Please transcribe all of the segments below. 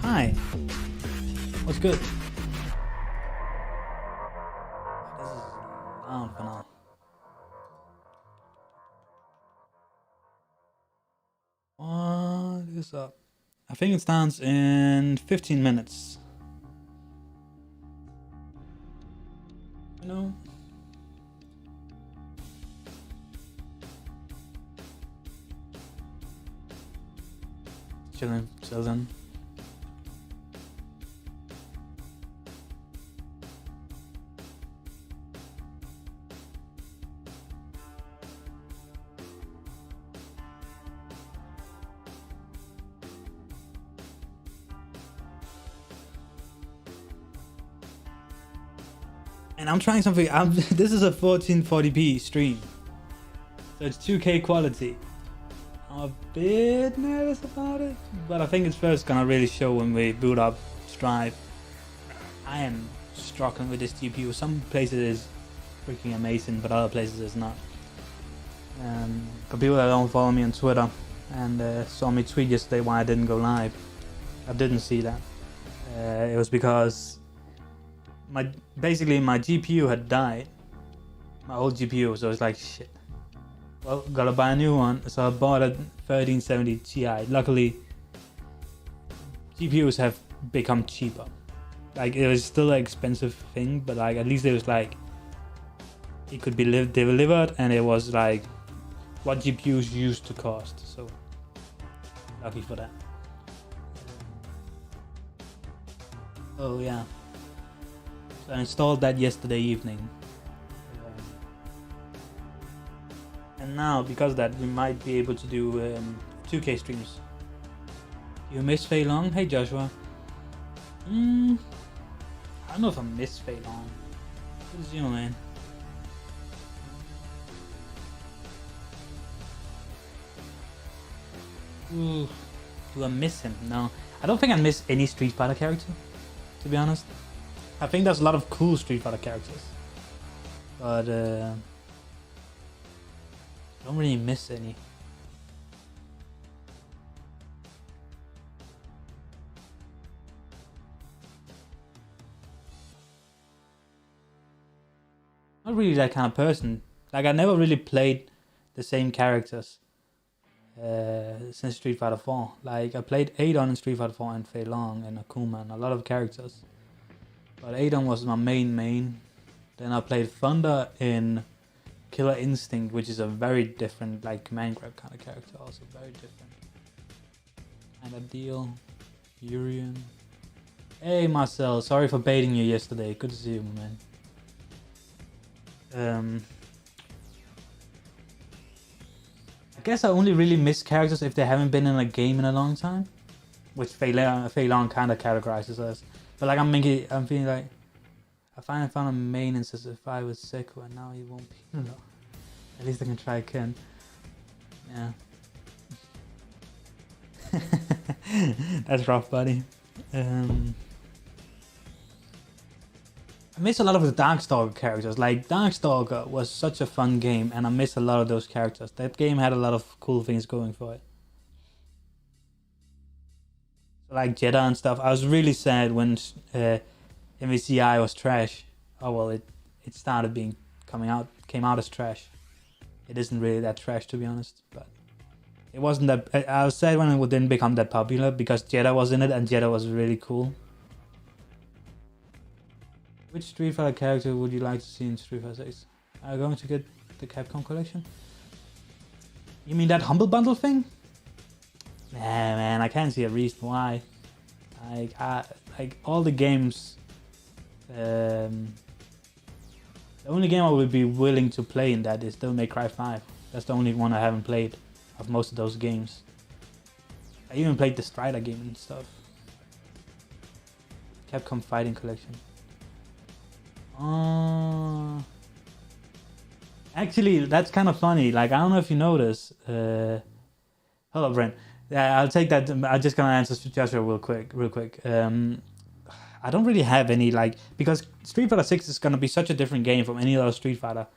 Hi. What's good? This is loud for now. What is up? I think it starts in 15 minutes. You know? Chilling. And I'm trying something. This is a 1440p stream, so it's 2K quality. I'm a bit nervous about it, but I think it's first gonna really show when we boot up Strive. I am struggling with this GPU. Some places it's freaking amazing, but other places it's not. For people that don't follow me on Twitter and saw me tweet yesterday why I didn't go live, I didn't see that. It was because basically my GPU had died, my old GPU, so it's like shit. Well, gotta buy a new one, so I bought a 1370 Ti. Luckily, GPUs have become cheaper. Like, it was still an expensive thing, but like at least it was like it could be delivered, and it was like what GPUs used to cost. So lucky for that. Oh yeah. So I installed that yesterday evening. And now, because of that, we might be able to do 2K streams. You miss Fei Long? Hey Joshua. I don't know if I miss Fei Long. What is you, man? Ooh, do I miss him? No. I don't think I miss any Street Fighter character, to be honest. I think there's a lot of cool Street Fighter characters, but I don't really miss any. Not really that kind of person. Like, I never really played the same characters since Street Fighter 4. Like, I played Adon in Street Fighter 4 and Fei Long and Akuma and a lot of characters. But Adon was my main. Then I played Thunder in Killer Instinct, which is a very different, like, command grab kind of character. Also very different kind of deal. Urien. Hey Marcel, sorry for baiting you yesterday. Good to see you, man. I guess I only really miss characters if they haven't been in a game in a long time, which Fei Long kind of categorizes as. But like I'm feeling like I finally found a main in Sissify with Seku, and now he won't be. No. At least I can try again. Yeah. That's rough, buddy. I miss a lot of the Darkstalker characters. Like, Darkstalker was such a fun game, and I miss a lot of those characters. That game had a lot of cool things going for it. Like Jeddah and stuff. I was really sad when MVCI was trash. Oh well, it started came out as trash. It isn't really that trash, to be honest, but it wasn't that. I was sad when it didn't become that popular because Jeddah was in it, and Jeddah was really cool. Which Street Fighter character would you like to see in Street Fighter 6? Are you going to get the Capcom collection? You mean that Humble Bundle thing? Nah, man, I can't see a reason why. Like all the games, the only game I would be willing to play in that is Devil May Cry 5. That's the only one I haven't played of most of those games. I even played the Strider game and stuff. Capcom Fighting Collection. Actually, that's kind of funny. Like, I don't know if you notice. Hold up, Brent. Yeah, I'll take that. I'm just gonna answer Joshua real quick. I don't really have any, like, because Street Fighter 6 is gonna be such a different game from any other Street Fighter.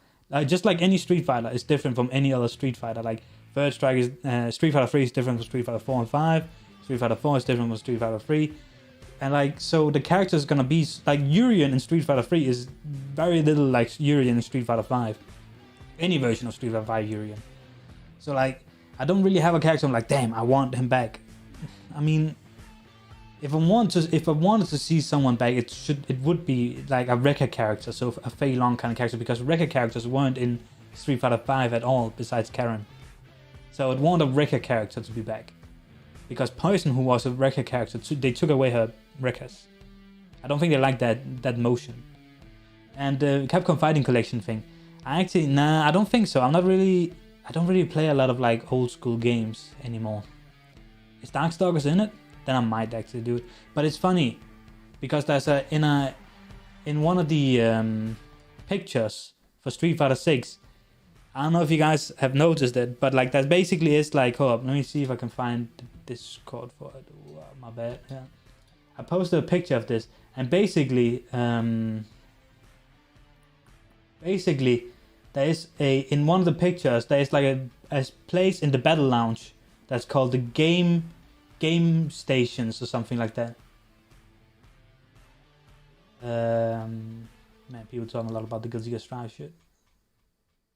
Just like any Street Fighter is different from any other Street Fighter. Like, Street Fighter 3 is different from Street Fighter 4 and 5. Street Fighter 4 is different from Street Fighter 3. And like, so the character is gonna be like Urien in Street Fighter 3 is very little like Urien in Street Fighter 5. Any version of Street Fighter 5 Urien. So like, I don't really have a character I'm like, damn, I want him back. I mean, if I wanted to see someone back, it would be like a Rekka character, so a Fei Long kind of character, because Rekka characters weren't in Street Fighter 5 at all, besides Karen. So I'd want a Rekka character to be back. Because Poison, who was a Rekka character, they took away her Rekkas. I don't think they like that motion. And the Capcom Fighting Collection thing, I don't think so. I don't really play a lot of like old school games anymore. Is Darkstalkers in it? Then I might actually do it. But it's funny because there's in one of the pictures for Street Fighter 6. I don't know if you guys have noticed it, but like that basically is like, hold up, let me see if I can find the Discord for it. Oh, my bad. Yeah, I posted a picture of this, and basically there is in one of the pictures there is like a place in the battle lounge that's called the game stations or something like that. Man, people talking a lot about the Guilty Gear Strive shit.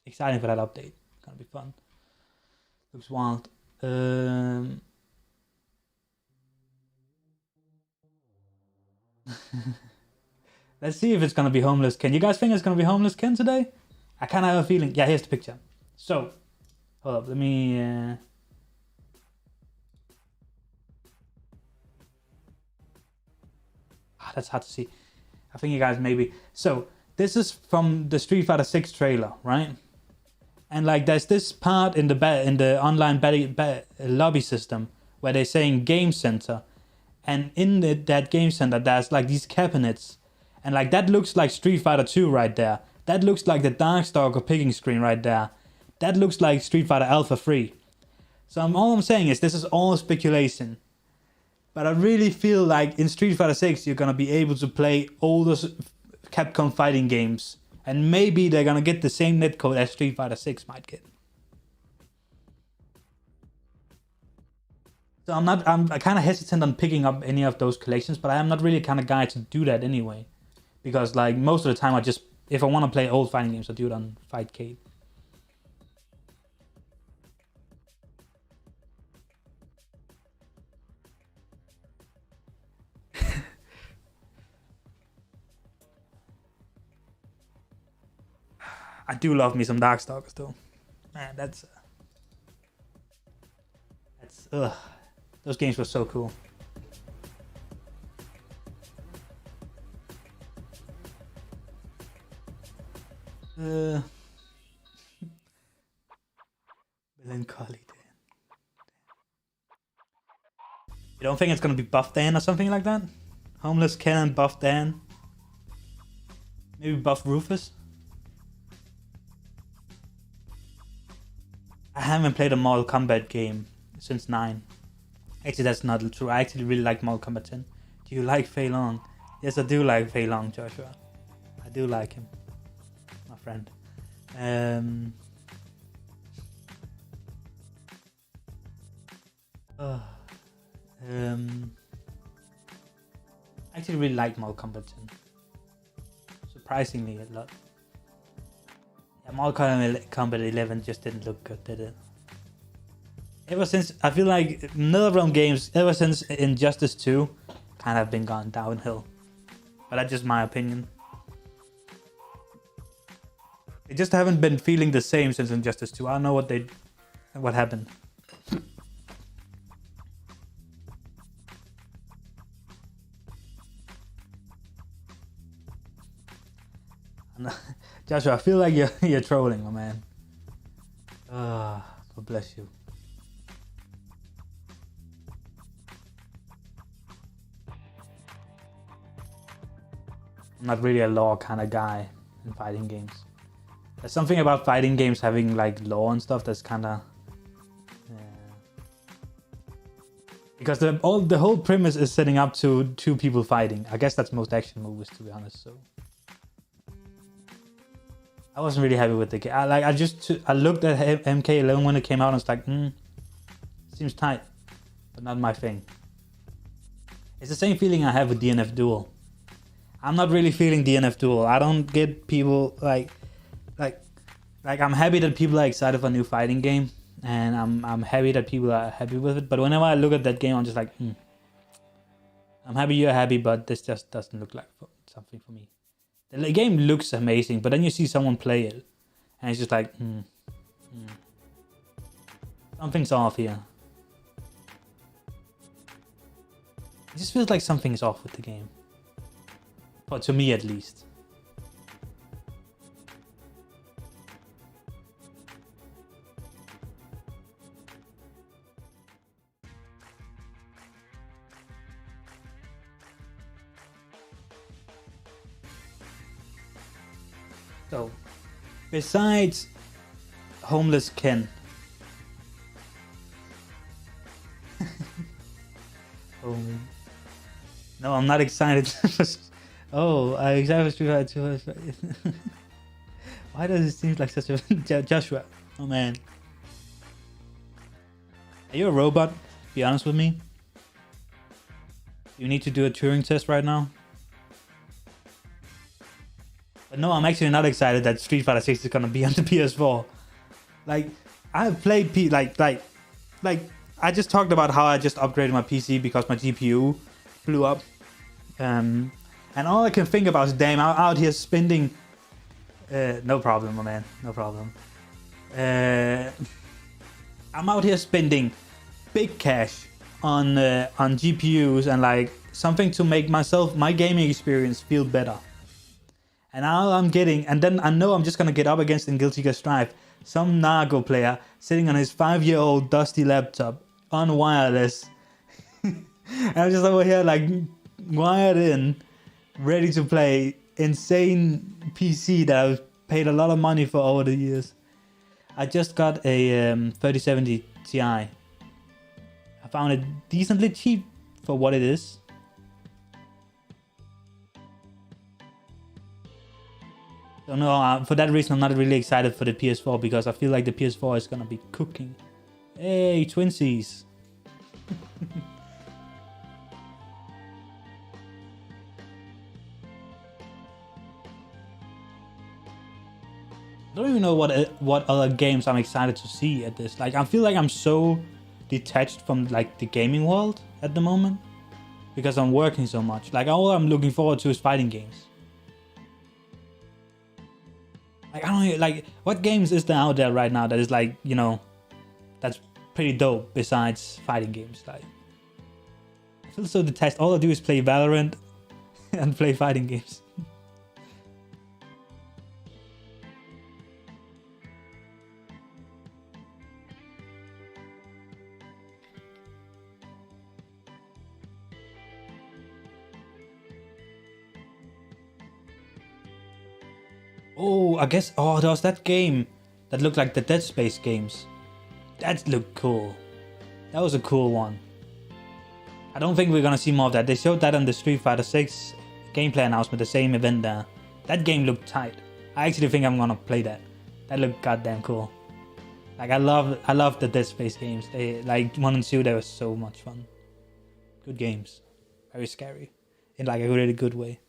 Exciting for that update. Gonna be fun. Looks wild. Let's see if it's gonna be Homeless Ken. You guys think it's gonna be Homeless Ken today? I kind of have a feeling. Yeah, here's the picture. So, hold up. Let me. That's hard to see. I think you guys maybe. So this is from the Street Fighter 6 trailer, right? And like, there's this part in the online lobby system where they're saying Game Center, and in that Game Center there's like these cabinets, and like that looks like Street Fighter 2 right there. That looks like the Darkstalker picking screen right there. That looks like Street Fighter Alpha 3. So all I'm saying is this is all speculation. But I really feel like in Street Fighter 6 you're gonna be able to play older Capcom fighting games. And maybe they're gonna get the same netcode as Street Fighter 6 might get. So I'm kind of hesitant on picking up any of those collections, but I am not really the kind of guy to do that anyway. Because like most of the time if I want to play old fighting games, I do it on Fightcade. I do love me some Darkstalkers though. Man, that's those games were so cool. Melancholy Dan. You don't think it's gonna be Buff Dan or something like that? Homeless Ken and Buff Dan? Maybe Buff Rufus? I haven't played a Mortal Kombat game since 9. Actually, that's not true. I actually really like Mortal Kombat 10. Do you like Fei Long? Yes, I do like Fei Long, Joshua. I do like him. My friend. I actually really like Mortal Kombat 10. Surprisingly a lot. Yeah, Mortal Kombat 11 just didn't look good, did it? Ever since, I feel like NetherRealm games, ever since Injustice 2, kind of been gone downhill. But that's just my opinion. They just haven't been feeling the same since Injustice 2. I don't know what happened. Joshua, I feel like you're trolling, my man. God bless you. I'm not really a lore kind of guy in fighting games. There's something about fighting games having like lore and stuff that's kind of because the whole premise is setting up to two people fighting. I guess that's most action movies, to be honest. So I wasn't really happy with the game. I looked at MK11 when it came out and it's like, seems tight, but not my thing. It's the same feeling I have with DNF Duel. I'm not really feeling DNF Duel. I don't get people like I'm happy that people are excited for a new fighting game, and I'm happy that people are happy with it. But whenever I look at that game, I'm just like, I'm happy you're happy, but this just doesn't look like something for me. The game looks amazing, but then you see someone play it, and it's just like, something's off here. It just feels like something's off with the game. Or to me, at least. So, besides Homeless Ken. Oh. No, I'm not excited. Oh, I'm excited for Street Fighter 2. Why does it seem like such a Joshua? Oh man. Are you a robot? Be honest with me. You need to do a Turing test right now. But no, I'm actually not excited that Street Fighter 6 is gonna be on the PS4. Like, I've played I just talked about how I just upgraded my PC because my GPU blew up. And all I can think about is, damn, I'm out here spending... no problem, my man. No problem. I'm out here spending big cash on GPUs and like something to make my gaming experience feel better. And now I'm getting, and then I know I'm just gonna get up against in Guilty Gear Strive some Nago player sitting on his 5-year-old dusty laptop on wireless. And I'm just over here like wired in, ready to play insane PC that I've paid a lot of money for over the years. I just got a 3070 Ti. I found it decently cheap for what it is. So no, for that reason I'm not really excited for the PS4 because I feel like the PS4 is gonna be cooking. Hey, twinsies. I don't even know what other games I'm excited to see at this. Like, I feel like I'm so detached from like the gaming world at the moment because I'm working so much. Like, all I'm looking forward to is fighting games. Like, I don't like, what games is there out there right now that is like, you know, that's pretty dope besides fighting games? Like, I feel so detached. All I do is play Valorant and play fighting games. Oh, I guess, oh, there was that game that looked like the Dead Space games. That looked cool. That was a cool one. I don't think we're gonna see more of that. They showed that on the Street Fighter 6 gameplay announcement, the same event there. That game looked tight. I actually think I'm gonna play that. That looked goddamn cool. Like, I love the Dead Space games. They, like 1 and 2, they were so much fun. Good games. Very scary. In like a really good way.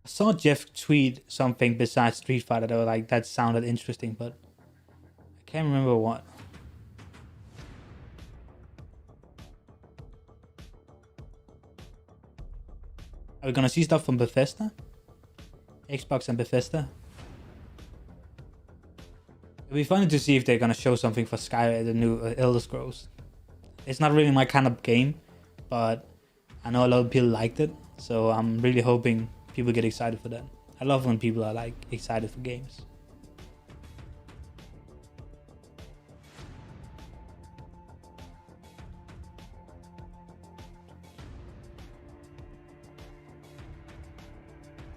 I saw Jeff tweet something besides Street Fighter that was like, that sounded interesting, but I can't remember what. Are we gonna see stuff from Bethesda? Xbox and Bethesda? It'll be funny to see if they're gonna show something for Sky, the new Elder Scrolls. It's not really my kind of game, but I know a lot of people liked it, so I'm really hoping people get excited for that. I love when people are like excited for games.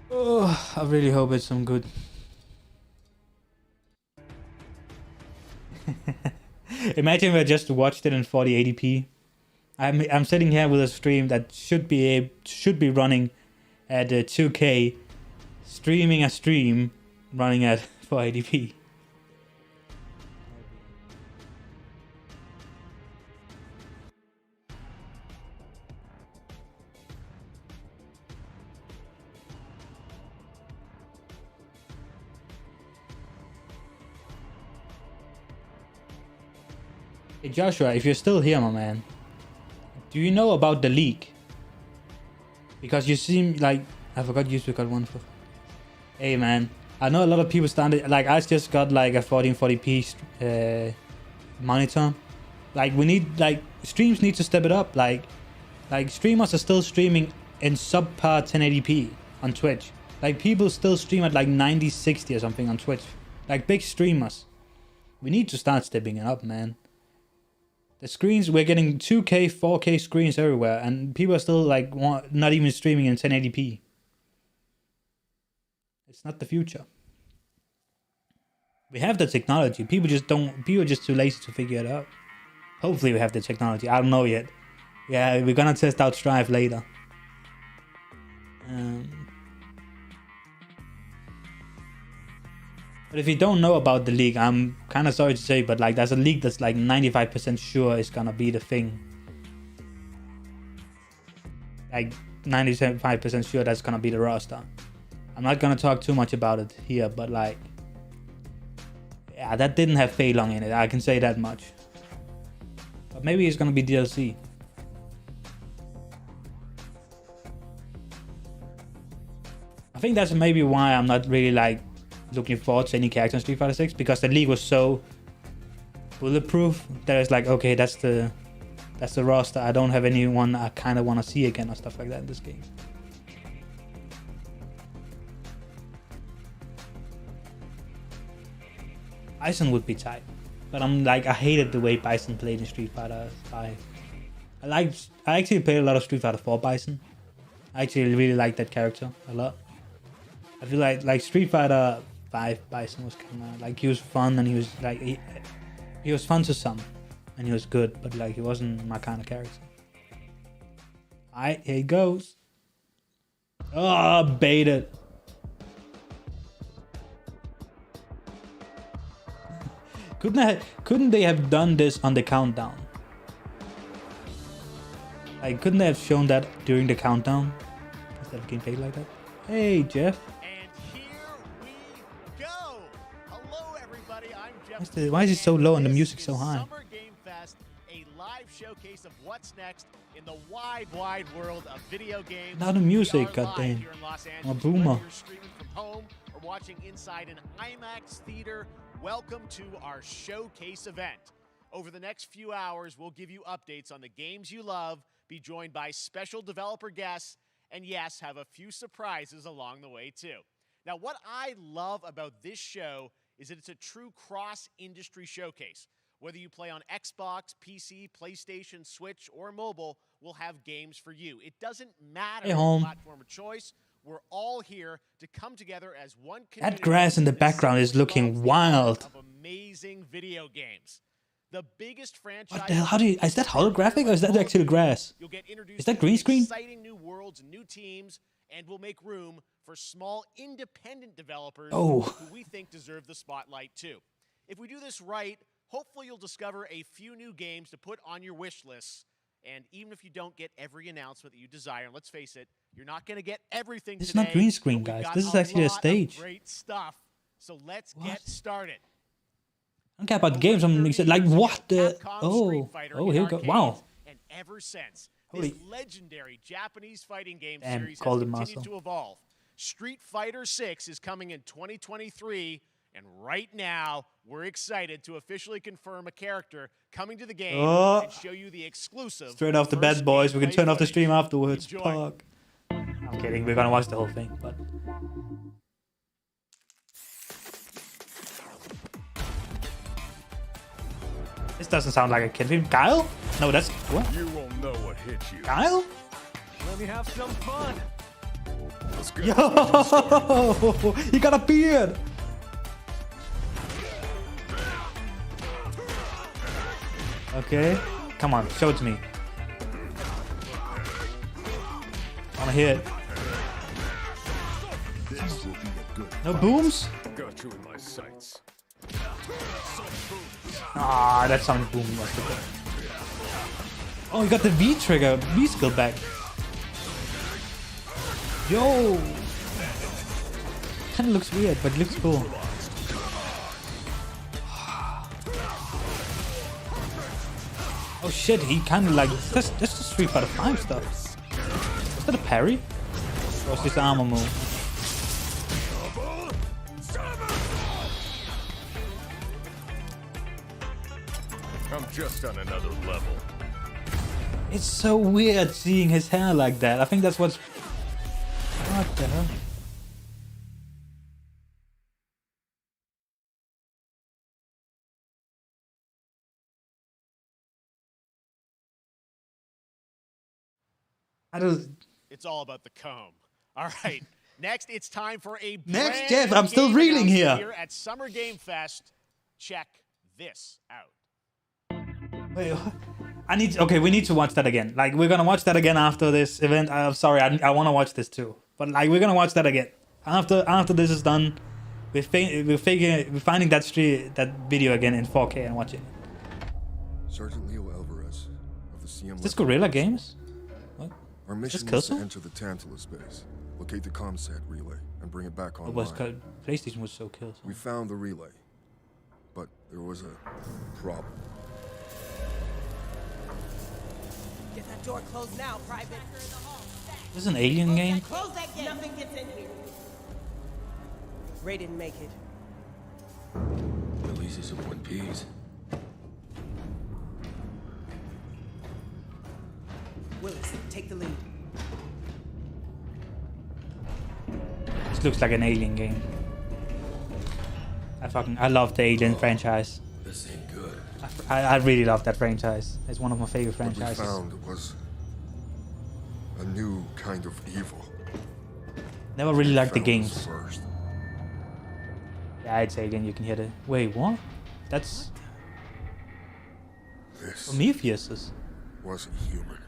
Oh, I really hope it's some good. Imagine we just watched it in 4080p. I'm sitting here with a stream that should be running at 2K, streaming a stream running at 480p. Hey Joshua, if you're still here, my man, do you know about the leak? Because you seem like I forgot you got one for. Hey man, I know a lot of people started like I just got like a 1440p monitor. Like we need like streams need to step it up. Like streamers are still streaming in subpar 1080p on Twitch. Like people still stream at like 9060 or something on Twitch. Like big streamers. We need to start stepping it up, man. The screens, we're getting 2K, 4K screens everywhere, and people are still like not even streaming in 1080p. It's not the future. We have the technology. People are just too lazy to figure it out. Hopefully we have the technology. I don't know yet. Yeah, we're gonna test out Strive later. But if you don't know about the league, I'm kind of sorry to say, but like there's a league that's like 95% sure is gonna be the thing. Like 95% sure that's gonna be the roster. I'm not gonna talk too much about it here, but like, yeah, that didn't have Fei Long in it. I can say that much. But maybe it's gonna be DLC. I think that's maybe why I'm not really like looking forward to any character in Street Fighter 6, because the league was so bulletproof that it's like, okay, that's the roster. I don't have anyone I kind of want to see again or stuff like that in this game. Bison would be tight, but I hated the way Bison played in Street Fighter 5. I actually played a lot of Street Fighter 4 Bison. I actually really liked that character a lot. I feel like Street Fighter 5 Bison was kind of like, he was fun, and he was like he was fun to some, and he was good, but like he wasn't my kind of character. Alright, here he goes. Oh, baited. Couldn't they have done this on the countdown? Like, couldn't they have shown that during the countdown instead of getting paid like that? Hey, Jeff. And here we go. Hello, everybody. I'm Jeff. Why is it so low and the music so high? Summer Game Fest, a live showcase of what's next in the wide, wide world of video games. Now the music, goddamn. I'm a boomer. Whether you're streaming from home or watching inside an IMAX theater, welcome to our showcase event. Over the next few hours, we'll give you updates on the games you love, be joined by special developer guests, and yes, have a few surprises along the way too. Now, what I love about this show is that it's a true cross-industry showcase. Whether you play on Xbox, PC, PlayStation, Switch, or mobile, we'll have games for you. It doesn't matter the platform of choice. We're all here to come together as one community. That grass in the background is looking wild. Of amazing video games. The biggest franchise. What the hell? Is that holographic or is that actually grass? You'll get introduced is that green screen? Exciting new worlds, new teams, and we'll make room for small independent developers who we think deserve the spotlight too. If we do this right, hopefully you'll discover a few new games to put on your wish lists. And even if you don't get every announcement that you desire, and let's face it, you're not going to get everything This today. It's not green screen, guys. This is actually a stage. Great stuff. So let's get started. I don't care about the games. I'm like, what the? Oh, here we go. Wow. And ever since, Holy. this legendary Japanese fighting game Damn, series has Golden continued Muscle. to evolve. Street Fighter 6 is coming in 2023, and right now, we're excited to officially confirm a character coming to the game and show you the exclusive. Straight off the bed, boys. We can turn off the stream afterwards. Fuck. I'm kidding. We're gonna watch the whole thing, but. This doesn't sound like a kid film. Guile? No, that's what? You won't know what hit you. Guile? Let me have some fun. Let's go. Yo! He got a beard! Okay. Come on, show it to me. I wanna hear it. This will be a good No booms? Got you in my sights. Ah, that sounded boom. Oh, he got the V trigger, V skill back. Yo! Kinda looks weird, but it looks cool. Oh shit, he kind of like this is Street Fighter 5 stuff. Is that a parry? Or is this armor move? I'm just on another level. It's so weird seeing his hair like that. I think that's what's... What the hell? I don't... It's all about the comb. All right. Next, it's time for a Next, brand Jeff, new I'm still game reeling announcement here. at Summer Game Fest. Check this out. Wait, okay, we need to watch that again. Like, we're gonna watch that again after this event. I'm sorry, I want to watch this too. But like, we're gonna watch that again after this is done. We're finding that video again in 4K and watching it. Sergeant Leo Alvarez of the CM. Is this Guerrilla Games? What? Our mission Killzone? is to enter the Tantalus base, locate the ComSat relay, and bring it back It was online. PlayStation was so Killzone. We found the relay, but there was a problem. Get that door closed now, Private. This is an alien game? Close that gate. Nothing gets in here. Ray didn't make it. Releases of One Piece. Willis, take the lead. This looks like an alien game. I love the Alien franchise. This ain't good. I really love that franchise. It's one of my favorite What we franchises. found was a new kind of evil. Never really liked the Found this games. first. Yeah, it's Alien, you can hear it. Wait, what? That's This Prometheus. wasn't human.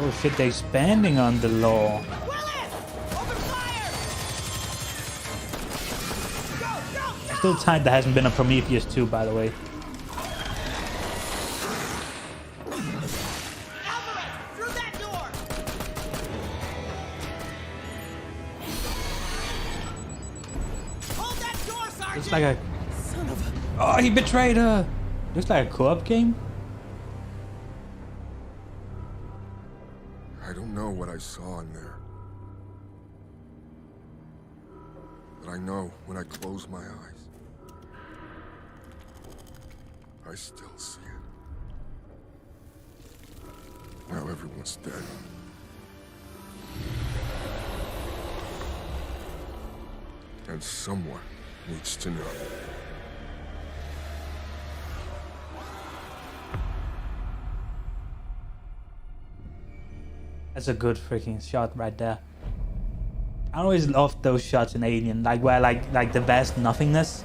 Oh shit, they're expanding on the law. Willis! Open fire! Go, go, go! Still tight there hasn't been a Prometheus 2, by the way. Alvarez, through that door! Hold that door, Sergeant! Looks like a... Son of a... Oh, he betrayed her! Looks like a co-op game? I don't know what I saw in there. But I know when I close my eyes, I still see it. Now everyone's dead. And someone needs to know. That's a good freaking shot right there. I always loved those shots in Alien, like where like the vast nothingness.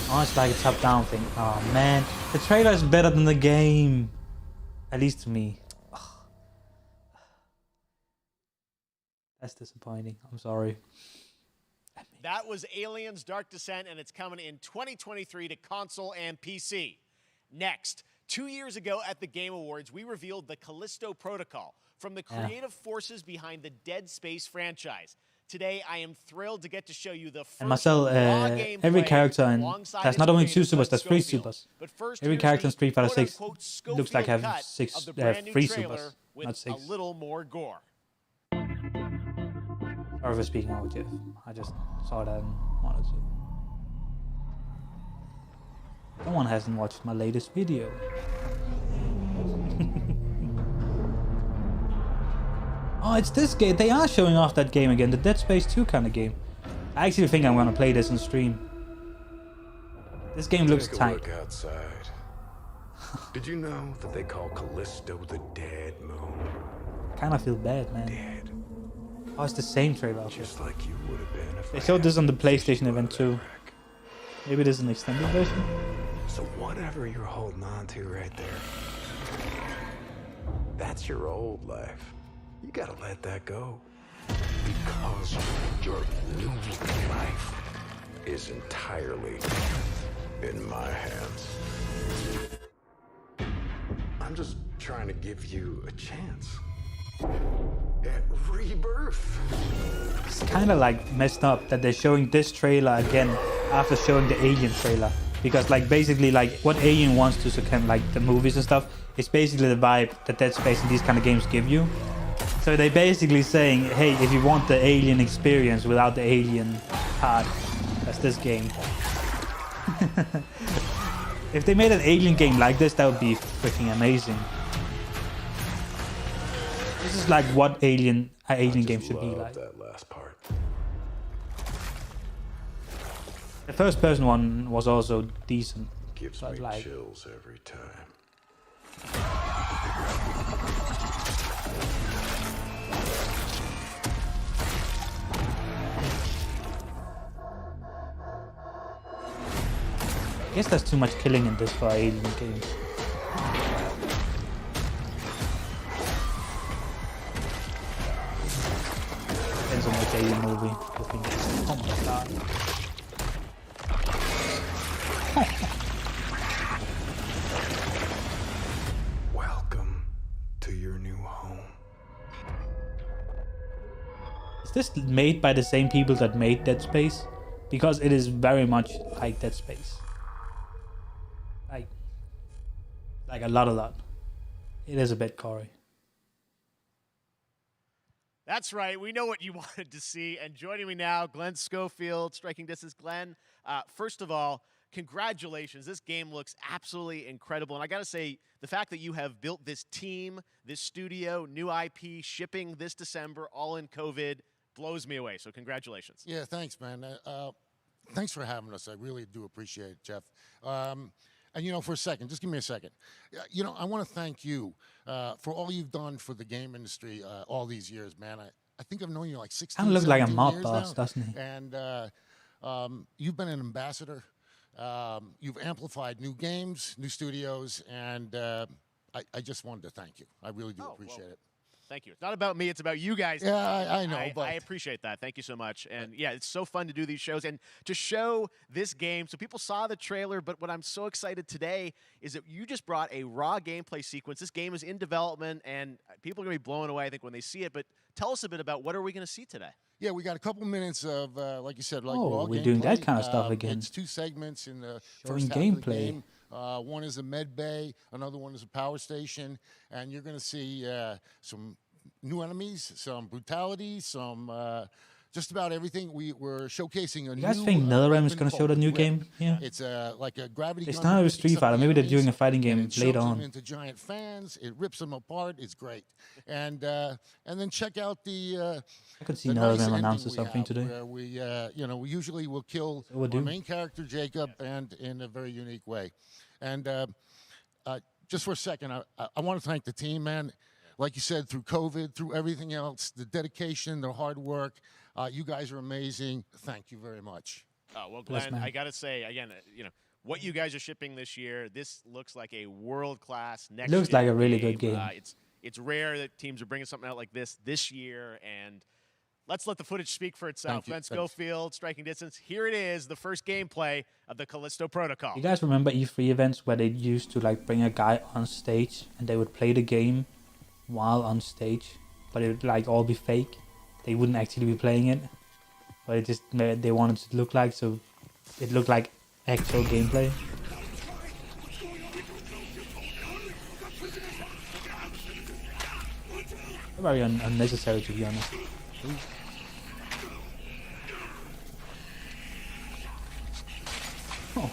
Oh, it's like a top-down thing. Oh man, the trailer is better than the game, at least to me. Ugh. That's disappointing. I'm sorry. That was Aliens Dark Descent, and it's coming in 2023 to console and PC. Next, 2 years ago at the Game Awards, we revealed the Callisto Protocol from the creative forces behind the Dead Space franchise. Today, I am thrilled to get to show you the first And Marcel, raw every gameplay character in alongside there's its not only creator, 2 supers, there's 3 Schofield. supers. But first, Every here's character in the Street Fighter 6 quote-unquote looks like Schofield have cut 6, of the brand new 3 trailer supers, with not 6. a little more gore. Sorry for speaking out, Jeff. I just saw that and wanted to. No one hasn't watched my latest video. Oh, it's this game. They are showing off that game again, the Dead Space 2 kind of game. I actually think I'm gonna play this on stream. This game looks Take a tight. look outside. Did you know that they call Callisto the dead moon? Kind of feel bad, man. Dead. Oh, it's the same trailer. Just like you would have been if They I showed this on the hadn't pushed PlayStation you event out of too. that wreck. Maybe this is an extended version. So whatever you're holding on to right there, that's your old life. You gotta let that go. Because your new life is entirely in my hands. I'm just trying to give you a chance. at Rebirth. It's kind of like messed up that they're showing this trailer again after showing the Alien trailer, because like basically like what Alien wants to kind of like the movies and stuff, it's basically the vibe that Dead Space and these kind of games give you. So they're basically saying, hey, if you want the Alien experience without the Alien part, that's this game. If they made an Alien game like this, that would be freaking amazing. This is like what an Alien game should be like. That last part. The first person one was also decent. Gives but me like, chills every time. I guess there's too much killing in this for Alien games. Depends on which Alien movie. Oh my god. Welcome to your new home. Is this made by the same people that made Dead Space? Because it is very much like Dead Space. Like a lot. It is a bit gory. That's right. We know what you wanted to see. And joining me now, Glenn Schofield, Striking Distance. Glenn, first of all, congratulations. This game looks absolutely incredible. And I got to say, the fact that you have built this team, this studio, new IP, shipping this December, all in COVID, blows me away. So congratulations. Yeah, thanks, man. Thanks for having us. I really do appreciate it, Jeff. And, you know, for a second, just give me a second. You know, I want to thank you for all you've done for the game industry all these years, man. I think I've known you like 16 Kind of looks like a mob years boss, now. doesn't he? And you've been an ambassador. You've amplified new games, new studios, and I just wanted to thank you. I really do appreciate it. Thank you. It's not about me. It's about you guys. Yeah, I know. But I appreciate that. Thank you so much. And yeah, it's so fun to do these shows and to show this game. So people saw the trailer, but what I'm so excited today is that you just brought a raw gameplay sequence. This game is in development, and people are going to be blown away, I think, when they see it. But tell us a bit about what are we going to see today? Yeah, we got a couple minutes of, like you said, like Oh, raw we're doing that gameplay. kind of stuff again. It's two segments in the Showing first half of the gameplay. game. One is a med bay, another one is a power station, and you're going to see some new enemies, some brutality, some just about everything. We're showcasing a new. You guys think NetherRealm is weapon going to show the called new Whip. game? Yeah. It's like a gravity. It's gun not that a picks Street up Fighter. the Maybe they're enemies doing a fighting game and it later shoves them on. into giant fans. It rips them apart. It's great. And then check out the. I could see the nice NetherRealm ending announce we something have, today. where we, you know, we usually will kill we'll our do. main character Jacob, and in a very unique way. And just for a second, I want to thank the team, man. Like you said, through COVID, through everything else, the dedication, the hard work. You guys are amazing. Thank you very much. Oh, well, Bless, Glenn, man. I got to say, again, you know, what you guys are shipping this year, this looks like a world-class next Looks like a really game. good game. It's rare that teams are bringing something out like this year, and let's let the footage speak for itself. Thank you. Glenn Thanks. Schofield, Striking Distance. Here it is, the first gameplay of the Callisto Protocol. You guys remember E3 events where they used to like bring a guy on stage and they would play the game while on stage, but it would like all be fake. They wouldn't actually be playing it, but it just they wanted it to look like, so it looked like actual gameplay. Very unnecessary, to be honest. Oh.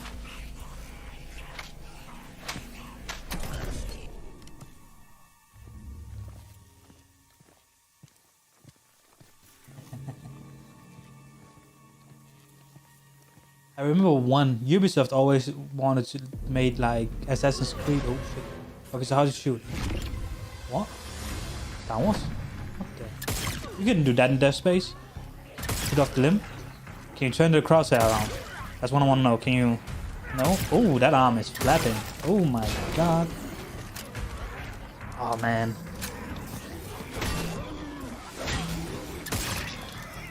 I remember Ubisoft always wanted to make like Assassin's Creed. Oh shit. Okay, so how do you shoot? What? Star Wars? What the? You couldn't do that in Dead Space. Shoot off the limb? Can you turn the crosshair around? That's what I want to know. Can you? No? Oh, that arm is flapping. Oh my god. Oh man.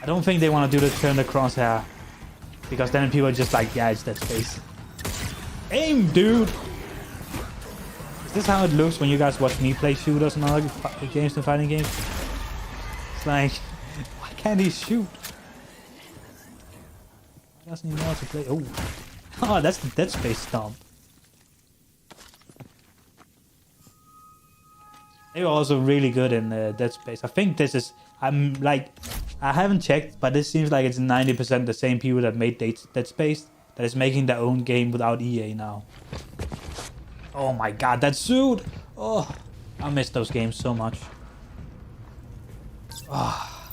I don't think they want to do the turn the crosshair. Because then people are just like, yeah, it's Dead Space. Aim, dude! Is this how it looks when you guys watch me play shooters and other games and fighting games? It's like, why can't he shoot? Why doesn't he know how to play? Oh, oh, that's the Dead Space stomp. They were also really good in Dead Space. I think this is, I haven't checked, but this seems like it's 90% the same people that made Dead Space that is making their own game without EA now. Oh my god, that suit! Oh, I miss those games so much. Oh.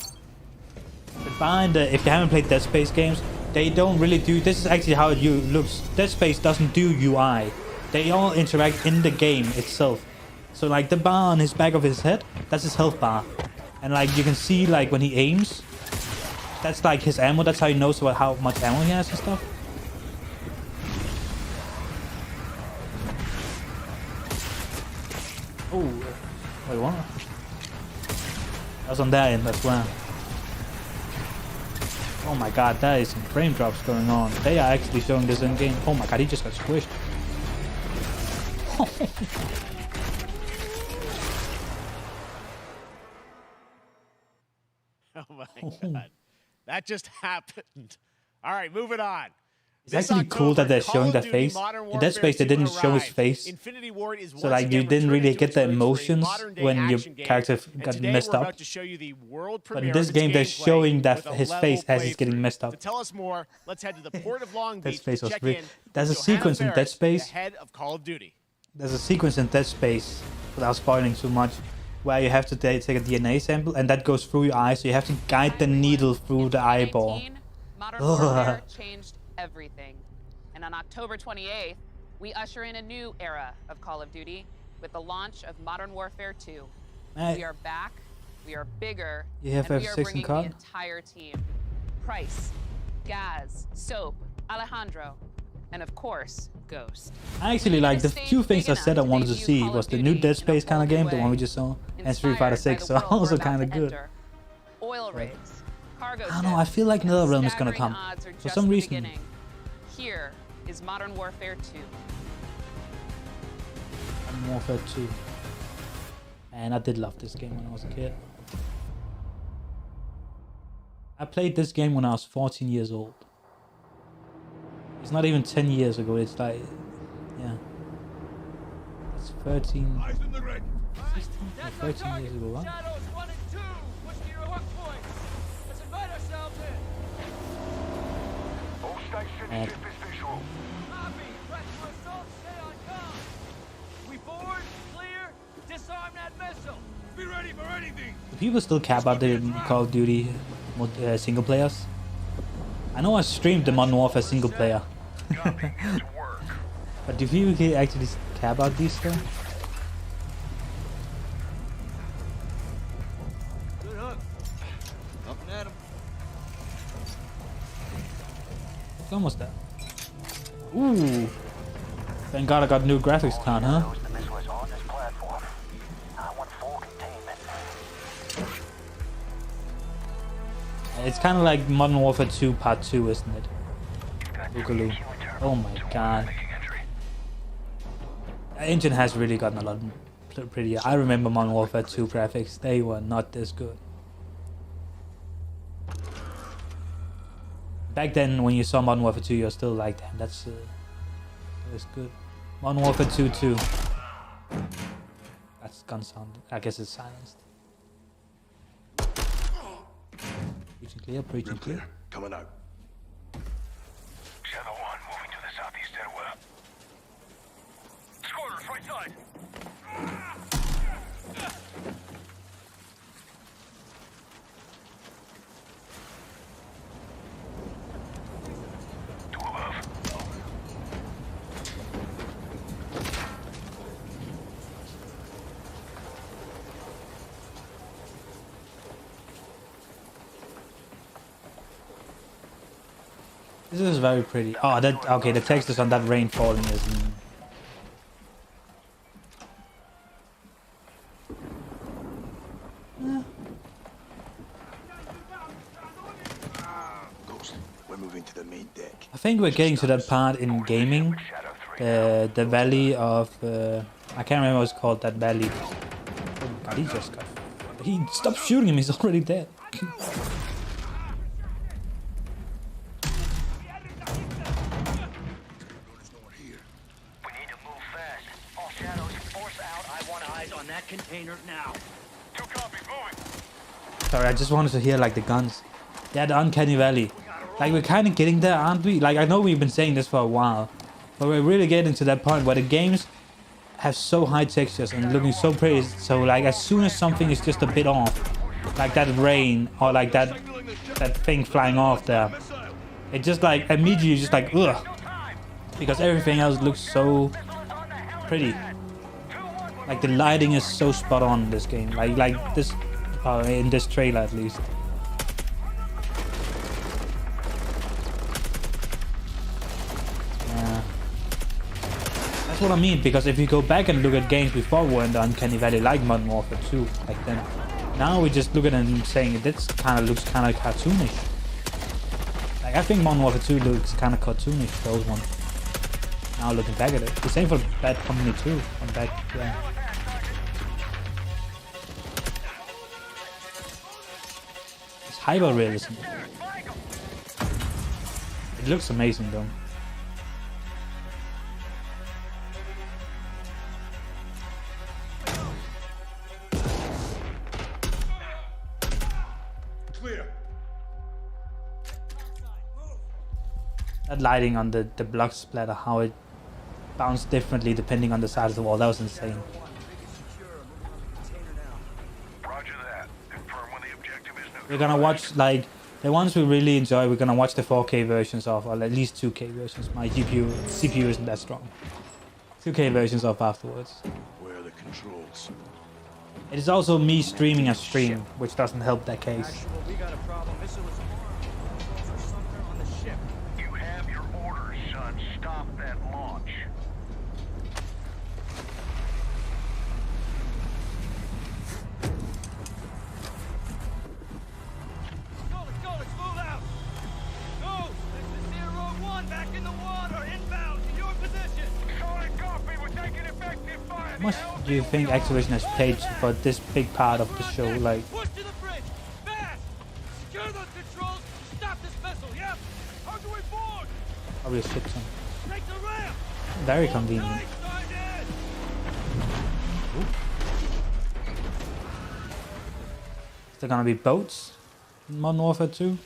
But behind if you haven't played Dead Space games, they don't really do, this is actually how it looks. Dead Space doesn't do UI. They all interact in the game itself. So like the bar on his back of his head, that's his health bar. And like you can see like when he aims, that's like his ammo, that's how he knows about how much ammo he has and stuff. Oh, wait, what? That was on their end as well. Oh my god, there is some frame drops going on. They are actually showing this in game. Oh my god, he just got squished. Oh my god. That just happened. All right, moving on. It's actually cool that they're showing their face. In Dead Space, they didn't show his face. So like you didn't really get the emotions when your character got messed up. But in this game, they're showing that his face as he's getting messed up. To tell us more, let's head to the port of Long Beach. Dead Space was check free. in There's a with sequence in Johanna Dead Faris, Space. the head of Call of Duty. There's a sequence in Dead Space, without spoiling too much, where you have to take a DNA sample and that goes through your eye, so you have to guide the needle through the eyeball. Modern Warfare changed everything. And on October 28th, we usher in a new era of Call of Duty with the launch of Modern Warfare 2. We are back, we are bigger, have and we are F6 bringing card? the entire team. Price, Gaz, Soap, Alejandro, and of course, Ghost. I actually like the few things I said I wanted to see was the new Dead Space kind of game, the one we just saw, and Street Fighter 6, so also kind of good. Oil rigs, cargo I don't know, I feel like NetherRealm is gonna come. For some reason. Here is Modern Warfare 2. Modern Warfare 2. And I did love this game when I was a kid. I played this game when I was 14 years old. It's not even 10 years ago, it's like, yeah. It's 13. 16, 13 years ago, what? And do people still care about the Call of Duty single players? I know I streamed the Modern Warfare single player. But do people actually care about these stuff? Good hook. Nothing at him. It's almost there. Ooh. Thank God I got a new graphics card, huh? It's kind of like Modern Warfare 2 Part 2, isn't it? Boogaloo. Oh my god. The engine has really gotten a lot prettier. I remember Modern Warfare 2 graphics. They were not this good. Back then, when you saw Modern Warfare 2, you're still like, damn, that's good. Modern Warfare 2 too. That's gun sound. I guess it's silenced. Preaching clear, preaching clear. Coming out. Shadow 1 moving to the southeast stairwell. Squatters, right side. Two above. This is very pretty. Oh, that okay. The text is on that rain falling is. Ghost, we're moving to the main deck. I think we're getting to that part in gaming. The valley of I can't remember what it's called. That valley. Oh God, he just got He stopped shooting him, he's already dead. Container now. Sorry, I just wanted to hear like the guns. Yeah, the Uncanny Valley. Like we're kind of getting there, aren't we? Like I know we've been saying this for a while, but we're really getting to that point where the games have so high textures and looking so pretty. So like as soon as something is just a bit off, like that rain or like that thing flying off there, it just like immediately just like ugh, because everything else looks so pretty. Like the lighting is so spot on in this game. Like this, in this trailer at least. Yeah, that's what I mean. Because if you go back and look at games before we were in the Uncanny Valley, like Modern Warfare 2, like then, now we just look at it and saying this kind of looks kind of cartoonish. Like I think Modern Warfare 2 looks kind of cartoonish. Those ones. Now looking back at it, the same for Bad Company 2. From back, yeah. Hyper realism. It looks amazing though. Clear. That lighting on the block splatter, how it bounced differently depending on the side of the wall, that was insane. We're gonna watch like the ones we really enjoy. We're gonna watch the 4K versions of, or at least 2K versions. My CPU isn't that strong. 2K versions of afterwards. Where are the controls? It is also me streaming a stream, which doesn't help that case. Actual, we got a problem. Missile was armed. Or something on the ship. You have your orders, son. Stop that launch. Let's move out. Go. This is 0-1 back in the water. Inbound to your position. Solid copy. We're taking effective fire. How much do you think Activision has paid for this big part of the show? Like, Push to the bridge. Fast. Secure those controls. Stop this missile. Yep. How do we board? probably a shit ton. Take the ramp. Very convenient. Nice, Sergeant. Is there gonna be boats in Modern Warfare 2?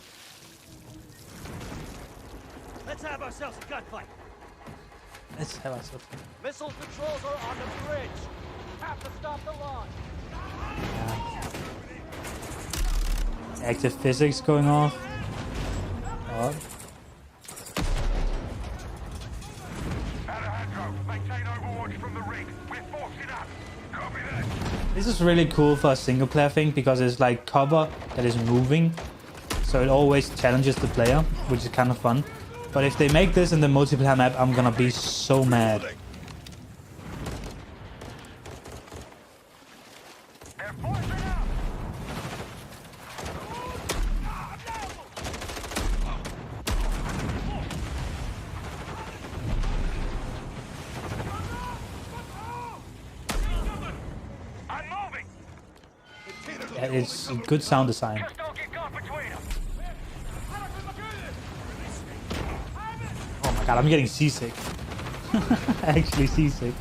Let's have ourselves a gunfight. Let's have ourselves. Missile controls are on the bridge. Have to stop the launch. Active physics going off. Oh. Maintain overwatch from the rig. We're forcing up. Copy that. This is really cool for a single player thing because it's like cover that is moving, so it always challenges the player, which is kind of fun. But if they make this in the multiplayer map, I'm gonna be so mad. They're forcing up. I'm moving. Yeah, it's a good sound design. Just don't get caught between them. Oh my god, I'm getting seasick. Actually seasick.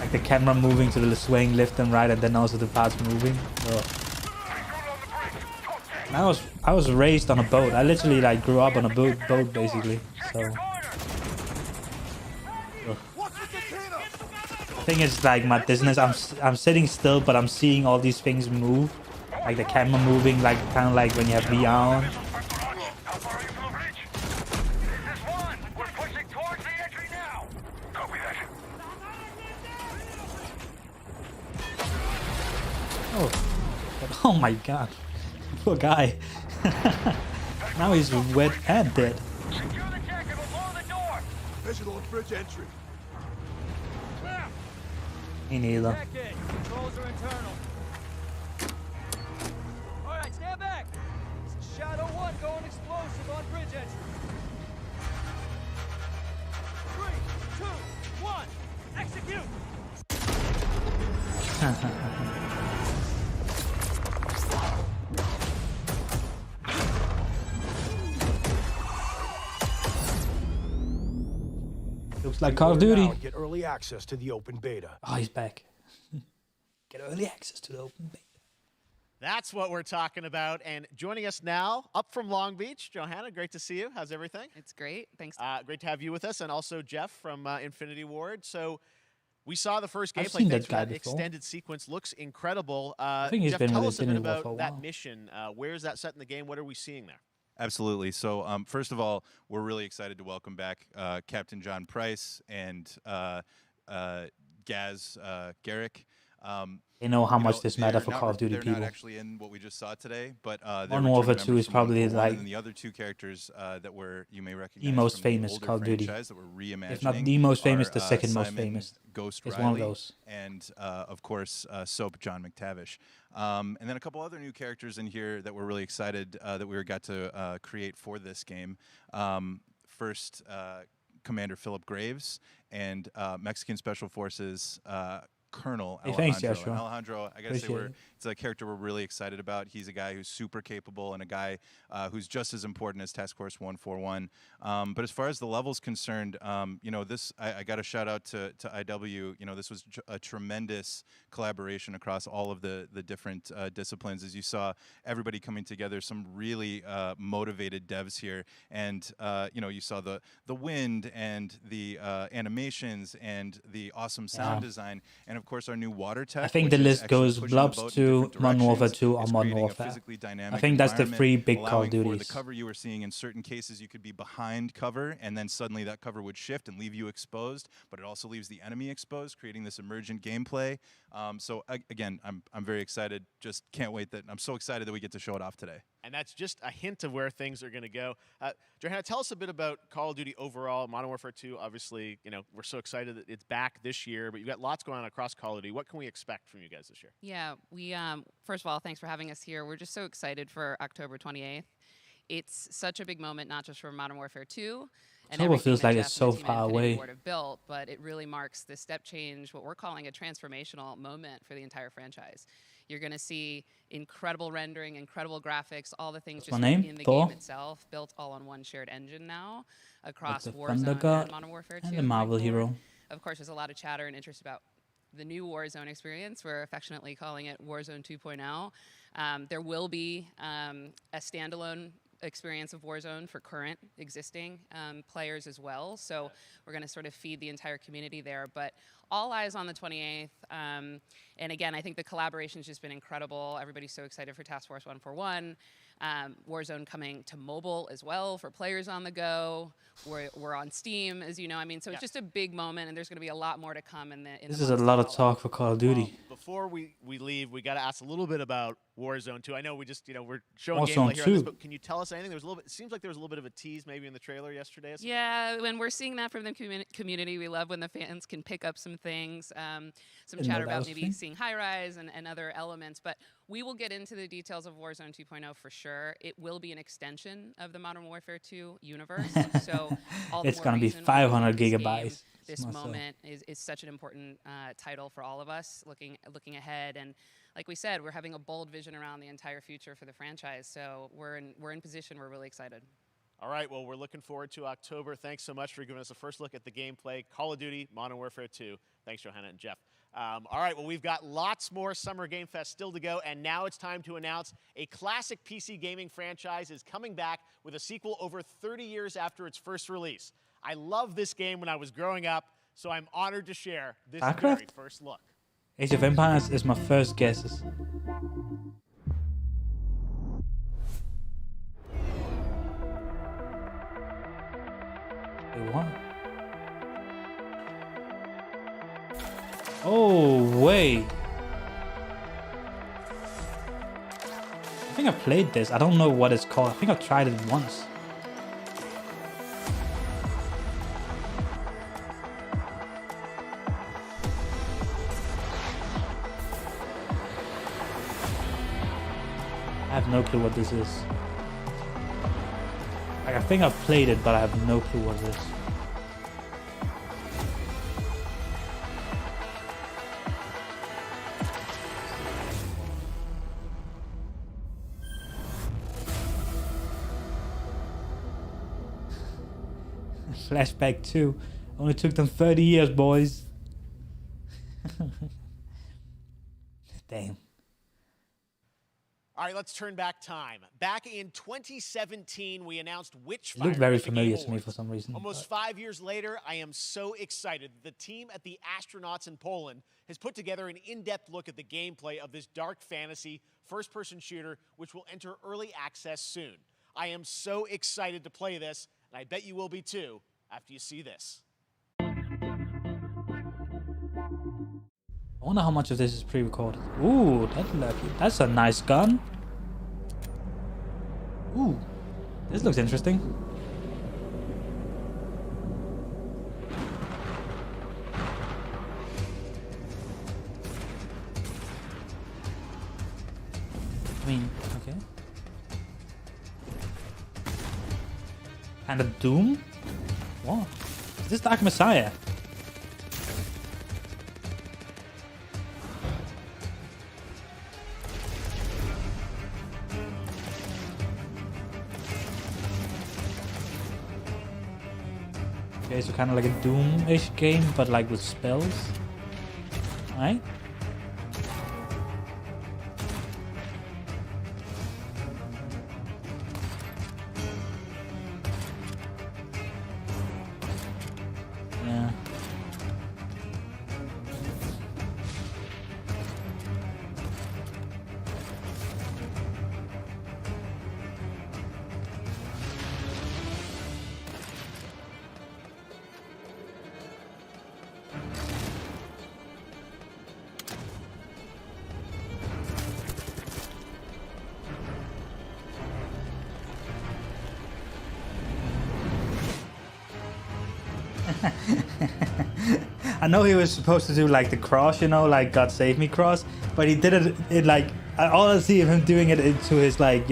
Like the camera moving to the swaying left and right, and then also the parts moving. Ugh. I was raised on a boat. I literally like grew up on a boat basically. So ugh. The thing is like my business. I'm sitting still, but I'm seeing all these things move, like the camera moving, like kind of like when you have VR on. How far are you from the bridge? This is one. We're pushing towards the entry now. Copy that. Oh my god, poor guy. Now he's wet and dead. Secure the deck and we'll blow the door. Visual on bridge entry. Me neither. Back in. Controls are internal. All right, stand back. Shadow 1 going explosive on bridge entry. 3, 2, 1, execute. Looks like Call of Duty. Get early access to the open beta. Oh, he's back. Get early access to the open beta. That's what we're talking about. And joining us now, up from Long Beach, Johanna, great to see you. How's everything? It's great. Thanks. Great to have you with us. And also Jeff from Infinity Ward. So we saw the first I've gameplay. seen Thanks that for guy that before. extended sequence. Looks incredible. I think he's Jeff, been tell with us a bit Infinity Ward for a about that while. mission. Where is that set in the game? What are we seeing there? Absolutely. So first of all, we're really excited to welcome back Captain John Price and Gaz Garrick. They know how much this matter for Call of Duty they're people. not actually in what we just saw today, but Modern Warfare 2 is probably like and the other two characters that you may recognize the most from famous older Call of Duty. franchise that we're reimagining. If not the most famous, are, the second most Simon famous. Ghost It's Riley, one of those. and of course Soap John McTavish, and then a couple other new characters in here that we're really excited that we got to create for this game. First, Commander Philip Graves and Mexican Special Forces Colonel Hey, Alejandro. thanks, Joshua. And Alejandro, I gotta say, Appreciate it. it's a character we're really excited about. He's a guy who's super capable and a guy who's just as important as Task Force 141. But as far as the level's concerned, you know, I got a shout out to IW. You know, this was a tremendous collaboration across all of the different disciplines. As you saw, everybody coming together, some really motivated devs here, and you know, you saw the wind and the animations and the awesome sound design, and of course our new water tech. I think the list goes Blobs 2, Modern Warfare 2, or Modern Warfare. I think that's the three big Call of For the Duties. cover you were seeing, in certain cases you could be behind cover, and then suddenly that cover would shift and leave you exposed, but it also leaves the enemy exposed, creating this emergent gameplay. So again, I'm very excited. Just can't wait I'm so excited that we get to show it off today. And that's just a hint of where things are going to go. Johanna, tell us a bit about Call of Duty overall. Modern Warfare 2, obviously, you know, we're so excited that it's back this year, but you've got lots going on across Call of Duty. What can we expect from you guys this year? Yeah, we first of all, thanks for having us here. We're just so excited for October 28th. It's such a big moment, not just for Modern Warfare 2. And October everything feels that like Jeff it's and so the team at far Infinity away. Ward have built, but it really marks the step change, what we're calling a transformational moment for the entire franchise. You're going to see incredible rendering, incredible graphics, all the things just name? in the Thor? game itself, built all on one shared engine now across the Warzone Thunder God and Modern Warfare 2. and the Marvel going forward. hero. Of course, there's a lot of chatter and interest about the new Warzone experience. We're affectionately calling it Warzone 2.0. There will be a standalone experience of Warzone for current existing players as well. So we're going to sort of feed the entire community there. But all eyes on the 28th. And again, I think the collaboration's just been incredible. Everybody's so excited for Task Force 141. Warzone coming to mobile as well for players on the go. We're on Steam, as you know. I mean, so it's just a big moment, and there's going to be a lot more to come in the. This is a lot of talk for Call of Duty. Before we leave, we got to ask a little bit about Warzone 2. I know we just, you know, we're showing Warzone gameplay here on this, 2. but can you tell us anything? There was a little bit. It seems like there was a little bit of a tease maybe in the trailer yesterday. Yeah, when we're seeing that from the community, we love when the fans can pick up some things, some Didn't know chatter that about was a maybe thing. seeing high rise and other elements. But we will get into the details of Warzone 2.0 for sure. It will be an extension of the Modern Warfare 2 universe. So all the It's more gonna be reason why 500 this game, gigabytes. This It's not moment is such an important title for all of us looking ahead. And like we said, we're having a bold vision around the entire future for the franchise. So we're in position. We're really excited. All right, well, we're looking forward to October. Thanks so much for giving us a first look at the gameplay. Call of Duty, Modern Warfare 2. Thanks, Johanna and Jeff. All right, well, we've got lots more Summer Game Fest still to go, and now it's time to announce a classic PC gaming franchise is coming back with a sequel over 30 years after its first release. I loved this game when I was growing up, so I'm honored to share this very StarCraft? first look. Age of Empires is my first guesses. Wait, what? Oh, wait. I think I played this. I don't know what it's called. I think I've tried it once. I have no clue what this is. Like, I think I've played it, but I have no clue what it is. Flashback 2. Only took them 30 years, boys. Damn. All right, let's turn back time. Back in 2017, we announced Witchfire. It looked very at the Game familiar to me Awards. for some reason. Almost 5 years later, I am so excited that the team at the Astronauts in Poland has put together an in-depth look at the gameplay of this dark fantasy first-person shooter, which will enter early access soon. I am so excited to play this, and I bet you will be too after you see this. I wonder how much of this is pre-recorded. Ooh, that's a nice gun. Ooh, this looks interesting. I mean, okay. And a Doom? What? Is this Dark Messiah? Okay, so kind of like a Doom-ish game, but like with spells. Alright. Yeah. I know he was supposed to do like the cross, you know, like God Save Me cross, but he did it like all I see of him doing it into his like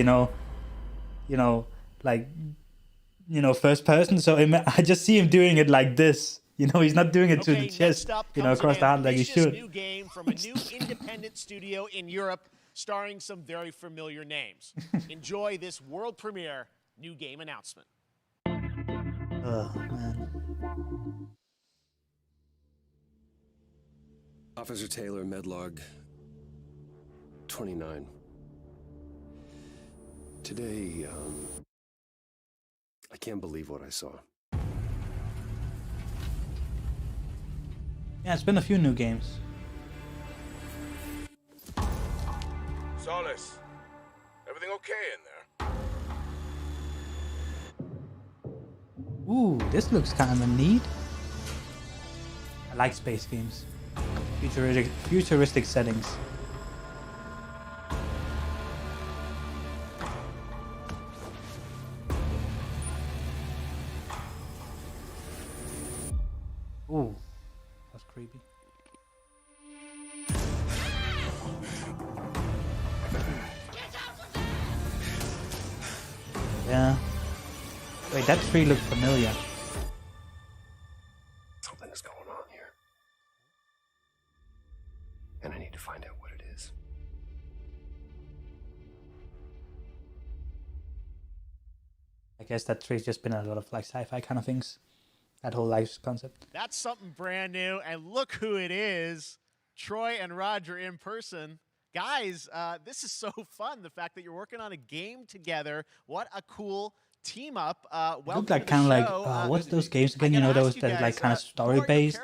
first person. So I just see him doing it like this. You know, he's not doing it to the chest, across the heart like he should. New game from a new independent studio in Europe, starring some very familiar names. Enjoy this world premiere new game announcement. Oh man. Officer Taylor, Medlog 29. Today, I can't believe what I saw. Yeah, it's been a few new games. Solis, everything okay in there? Ooh, this looks kind of neat. I like space games. Futuristic settings. Ooh, that's creepy. Yeah. Wait, that tree looked familiar. Something's going on here. And I need to find out what it is. I guess that tree's just been a lot of like sci-fi kind of things. That whole life concept. That's something brand new, and look who it is. Troy and Roger in person. Guys, this is so fun. The fact that you're working on a game together. What a cool team up. Look like kind of like what's those games again? You know, those that like kind of story based,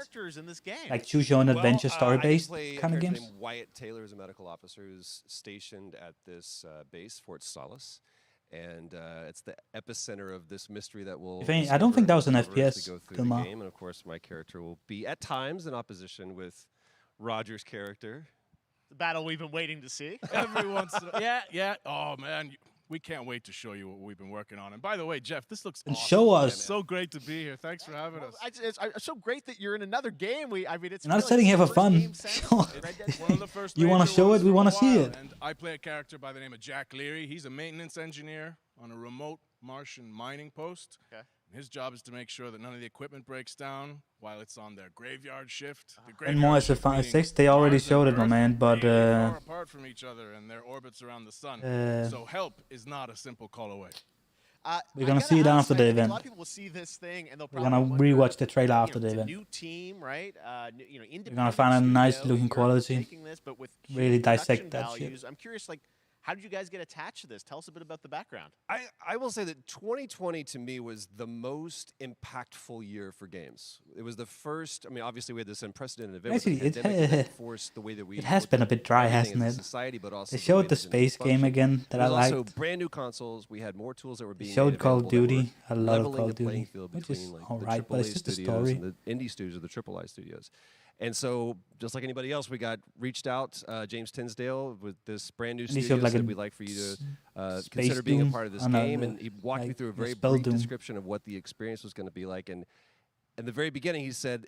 like choose your own adventure story based kind of games. Wyatt Taylor is a medical officer who's stationed at this base, Fort Solis, and it's the epicenter of this mystery that will. I don't think that was an FPS. Go through the game, and of course, my character will be at times in opposition with Roger's character. The battle we've been waiting to see. Every once in yeah. Oh, man. We can't wait to show you what we've been working on. And by the way, Jeff, this looks awesome. Show us. It's so great to be here. Thanks for having us. It's so great that you're in another game. It's not sitting here for fun. You want to show it? We want to see it. And I play a character by the name of Jack Leary. He's a maintenance engineer on a remote Martian mining post. Okay. His job is to make sure that none of the equipment breaks down while it's on their graveyard shift. And more as a 5-6, they already showed it, my man, but far apart from each other and their orbits around the sun. So help is not a simple call away. We're gonna see it after the event. A lot of people will see this thing and they'll We're probably gonna rewatch the trailer after the it's a event. new team, right? We're gonna find a nice looking quality. Making this, but with Really huge dissect production that values. shit. I'm curious, like, how did you guys get attached to this? Tell us a bit about the background. I will say that 2020 to me was the most impactful year for games. It was the first. I mean, obviously we had this unprecedented event. Actually, with the pandemic that forced the way that we it has looked been a at bit dry, everything hasn't as it? a society, but also They the way showed the that it didn't space game function. again that I There was liked. also brand new consoles. We had more tools that were being They showed made Call of available that Duty, were a lot of leveling Call of the playing Duty, field which between is like alright, the but it's AAA just the studios story. and the indie studios or the AAA studios. And so, just like anybody else, we got reached out, James Tinsdale, with this brand new And he studio showed like that a we'd like for you to Space consider being a Doom. part of this Oh, no, game. the- And he walked me like through a the very Spell brief Doom. description of what the experience was going to be like. And in the very beginning, he said,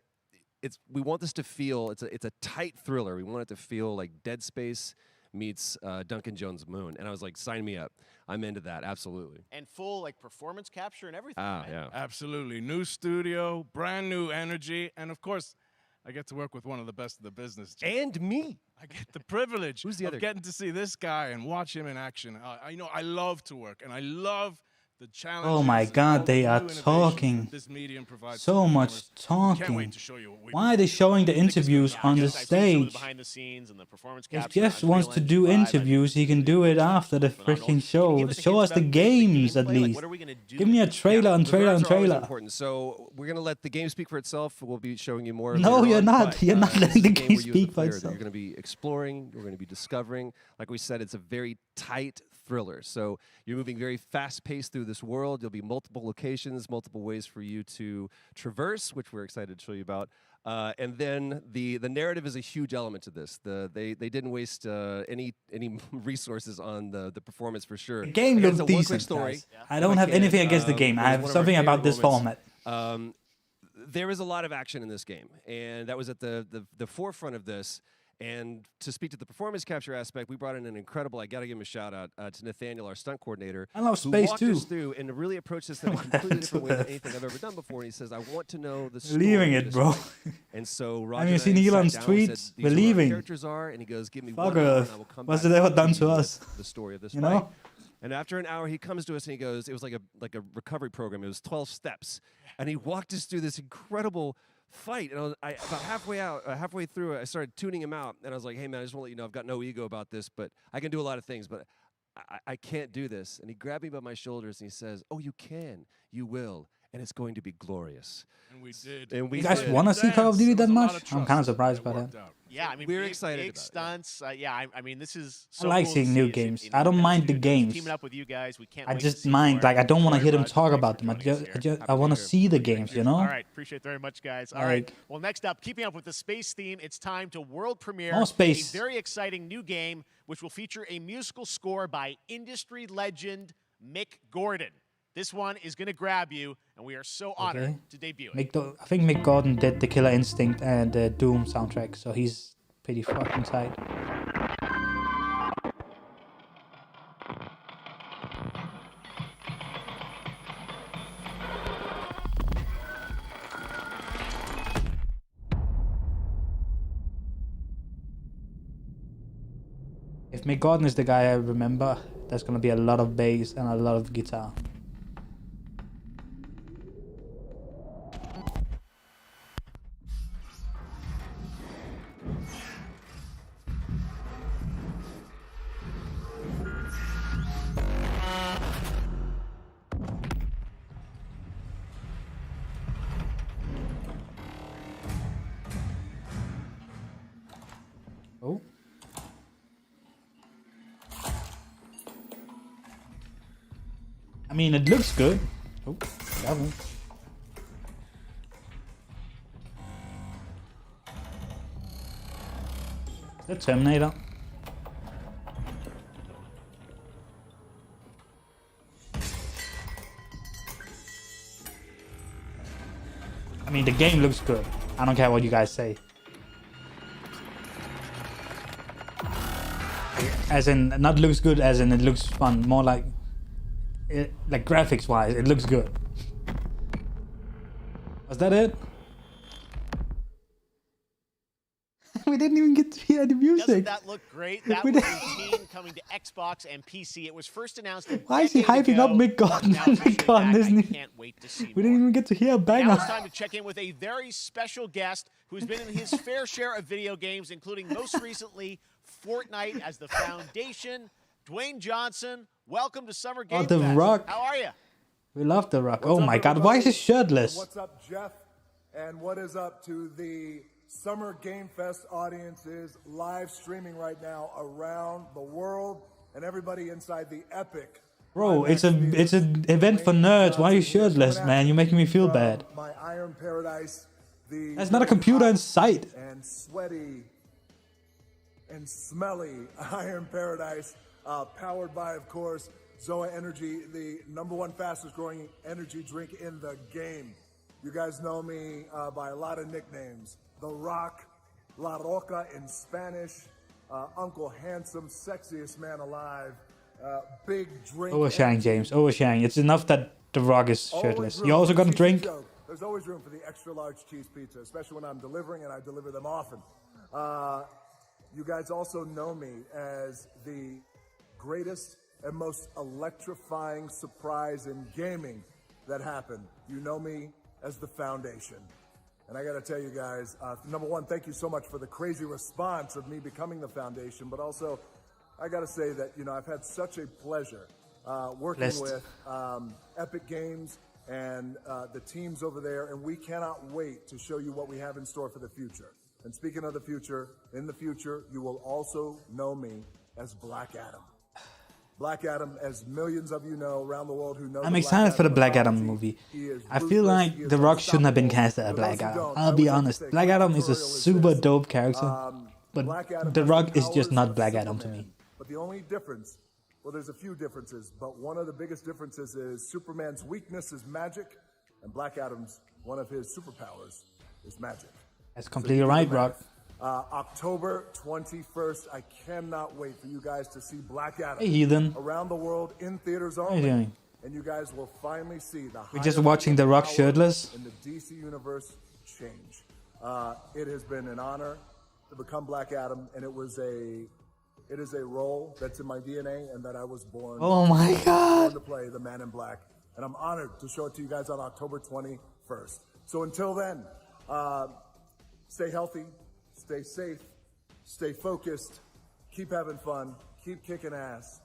we want this to feel, it's a tight thriller. We want it to feel like Dead Space meets Duncan Jones' Moon. And I was like, sign me up. I'm into that, absolutely. And full like performance capture and everything. Ah, right? yeah. Absolutely. New studio, brand new energy, and of course, I get to work with one of the best of the business. And me. I get the privilege Who's the of other getting to see this guy and watch him in action. I love to work, and I love the challenge. Oh my God, they are talking This medium provides so much Can't talking. wait to show you what we Why are they showing the interviews on the I've seen some of stage? behind the scenes and the performance If capture. Jeff Unreal wants to Engine do 5, interviews, he can do it after the freaking show. give us a Show hint us the about the games at gameplay? Like, least. what are we gonna do Give me a trailer and The trailer and verbs are always trailer. important. So we're going to let the game speak for itself. We'll be showing you more. No, later you're on, not. but, You're not this letting is the a game where you as a speak for player, itself. You're going to be exploring. You're going to be discovering. Like we said, it's a very tight thriller. So you're moving very fast-paced through this world. There'll be multiple locations, multiple ways for you to traverse, which we're excited to show you about. And then the narrative is a huge element to this. They didn't waste any resources on the performance for sure. The game Again, looks it's a one-click decent, story. guys. I don't have anything against the game. I It was have one of our something about favorite this moments. format. There is a lot of action in this game, and that was at the forefront of this. And to speak to the performance capture aspect, we brought in an incredible, I got to give him a shout out to Nathaniel, our stunt coordinator. I love who space walked too. us through and really approached this in a completely different way than anything I've ever done before. And he says, I want to know the story. Leaving of it, this bro. fight." And so Roger Have you and seen I sat Elon's down and tweets? said, We're "These are what our leaving. characters are," and he goes, "Give me Fuck 1 hour, Earth. and I will come What's back it ever and done give to you us? the story of this You fight." know? And after an hour, he comes to us and he goes, it was like a recovery program. It was 12 steps. And he walked us through this incredible fight. And about halfway through it, I started tuning him out. And I was like, hey, man, I just want to let you know I've got no ego about this, but I can do a lot of things, but I can't do this. And he grabbed me by my shoulders and he says, oh, you can. You will. And it's going to be glorious. And we did. And we You guys did. want to see Call of Duty that There was a lot much? of I'm kind of trust surprised that by worked that. out. Yeah, I mean, We're big, excited big about it, stunts. I mean, this is. I So like cool seeing to new see games. in I don't mind the industry. games. Teaming up with you guys, we can't. I wait just to see mind, more. like, I don't want to Roy hear them Rogers, talk thanks about for them. joining us here. I want to see the games, you know? All right, appreciate it very much, guys. All right. Well, next up, keeping up with the space theme, it's time to world premiere More space. a very exciting new game, which will feature a musical score by industry legend Mick Gordon. This one is going to grab you, and we are so honored to debut it. I think Mick Gordon did the Killer Instinct and the Doom soundtrack, so he's pretty fucking tight. If Mick Gordon is the guy I remember, there's gonna be a lot of bass and a lot of guitar. Oh. I mean, it looks good. Oh, that one. The Terminator. I mean, the game looks good. I don't care what you guys say. As in, not looks good as in it looks fun. More like, like graphics wise, it looks good. Was that it? We didn't even get to hear the music. classic. That looked great. That We was did- routine coming to Xbox and PC. It was first announced. Why is he hyping up Mick Gordon? Mick Gordon isn't he? Can't wait to see We didn't even get to hear a Now banger. it's time to check in with a very special guest who's been in his fair share of video games, including most recently Fortnite as the foundation. Dwayne Johnson, welcome to Summer Game Oh, The Fest. Rock. How are you? We love The Rock. What's Oh up, my God, why is he everybody? shirtless? What's up, Jeff? And what is up to the Summer Game Fest audiences live streaming right now around the world and everybody inside the Epic. Bro, it's an event for nerds. Why are you shirtless, man? You're making me feel bad. My Iron Paradise, the There's not a computer in sight. and sweaty and smelly Iron Paradise, powered by, of course, Zoa Energy, the #1 fastest growing energy drink in the game. You guys know me by a lot of nicknames. The Rock, La Roca in Spanish, Uncle Handsome, sexiest man alive, big drink. Oversharing, James. Oversharing. It's enough that The Rock is Always shirtless. room You also for got a cheesy drink? joke. There's always room for the extra large cheese pizza, especially when I'm delivering, and I deliver them often. You guys also know me as the greatest and most electrifying surprise in gaming that happened. You know me as the Foundation. And I gotta tell you guys, #1, thank you so much for the crazy response of me becoming the Foundation, but also I gotta say that, you know, I've had such a pleasure working Blessed. with Epic Games and the teams over there, and we cannot wait to show you what we have in store for the future. And speaking of the future, in the future, you will also know me as Black Adam. Black Adam, as millions of you know around the world who know. I'm the excited for the Black Adam mythology, movie. he is I feel ruthless, like he is The Rock shouldn't have been unstoppable. cast as For Black those who Adam. don't, I I'll be would like to honest. say Black Adam is a tutorial is super this. dope character. But Black Adam The has Rock is powers just not of Black Adam to Superman. me. But the only difference, well, there's a few differences, but one of the biggest differences is Superman's weakness is magic, and Black Adam's one of his superpowers is magic. That's So completely you do the right, math. Rock. October 21st, I cannot wait for you guys to see Black Adam Hey, heathen. around the world in theaters How you only. doing? And you guys will finally see the We're just hierarchy watching of The Rock power shirtless. in the DC universe change. It has been an honor to become Black Adam, and it is a role that's in my DNA and that I was born. Oh my God. Born to play the Man in Black, and I'm honored to show it to you guys on October 21st. So until then, stay healthy, stay safe, stay focused, keep having fun, keep kicking ass,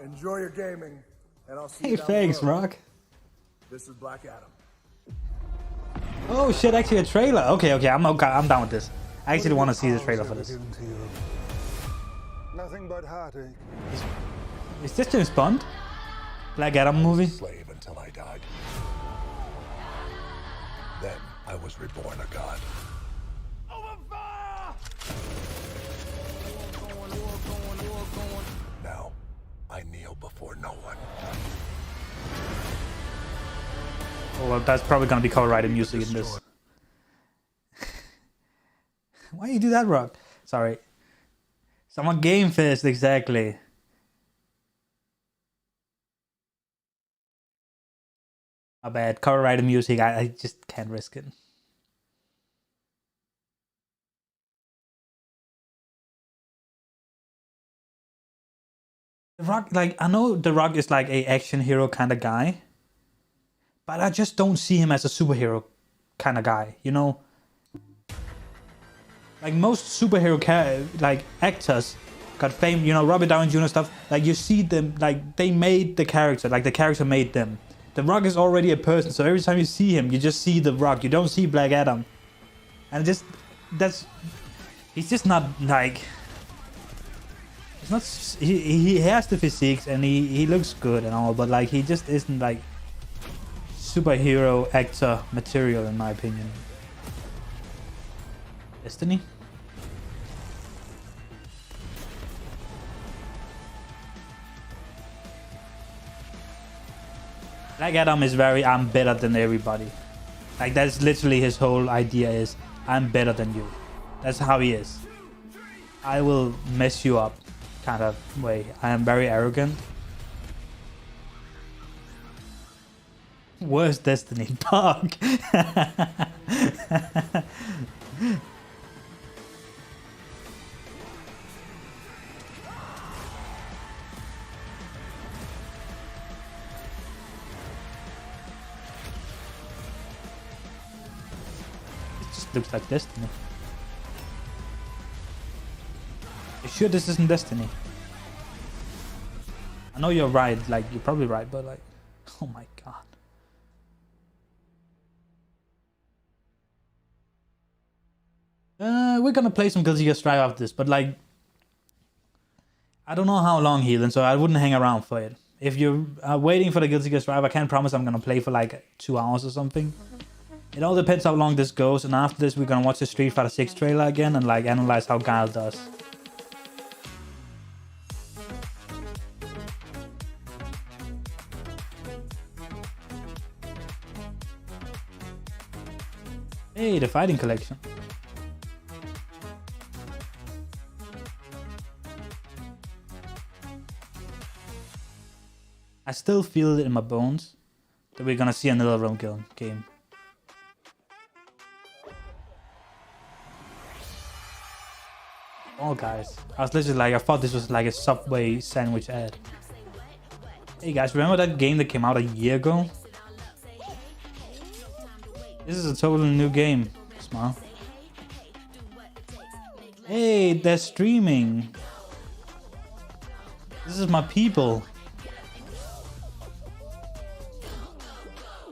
enjoy your gaming, and I'll see Hey, you down thanks, the road. Rock. This is Black Adam. Oh shit, actually a trailer. Okay, I'm down with this. I actually want to see the trailer for this. Nothing but heartache. Is this James Bond? Black Adam movie? Slave until I died. Then I was reborn a god. Now I kneel before no one. Oh, well, that's probably gonna be copyrighted music in this. Why you do that, Rock? Sorry. Someone Game Fest, exactly. My bad. Copyrighted music, I just can't risk it. The Rock, like, I know The Rock is like a action hero kind of guy, but I just don't see him as a superhero kind of guy, you know? Like most superhero like actors got fame, you know, Robert Downey Jr. stuff, like you see them, like they made the character, like the character made them. The Rock is already a person, so every time you see him, you just see The Rock, you don't see Black Adam. And he's just not like, it's not, he has the physiques and he looks good and all, but like he just isn't like superhero actor material in my opinion. Destiny? Black Adam is very, I'm better than everybody. Like that's literally his whole idea is, I'm better than you. That's how he is. I will mess you up kind of way. I am very arrogant. Worst Destiny dog. looks like Destiny. You sure this isn't Destiny? I know you're right, like, you're probably right, but like, oh my god. We're gonna play some Guilty Gear Strive after this, but like, I don't know how long, Heathen, so I wouldn't hang around for it. If you're waiting for the Guilty Gear Strive, I can't promise I'm gonna play for like 2 hours or something. It all depends how long this goes, and after this we're gonna watch the Street Fighter 6 trailer again and like analyze how Guile does. Hey, the fighting collection. I still feel it in my bones that we're gonna see another Realm game. Oh guys, I was literally like, I thought this was like a Subway sandwich ad. Hey guys, remember that game that came out a year ago? This is a totally new game. Smile. Hey, they're streaming. This is my people.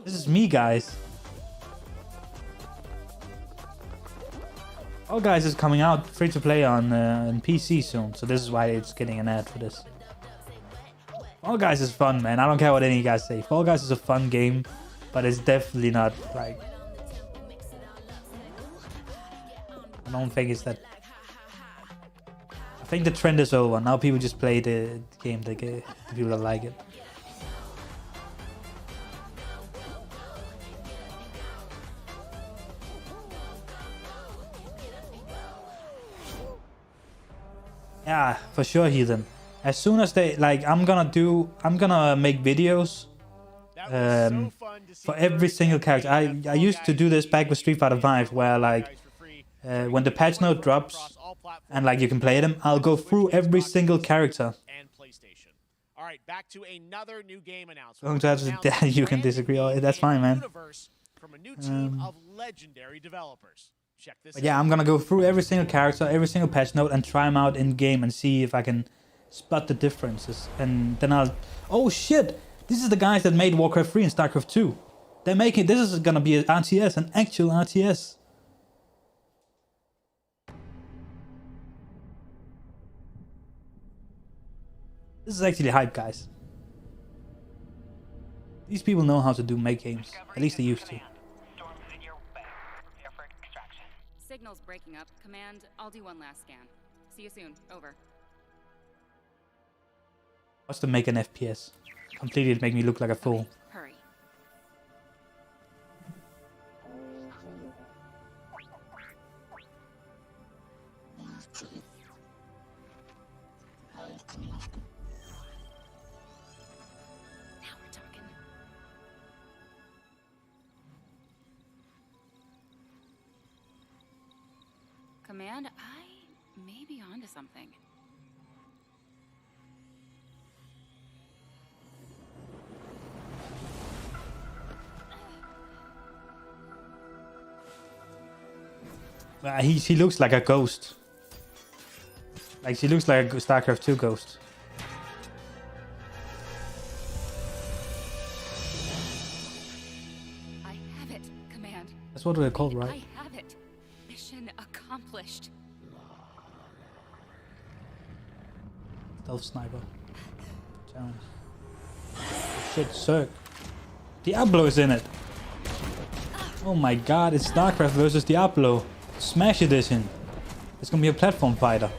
This is me, guys. Fall Guys is coming out free to play on PC soon, so this is why it's getting an ad for this. Fall Guys is fun, man. I don't care what any of you guys say. Fall Guys is a fun game, but it's definitely not like. I don't think it's that. I think the trend is over. Now people just play the game, the people that like it. Yeah, for sure, Heathen. As soon as they like, I'm gonna make videos for every single character. I used to do this back with Street Fighter V, where like when the patch note drops and like you can play them, I'll go through every single character. All right, back to another new game announcement. You can disagree. Oh, that's fine, man. From a new team of legendary developers. Check this out. Yeah, I'm gonna go through every single character, every single patch note, and try them out in game and see if I can spot the differences. And then I'll. Oh shit! This is the guys that made Warcraft 3 and StarCraft 2. They're making. This is gonna be an RTS, an actual RTS. This is actually hype, guys. These people know how to make games. At least they used to. Signal's breaking up. Command, I'll do one last scan. See you soon. Over. What's to make an FPS? Completely to make me look like a fool. Hurry. Now we're talking. Command, I may be onto something. He looks like a ghost. Like she looks like a StarCraft 2 ghost. I have it, Command. That's what they're called, right? I have it. Mission accomplished. Stealth sniper. Challenge. Shit, Zerg. Diablo is in it. Oh my god, it's StarCraft versus Diablo. Smash Edition. It's gonna be a platform fighter.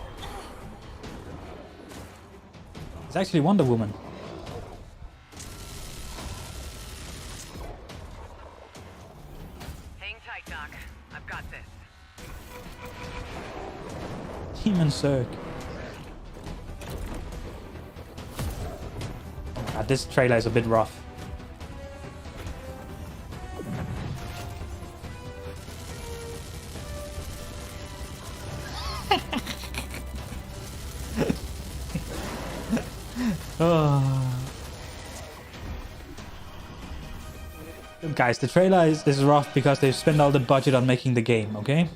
It's actually Wonder Woman. Hang tight, Doc. I've got this. Demon Zerg. Oh god, this trailer is a bit rough. Oh. The Guys, the trailer is rough because they've spent all the budget on making the game, okay?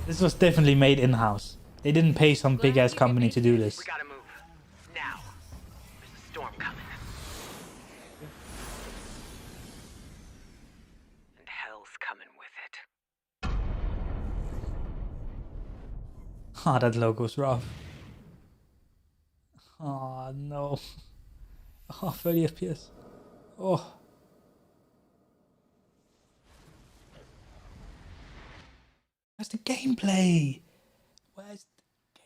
This was definitely made in-house. They didn't pay some big-ass company to do this. We gotta move. Now. There's a storm coming. And hell's coming with it. Oh, that logo's rough. Oh, no. Oh, 30 FPS. Oh. Where's the gameplay? Where's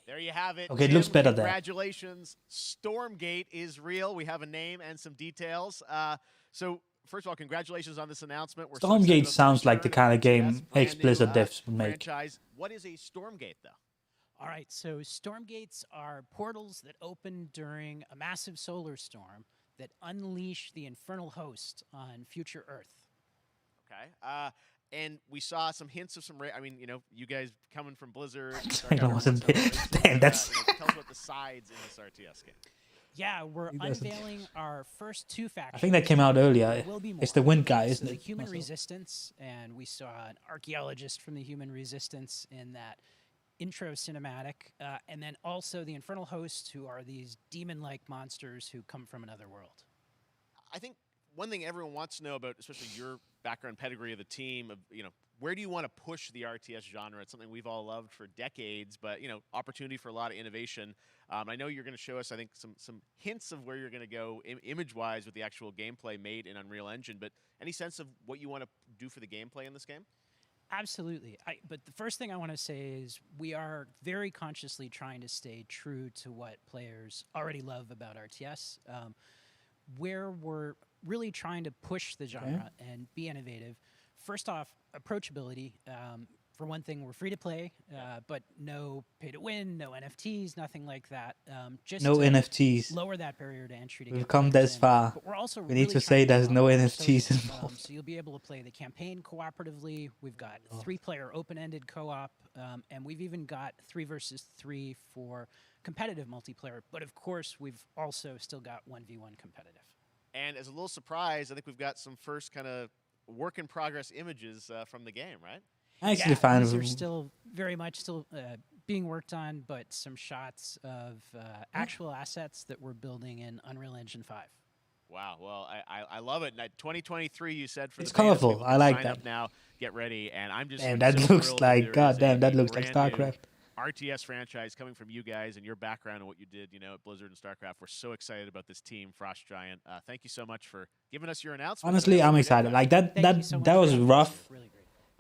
There you have it. Okay, it looks better there. Congratulations. Stormgate is real. We have a name and some details. So, first of all, congratulations on this announcement. We're Stormgate sounds like the kind of game Blizzard devs would make. Franchise. What is a Stormgate, though? All right, so Stormgates are portals that open during a massive solar storm that unleash the infernal host on future Earth. Okay. And we saw some hints of some. I mean, you know, you guys coming from Blizzard. Damn, that's. Tell us about the sides in this RTS game. Yeah, we're unveiling our first two factions. I think that came out earlier. It's the Wind guy, isn't it? The Human Also. Resistance, and we saw an archaeologist from the Human Resistance in that intro cinematic, and then also the Infernal Hosts, who are these demon-like monsters who come from another world. I think one thing everyone wants to know about, especially your background pedigree of the team, of, you know, where do you want to push the RTS genre? It's something we've all loved for decades, but, you know, opportunity for a lot of innovation. I know you're going to show us, I think, some hints of where you're going to go image-wise with the actual gameplay made in Unreal Engine, but any sense of what you want to do for the gameplay in this game? Absolutely. But the first thing I want to say is we are very consciously trying to stay true to what players already love about RTS, where we're really trying to push the genre and be innovative. First off, approachability. For one thing, we're free to play, but no pay to win, no NFTs, nothing like that. Just No to NFTs. Lower that barrier to entry. We've come this far. But we're also We need to really say trying there's no develop NFTs social, involved. so you'll be able to play the campaign cooperatively. We've got 3-player open-ended co-op, and we've even got 3 versus 3 for competitive multiplayer. But of course, we've also still got 1v1 competitive. And as a little surprise, I think we've got some first kind of work-in-progress images from the game, right? I actually find these are still very much being worked on, but some shots of actual assets that we're building in Unreal Engine 5. Wow. Well, I love it. 2023, you said for It's the beta, so colorful. people I can like sign that. up now, get ready, and I'm just Damn, that so looks thrilled like there is goddamn. a That looks like brand new StarCraft. RTS franchise coming from you guys and your background and what you did, you know, at Blizzard and StarCraft. We're so excited about this team, Frost Giant. Thank you so much for giving us your announcement. Honestly, I'm excited. Like that was rough.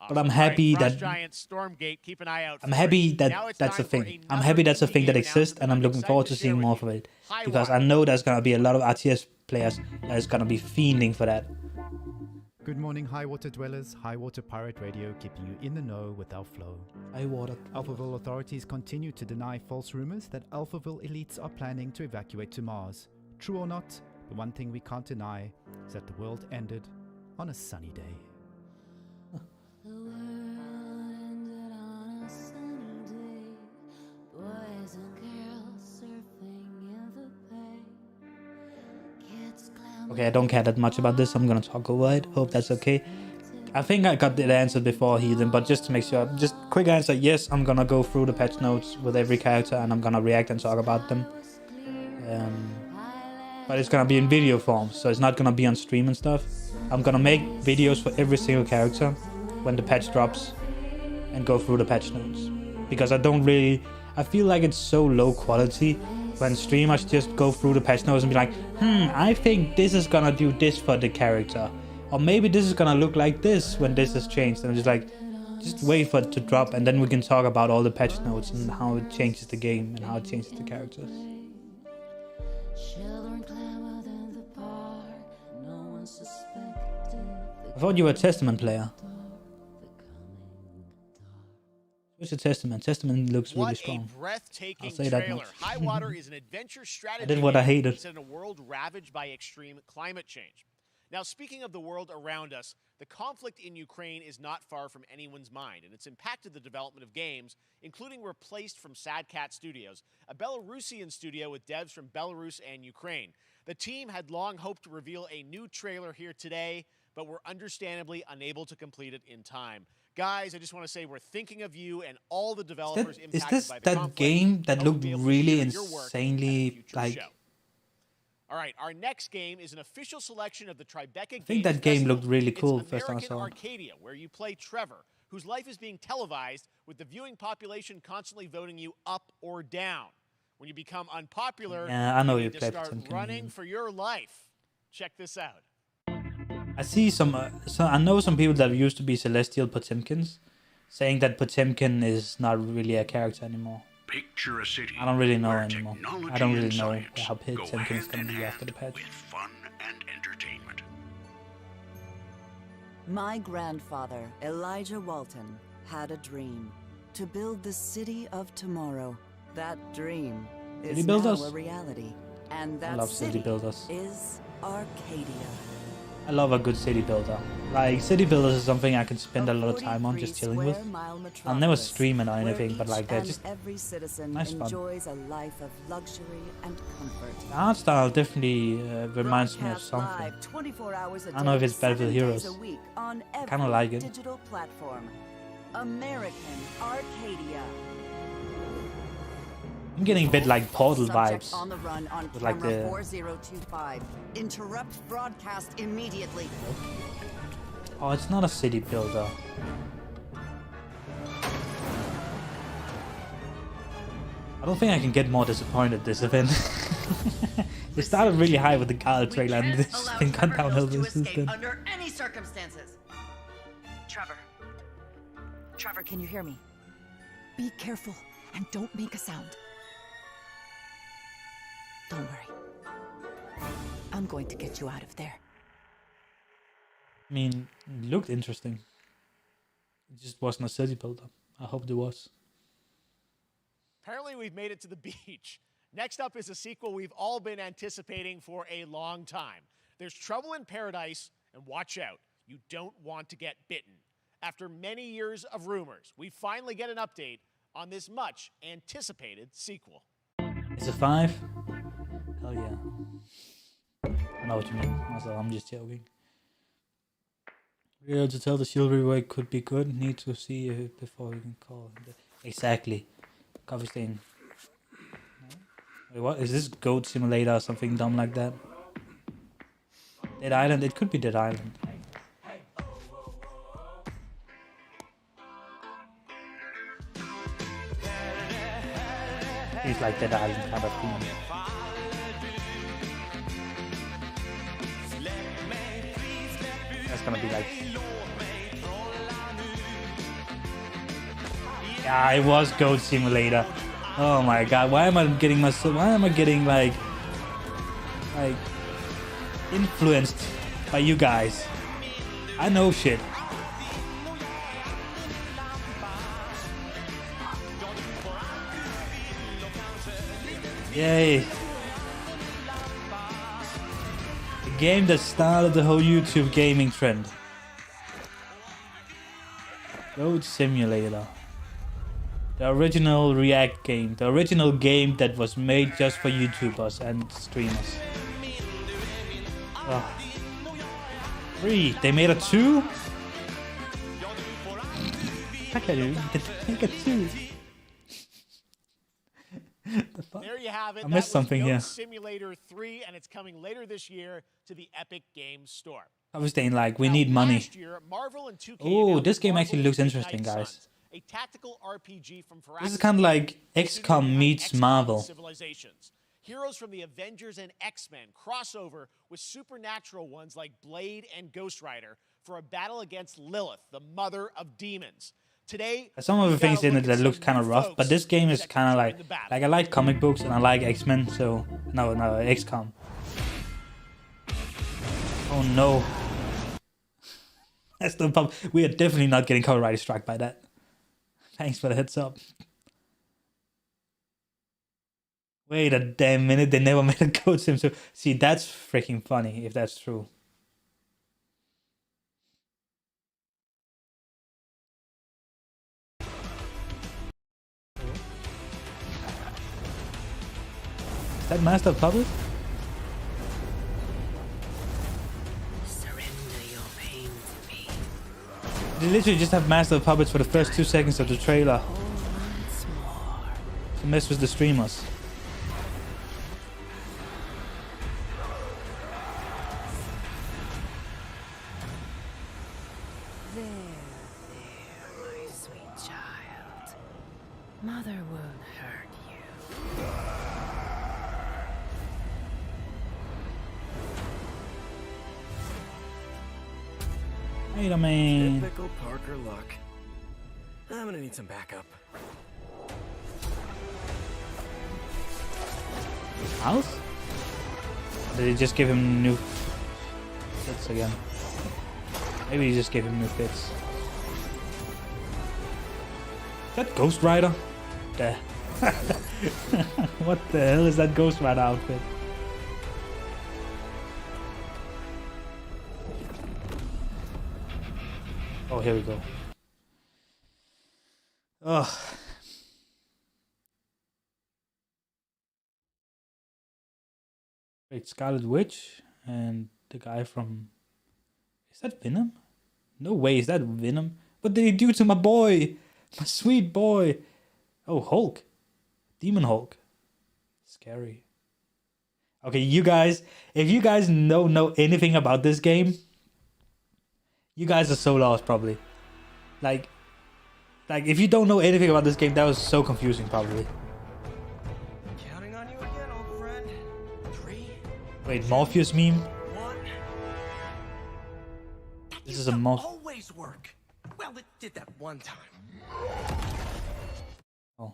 But I'm happy Frost that Giant, Stormgate, keep an eye out. I'm happy that that's a thing. I'm happy that's a thing that exists, and I'm looking forward to seeing more of it because I know there's gonna be a lot of RTS players that's gonna be fiending for that. Good morning, High Water Dwellers. High Water Pirate Radio keeping you in the know with our flow. High Water. Alphaville authorities continue to deny false rumors that Alphaville elites are planning to evacuate to Mars. True or not, the one thing we can't deny is that the world ended on a sunny day. The world ended on a sunny day. Boys and girls surfing in the bay. Kids clown. Okay, I don't care that much about this. I'm gonna talk over it. Hope that's okay. I think I got the answer before Heathen, but just to make sure, just quick answer. Yes, I'm gonna go through the patch notes with every character, and I'm gonna react and talk about them. But it's gonna be in video form, so it's not gonna be on stream and stuff. I'm gonna make videos for every single character when the patch drops and go through the patch notes, because I feel like it's so low quality when streamers just go through the patch notes and be like, I think this is gonna do this for the character, or maybe this is gonna look like this when this is changed, and I'm just like, just wait for it to drop and then we can talk about all the patch notes and how it changes the game and how it changes the characters. Children clamored in the park. No one suspected. I thought you were a Testament player. What's a Testament? Testament looks really strong. What a breathtaking I'll say that trailer. much. High Water is an adventure strategy I did what I hated. set in a world ravaged by extreme climate change. Now, speaking of the world around us, The conflict in Ukraine is not far from anyone's mind, and it's impacted the development of games, including Replaced from Sad Cat Studios, a Belarusian studio with devs from Belarus and Ukraine. The team had long hoped to reveal a new trailer here today, but were understandably unable to complete it in time. Guys, I just want to say we're thinking of you and all the developers Is impacted this by the that conflict. game that Hope to looked be able to really share your work insanely at a future like? show. All right, our next game is an official selection of the Tribeca I think that game looked really cool first time I saw it. Arcadia, where you play Trevor, whose life is being televised with the viewing population constantly voting you up or down. When you become unpopular, Yeah, I know you you need to play start Potemkin. running for your life. Check this out. I see some. I know some people that used to be Celestial Potemkins, saying that Potemkin is not really a character anymore. Picture a city I don't really know where anymore. technology I don't really and know science how go Potemkin is going hand to in be after the hand patch. with fun and entertainment. My grandfather, Elijah Walton, had a dream to build the city of tomorrow. That dream City is now builders? a reality, and I that love city city builders. is Arcadia. I love a good city builder. Like city builders is something I can spend a lot of time on just chilling with. I'll never stream it or anything, but like they're just Every citizen nice fun. enjoys a life of luxury and comfort. The art style definitely reminds me of Broadcast something. live 24 hours a I don't know if day, it's Battlefield 7 days Heroes. a week on Kinda every like it. digital platform. American Arcadia. I'm getting a bit like Portal Subject vibes. on the run on With like camera the 4025. Interrupt broadcast immediately. oh, it's not a city builder. I don't think I can get more disappointed this event. It started really high with the Kyle trailer and this thing got downhill since then. Under any circumstances. Trevor, can you hear me? Be careful and don't make a sound. Don't worry. I'm going to get you out of there. I mean, it looked interesting. It just wasn't a city builder. I hope there was. Apparently, we've made it to the beach. Next up is a sequel we've all been anticipating for a long time. There's Trouble in Paradise, and watch out, you don't want to get bitten. After many years of rumors, we finally get an update on this much anticipated sequel. Is it 5? Hell yeah. I know what you mean. Also, I'm just joking. Real to tell the Silvery Way could be good. Need to see it before we can call it. Exactly. Coffee stain. Wait, what? Is this Goat Simulator or something dumb like that? Dead Island? It could be Dead Island. It's like Dead Island kind of theme. That's gonna be like... Yeah, it was Goat Simulator. Oh my god, why am I getting like influenced by you guys? I know shit. Yay. The game that started the whole YouTube gaming trend. Goat Simulator. The original React game. The original game that was made just for YouTubers and streamers. Oh. 3. They made a 2? How can you make a 2? There you have it. I missed something Goat here. Simulator 3, and it's coming later this year to the Epic Games Store. I was saying like, we need money. Last year, Marvel and 2K Oh, announced this game Marvel actually looks Midnight interesting, guys. Suns, a tactical RPG from This is Firaxis kind of like Games, XCOM meets XCOM Marvel. Civilizations. Heroes from the Avengers and X-Men crossover with supernatural ones like Blade and Ghost Rider for a battle against Lilith, the mother of demons. Today, Some of the things in it that looks kind of rough, but this game is kind of like I like comic books and I like X-Men, so no, XCOM. Oh no. That's the problem. We are definitely not getting copyright struck by that. Thanks for the heads up. Wait a damn minute, they never made a Goat Sim, so see, that's freaking funny if that's true. Is that Master of Puppets? Surrender your pain to me. They literally just have Master of Puppets for the first 2 seconds of the trailer. To mess with the streamers. There, my sweet child. Mother won't hurt you. Wait a minute. Typical Parker luck. I'm gonna need some backup. House? Or did he just give him new fits again? Maybe he just gave him new fits. Is that Ghost Rider? There. What the hell is that Ghost Rider outfit? Oh, here we go. Ugh. Wait, Scarlet Witch and the guy from... Is that Venom? No way, is that Venom? What did he do to my boy? My sweet boy. Oh, Hulk. Demon Hulk. Scary. Okay, you guys, if you guys don't know anything about this game, you guys are so lost probably. Like if you don't know anything about this game, that was so confusing probably. Counting on you again, old friend. 3. Wait, Morpheus meme? 1. This is a Morpheus. Always work. Well, it did that one time. Oh.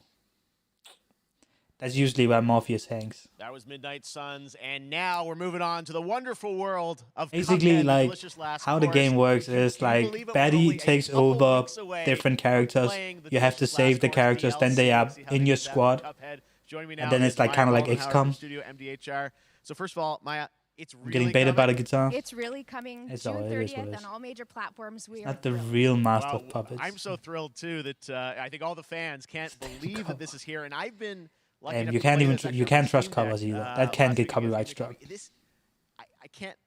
That's usually where Morpheus hangs. That was Midnight Suns, and now we're moving on to the wonderful world of Basically, Cuphead, like, Delicious Last how the Course. game works is, like, Betty takes over different characters. You have to save the characters, then they are in your squad. And then it's, like, kind of like XCOM. Studio MDHR. So first of all, Maya, it's really Getting baited by the guitar. It's really coming It's June all- it is what 30th it on is. all major platforms. We are Not the thrilled. real Master Wow, of Puppets. I'm so thrilled too that I think all the fans can't believe that this is here, and I've been lucky And enough you to can't play even this you actually can't on trust Steam covers Deck, either. last That can week get against copyright Midnight struck. This, I can't.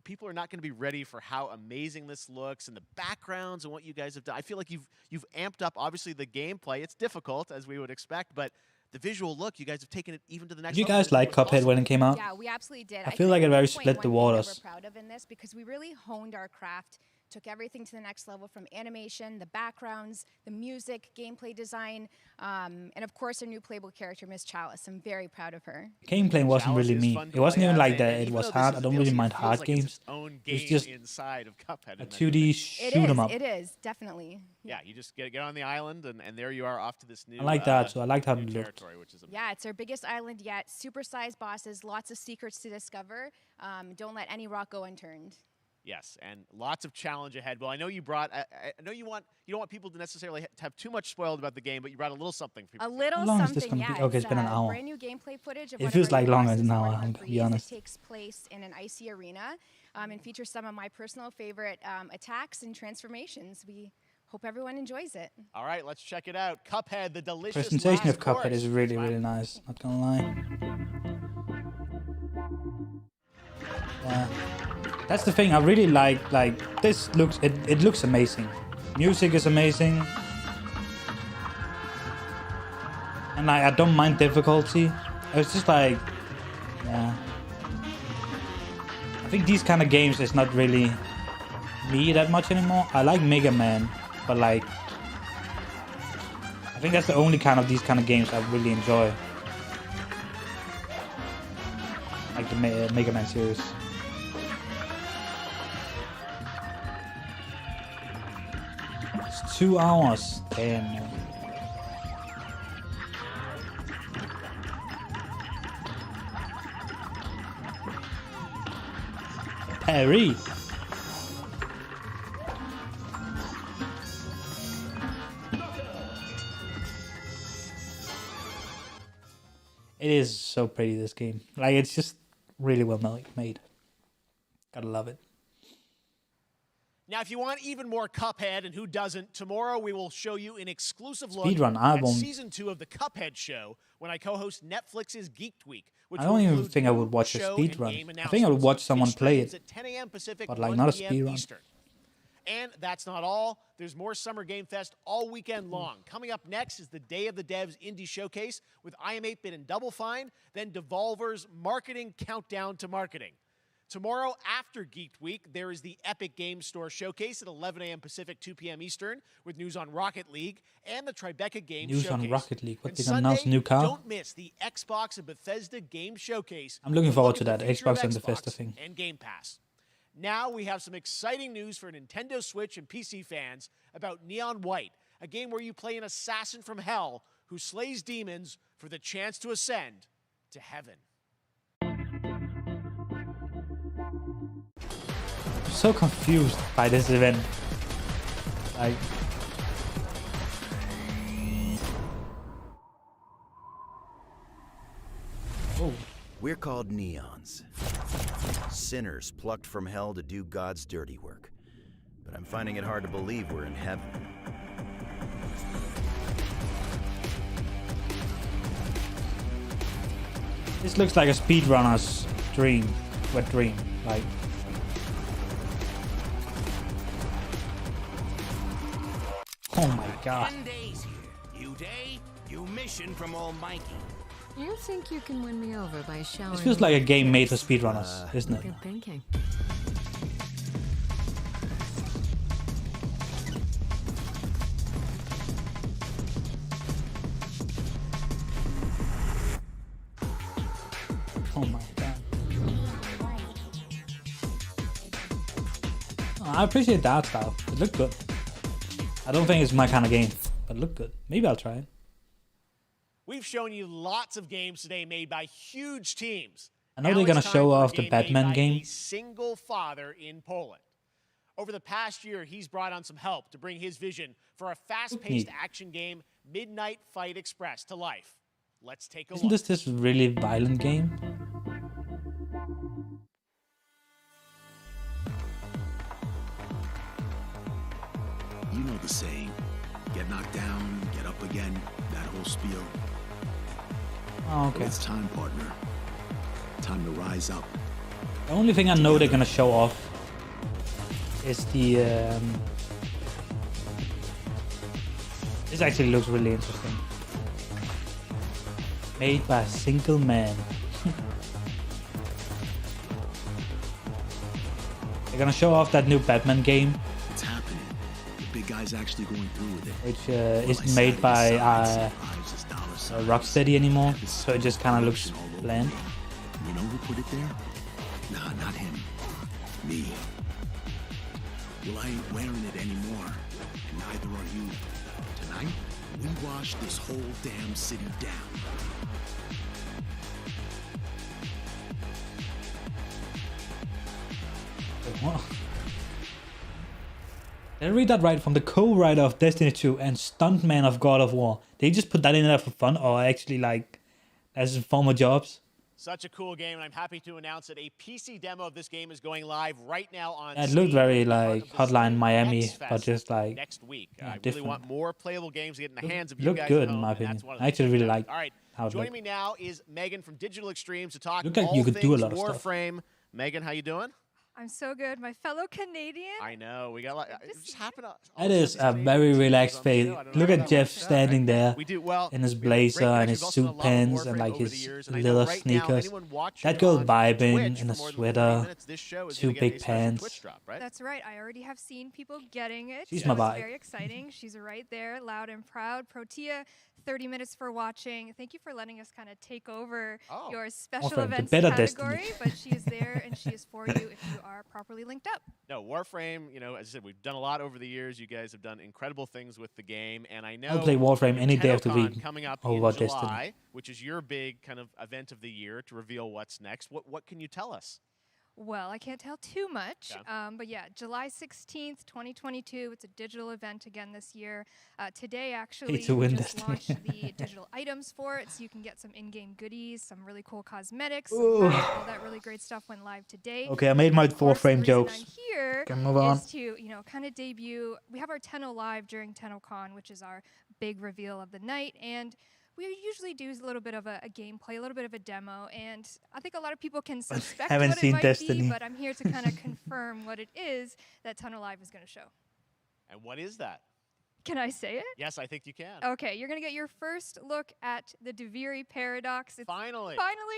People are not going to be ready for how amazing this looks and the backgrounds and what you guys have done. I feel like you've amped up obviously the gameplay. It's difficult as we would expect, but the visual look, you guys have taken it even to the next Did you level. guys like Cuphead when it came out? Yeah, we absolutely did. I feel like it very split the waters. We're proud of in this because we really honed our craft, took everything to the next level from animation, the backgrounds, the music, gameplay design, and of course our new playable character, Miss Chalice. I'm very proud of her. Gameplay wasn't really me. It wasn't even like that. It was hard. I don't really mind hard games. It's just inside of Cuphead. a 2D shoot 'em up. It is, definitely. Yeah, you just get on the island, and there you are off to this new. I like that. So I liked how it new looked. territory, which is Yeah, it's our biggest island yet. Super-sized bosses, lots of secrets to discover. Don't let any rock go unturned. Yes, and lots of challenge ahead. Well, I know you brought. I know you don't want people to necessarily to have too much spoiled about the game, but you brought a little something for people. A little How long is this something, gonna be? yeah. Okay, it's been an hour. Brand new gameplay footage of It one feels of our like new longer bosses, than an hour, Lord I'm gonna be Freeze. honest. It takes place in an icy arena and features some of my personal favorite attacks and transformations. We hope everyone enjoys it. All right, let's check it out. Cuphead, the delicious Presentation last of Cuphead course. is really, really nice. Not gonna lie. Yeah. That's the thing. I really like this looks. It looks amazing. Music is amazing. And I don't mind difficulty. It's just like, yeah. I think these kind of games is not really me that much anymore. I like Mega Man, but like, I think that's the only kind of these kind of games I really enjoy. Like the Mega Man series. It's 2 hours. Damn. Man. Perry. It is so pretty, this game. Like, it's just really well made. Gotta love it. Now, if you want even more Cuphead, and who doesn't, tomorrow we will show you an exclusive look Speedrun, I at won't. Season 2 of the Cuphead Show when I co-host Netflix's Geeked Week. Which I don't will even include think I new would watch a show and speedrun. game I think I would watch someone play streams it, at 10 a.m. Pacific, but like 1 not a p.m. speedrun. Eastern. And that's not all. There's more Summer Game Fest all weekend long. Coming up next is the Day of the Devs Indie Showcase with IM8-Bit and Double Fine, then Devolver's Marketing Countdown to Marketing. Tomorrow, after Geeked Week, there is the Epic Games Store Showcase at 11 a.m. Pacific, 2 p.m. Eastern, with news on Rocket League and the Tribeca Games News Showcase. on Rocket League. What, And they gonna announce a Sunday, new car? Don't miss the Xbox and Bethesda Game Showcase. I'm looking with a forward look to at that the future of Xbox and Xbox Bethesda thing. and Game Pass. Now we have some exciting news for Nintendo Switch and PC fans about Neon White, a game where you play an assassin from hell who slays demons for the chance to ascend to heaven. I'm so confused by this event. Like, oh. We're called Neons. Sinners plucked from hell to do God's dirty work. But I'm finding it hard to believe we're in heaven. This looks like a speedrunner's dream. Wet dream. Like, oh my god. 10 days here. You day, you mission from Almighty. You think you can win me over by showering? This feels like a game made for speedrunners, isn't it? Good thinking. Oh my god. Oh, I appreciate the art style. It looked good. I don't think it's my kind of game, but it looked good. Maybe I'll try it. We've shown you lots of games today made by huge teams. I know Now they're gonna it's time show for a off the game made Batman by game. A single father in Poland. Over the past year, he's brought on some help to bring his vision for a fast-paced Neat. action game, Midnight Fight Express, to life. Let's take a Isn't look. this really violent game? You know the saying. Get knocked down, get up again, that whole spiel. Oh, Well, okay. it's time, partner. Time to rise up. The only thing I know they're gonna show off is the. This actually looks really interesting. Made by a single man. They're gonna show off that new Batman game, It's happening. The big guy's actually going through with it. which isn't made by Rocksteady anymore, so it just kind of looks bland. You know who put it there? Nah, not him. Me. Well, I ain't wearing it anymore. And neither are you. Tonight, we wash this whole damn city down. What? Did I read that right? From the co-writer of Destiny 2 and stuntman of God of War. They just put that in there for fun, or actually like as former jobs? Such a cool game, and I'm happy to announce that a PC demo of this game is going live right now on It looked Steam. very like Hotline Miami, X-Fest but just like next week. yeah, I really different. want more playable games to get in the hands of you Looked guys good at in home, my and that's opinion. one of I the actually things really I've like done. All right, how it joining looked. me now is Megan from Digital Extremes to talk Looked like all you could do a things lot of stuff. Warframe. Megan, how you doing? I'm so good. My fellow Canadian. I know we got like it just happened. That is a very relaxed face. Look at Jeff standing there in his blazer and his suit pants and like his leather sneakers. That girl vibing in a sweater, two big pants. That's right. I already have seen people getting it. She's so my it's vibe. very exciting. She's right there, loud and proud. Protea, 30 minutes for watching. Thank you for letting us kind of take over your special Warframe, the events better category, Destiny. but she is there and she is for you if you are properly linked up. No, Warframe, you know, as I said, we've done a lot over the years. You guys have done incredible things with the game, and I know I'll play Warframe any day of the NintendoCon week coming up over in July, Destiny. which is your big kind of event of the year to reveal what's next. What can you tell us? Well, I can't tell too much, but yeah, July 16th, 2022. It's a digital event again this year. Today, actually, to win we just Destiny. launched the digital items for it, so you can get some in-game goodies, some really cool cosmetics, Ooh. all that really great stuff went live today. Okay, I made my And of course, 4-frame the reason jokes. I'm here Can move on. is to, kind of debut. We have our Tenno Live during TennoCon, which is our big reveal of the night, and we usually do a little bit of a gameplay, a little bit of a demo, and I think a lot of people can suspect haven't what seen it might Destiny. be, but I'm here to kind of confirm what it is that Tenno Live is going to show. And what is that? Can I say it? Yes, I think you can. Okay, you're going to get your first look at the Deviri Paradox. Finally. Finally,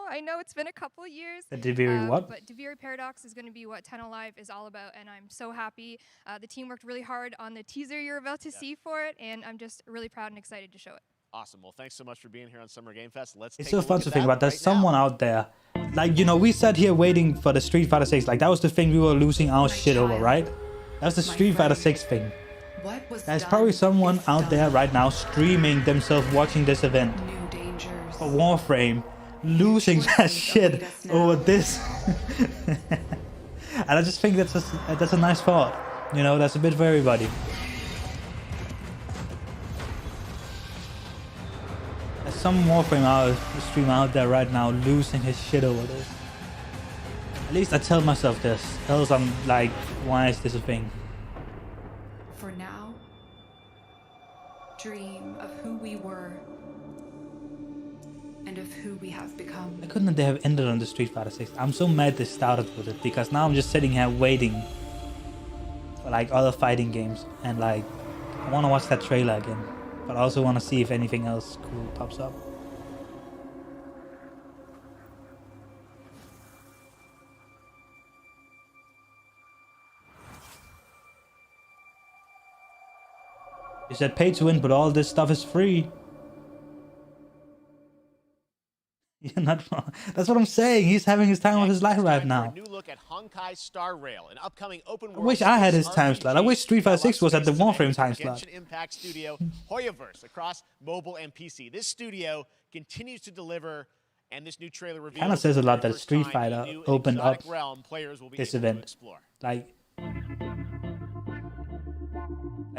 I know it's been a couple of years. The Deviri what? But Deviri Paradox is going to be what Tenno Live is all about, and I'm so happy. The team worked really hard on the teaser you're about to see for it, and I'm just really proud and excited to show it. Awesome. Well, thanks so much for being here on Summer Game Fest. Let's It's take so a fun look to at think that about. There's right now. someone out there, like, we sat here waiting for the Street Fighter 6. Like, that was the thing we were losing our shit over, right? That was the Street Fighter 6 thing. What was There's done probably someone is out done. there right now streaming themselves watching this event New dangers. for Warframe, losing that shit over this. And I just think that's a nice thought. That's a bit for everybody. There's some Warframe streamer out there right now losing his shit over this. At least I tell myself this. Else I'm like, why is this a thing? For now, dream of who we were and of who we have become. Why couldn't they have ended on the Street Fighter 6? I'm so mad they started with it, because now I'm just sitting here waiting for like other fighting games, and like I want to watch that trailer again, but I also want to see if anything else cool pops up. You said pay to win, but all this stuff is free. You're not wrong. That's what I'm saying. He's having his time of his life right now. A new look at Honkai Star Rail, an upcoming open I world wish I had his space time RPG slot. I wish Street Fighter 6 was at the developed Warframe time by slot. Genshin Impact studio Hoyoverse across mobile and PC. This studio continues to deliver, and this new trailer reveals Kind of says a lot that first Street time Fighter a new and opened up exotic realm players will be this able to event. explore. Like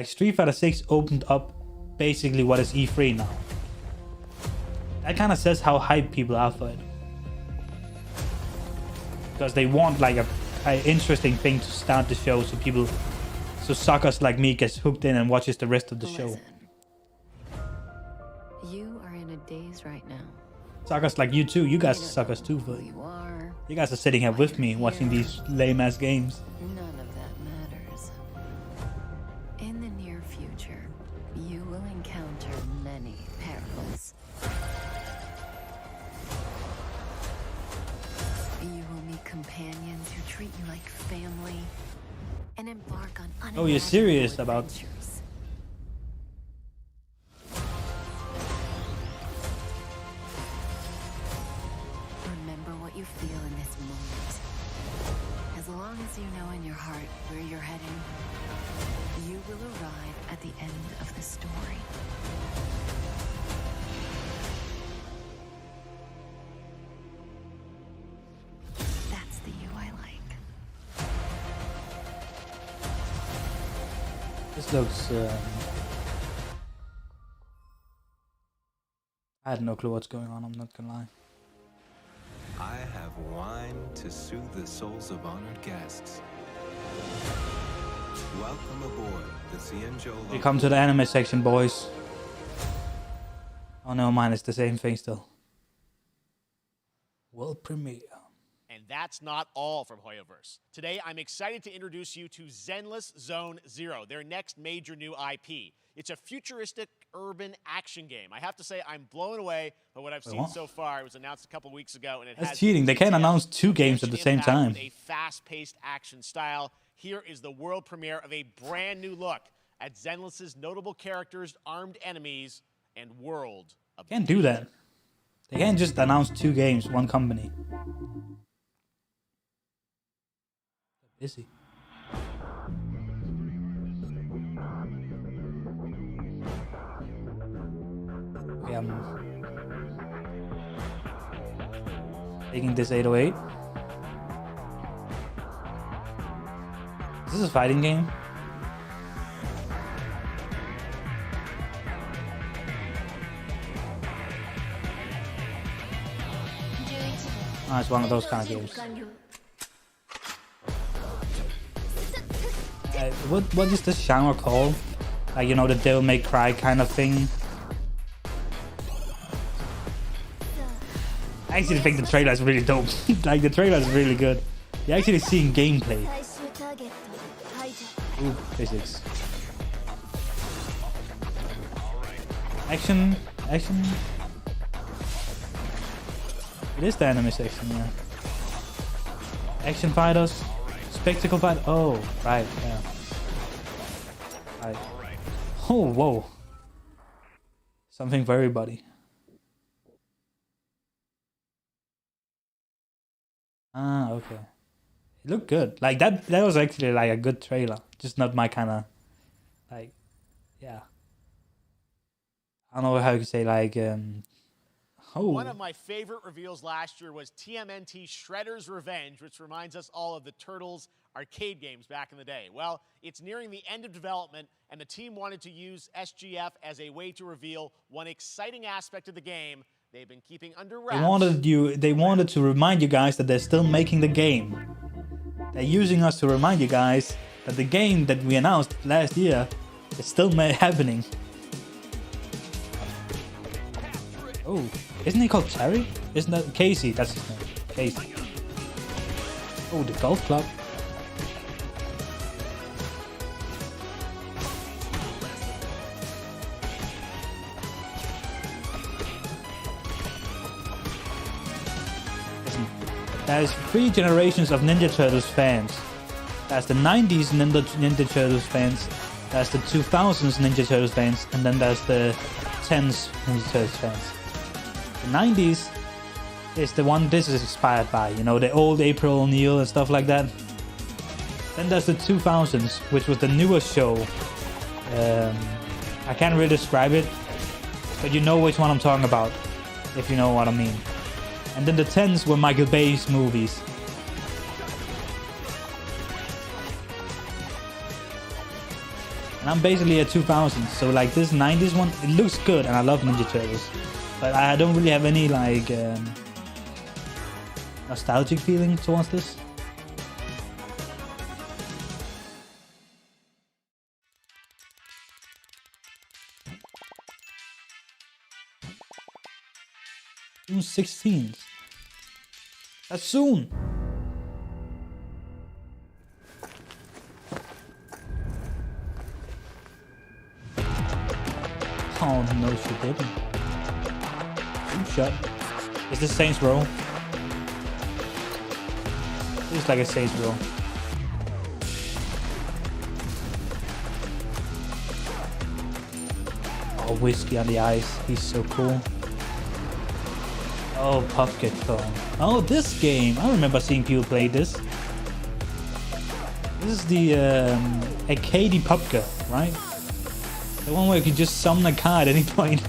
Street Fighter 6 opened up basically what is E3 now. That kind of says how hyped people are for it. Because they want like a interesting thing to start the show, so suckers like me gets hooked in and watches the rest of the show. You are in a daze right now. Suckers like you too. You guys are suckers too for it. You guys are sitting here with me watching these lame ass games. None of that matters. In the near future, you will encounter many perils. You will meet companions who treat you like family and embark on Oh, you're serious about? adventures. Remember what you feel in this moment. As long as you know in your heart where you're heading, you will arrive at the end of the story. That's the you I like. This looks. I had no clue what's going on. I'm not gonna lie. I have wine to soothe the souls of honored guests. Welcome aboard the Cienjo. We come to the anime section, boys. Oh no, mine is the same thing still. World premiere. And that's not all from Hoyoverse. Today, I'm excited to introduce you to Zenless Zone Zero, their next major new IP. It's a futuristic urban action game. I have to say, I'm blown away by what I've seen what? so far. It was announced a couple weeks ago, and it That's has cheating. They can't announce two games at the same Impact time. with a fast-paced action style. Here is the world premiere of a brand new look at Zenless's notable characters, armed enemies, and world of Can't do that. They can't just announce two games, one company. Busy. Okay, I'm taking this 808. this a fighting game? Oh, it's one of those kind of games. What is this genre called? Like, you know, the Devil May Cry kind of thing. I actually think the trailer is really dope. Like, the trailer is really good. You're actually seeing gameplay. Ooh, physics. Action. It is the anime section, yeah. Action fighters. Spectacle fight. Oh, right, yeah. Right. Oh, whoa. Something for everybody. Ah, okay. It looked good. Like that was actually like a good trailer. Just not my kind of, like, yeah. I don't know how you could say, like, One of my favorite reveals last year was TMNT Shredder's Revenge, which reminds us all of the Turtles arcade games back in the day. Well, it's nearing the end of development, and the team wanted to use SGF as a way to reveal one exciting aspect of the game they've been keeping under wraps. They wanted to remind you guys that they're still making the game. They're using us to remind you guys that the game that we announced last year is still happening. Oh, isn't he called Terry? Isn't that Casey? That's his name. Casey. Oh, the golf club. There's 3 generations of Ninja Turtles fans. There's the 90s Ninja Turtles fans, there's the 2000s Ninja Turtles fans, and then there's the 10s Ninja Turtles fans. The 90s is the one this is inspired by, you know, the old April O'Neil and stuff like that. Then there's the 2000s, which was the newest show. I can't really describe it, but you know which one I'm talking about, if you know what I mean. And then the 10s were Michael Bay's movies. And I'm basically a 2000s, so like this 90s one, it looks good and I love Ninja Turtles. But I don't really have any like nostalgic feeling towards this. June 16th. That's soon. Oh no, she didn't. Good shot. Is this Saints Row? Looks like a Saints Row. Oh, Whiskey on the Ice. He's so cool. Oh, Puppet Phone. Oh, this game. I remember seeing people play this. This is the arcade Pupka, right? The one where you can just summon a car at any point.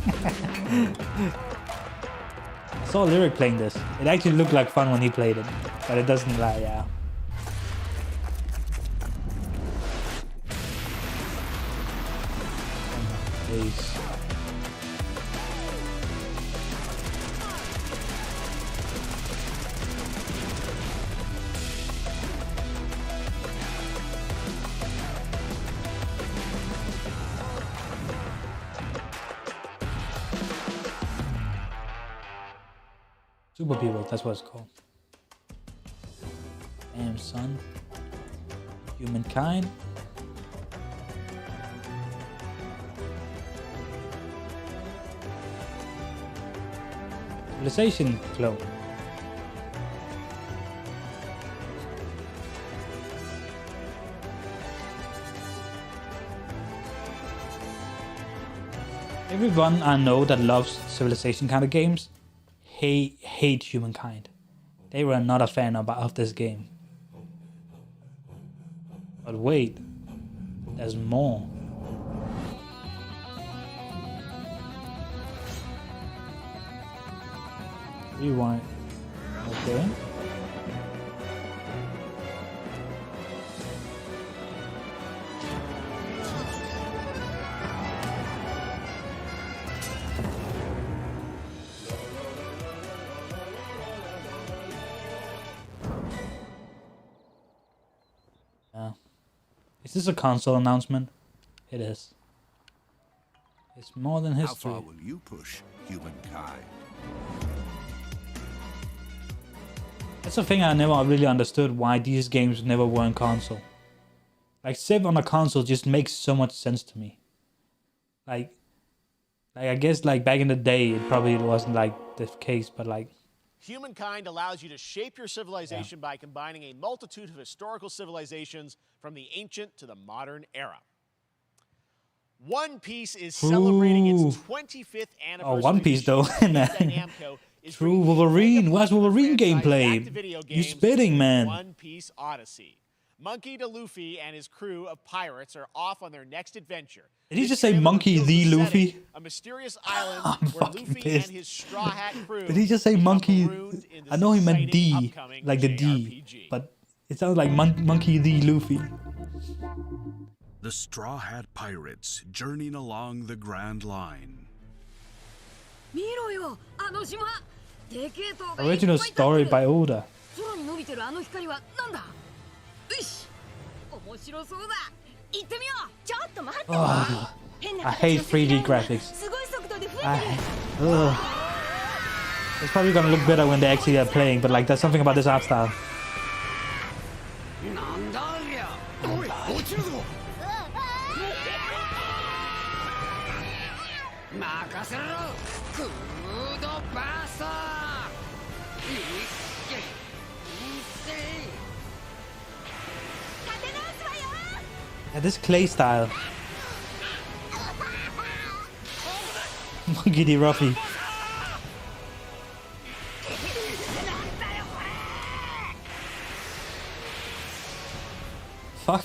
I saw Lyric playing this. It actually looked like fun when he played it, but it doesn't lie, yeah. Please. Super People, that's what it's called. Damn, son. Humankind. Civilization clone. Everyone I know that loves Civilization kind of games hate Humankind. They were not a fan of this game. But wait, there's more. Rewind. Okay. Is this a console announcement? It is. It's more than How history. far will you push humankind? That's the thing I never really understood, why these games never were on console. Like Civ on a console just makes so much sense to me. Like I guess like back in the day it probably wasn't like the case, but like Humankind allows you to shape your civilization by combining a multitude of historical civilizations from the ancient to the modern era. One Piece is celebrating its 25th anniversary. oh, One Piece though. Bandai Namco is True Wolverine. Where's Wolverine back to gameplay? video You games spitting, man. One Piece Odyssey. Monkey D. Luffy and his crew of pirates are off on their next adventure. Did he This just say trailer Monkey reveals D. the Luffy? setting, a mysterious island I'm where fucking Luffy pissed. and his Straw Hat crew Did he just say Monkey? I know he meant D, upcoming like the D, but it sounds like Monkey D. Luffy. The Straw Hat Pirates journeying along the Grand Line. Original story by Oda. Oh, I hate 3D graphics. It's probably gonna look better when they actually are playing, but like there's something about this art style. Yeah, this clay style. Monkey D. Ruffy. Fuck.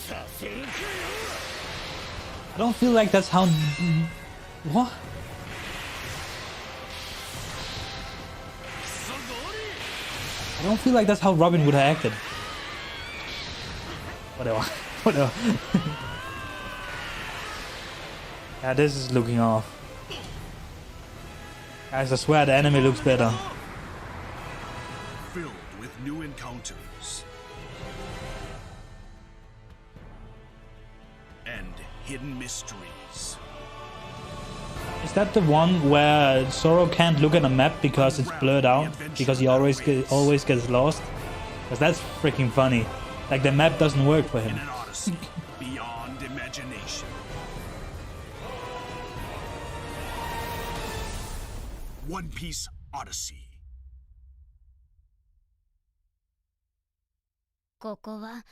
I don't feel like that's how... What? I don't feel like that's how Robin would have acted. Whatever. Whatever. Yeah, this is looking off. Guys, I swear the anime looks better. Filled with new encounters. And hidden mysteries. Is that the one where Zoro can't look at a map because it's blurred out? Because he always gets lost? Because that's freaking funny. Like the map doesn't work for him. Beyond imagination. One Piece Odyssey. ここは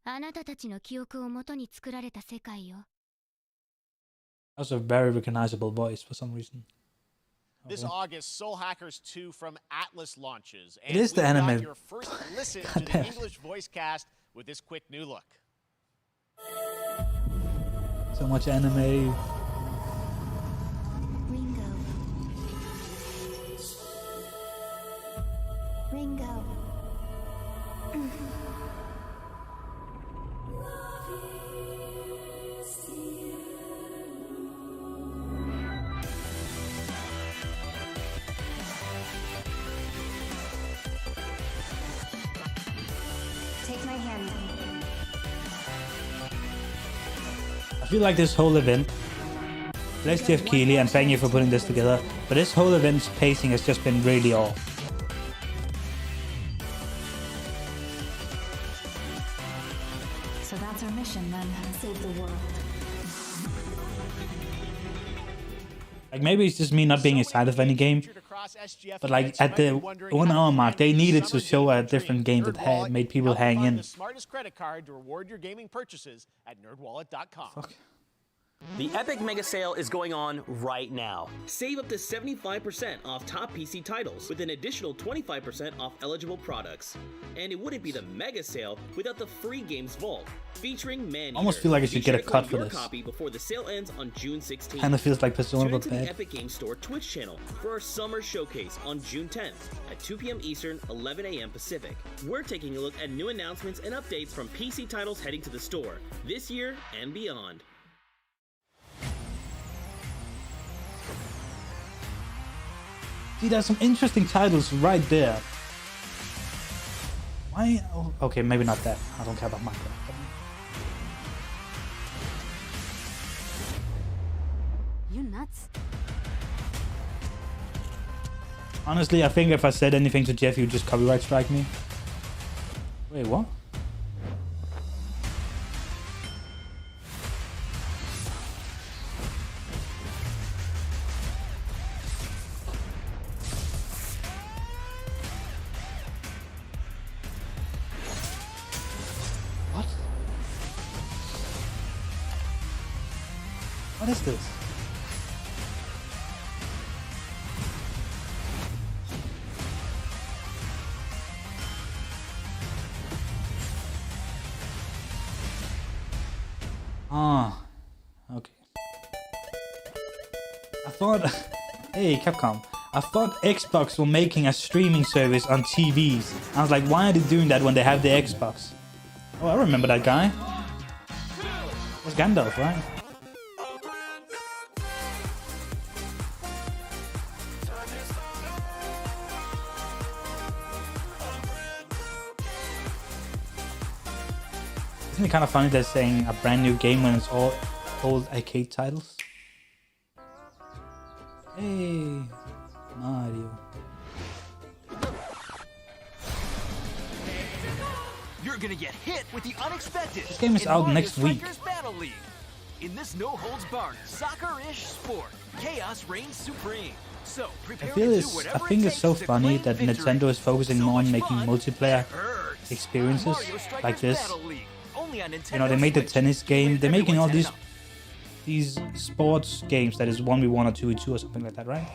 あなたたちの記憶をもとに作られた世界よ。 That's a very recognizable voice for some reason. This August, Soul Hackers 2 from Atlas launches. It is the we've got anime. your first listen to the English voice cast with this quick new look. So much anime. Ringo. Take my hand. I feel like this whole event, bless Jeff Keighley and thank you for putting this together, but this whole event's pacing has just been really off. So that's our mission then. Save the world. Like maybe it's just me not being excited for any game, but like at the 1 hour mark, they needed to show a different game that had made people hang in. The smartest credit card to reward your gaming purchases at nerdwallet.com. The Epic Mega Sale is going on right now. Save up to 75% off top PC titles with an additional 25% off eligible products. And it wouldn't be the Mega Sale without the free games vault, featuring Man-Eater. Almost feel like I should get a cut for Your this. copy before the sale ends on June 16th. Kinda feels like Persona, Tune but into the bad. Epic Games Store Twitch channel for our summer showcase on June 10th at 2 p.m. Eastern, 11 a.m. Pacific. We're taking a look at new announcements and updates from PC titles heading to the store this year and beyond. See, there's some interesting titles right there. Why? Oh, okay, maybe not that. I don't care about Minecraft. you nuts? Honestly, I think if I said anything to Jeff, he'd just copyright strike me. Wait, what? What? What is this? Ah, okay. I thought, hey Capcom, I thought Xbox were making a streaming service on TVs. I was like, why are they doing that when they have the Xbox? Oh, I remember that guy. It was Gandalf, right? Isn't it kind of funny they're saying a brand new game when it's all old arcade titles? Hey, Mario. You're gonna get hit with the unexpected. This game is in out Mario next week. Strikers Battle League. In this no-holds-barred, soccer-ish sport, chaos reigns supreme. So prepare I feel to do it's, I whatever think it it's so takes to funny claim that victory. Nintendo is focusing more on making multiplayer experiences Mario Strikers like this. Battle League, only on You know, they Nintendo made the Switch. tennis game. They're making all Everyone's these sports games that is 1v1 or 2v2 or something like that, right?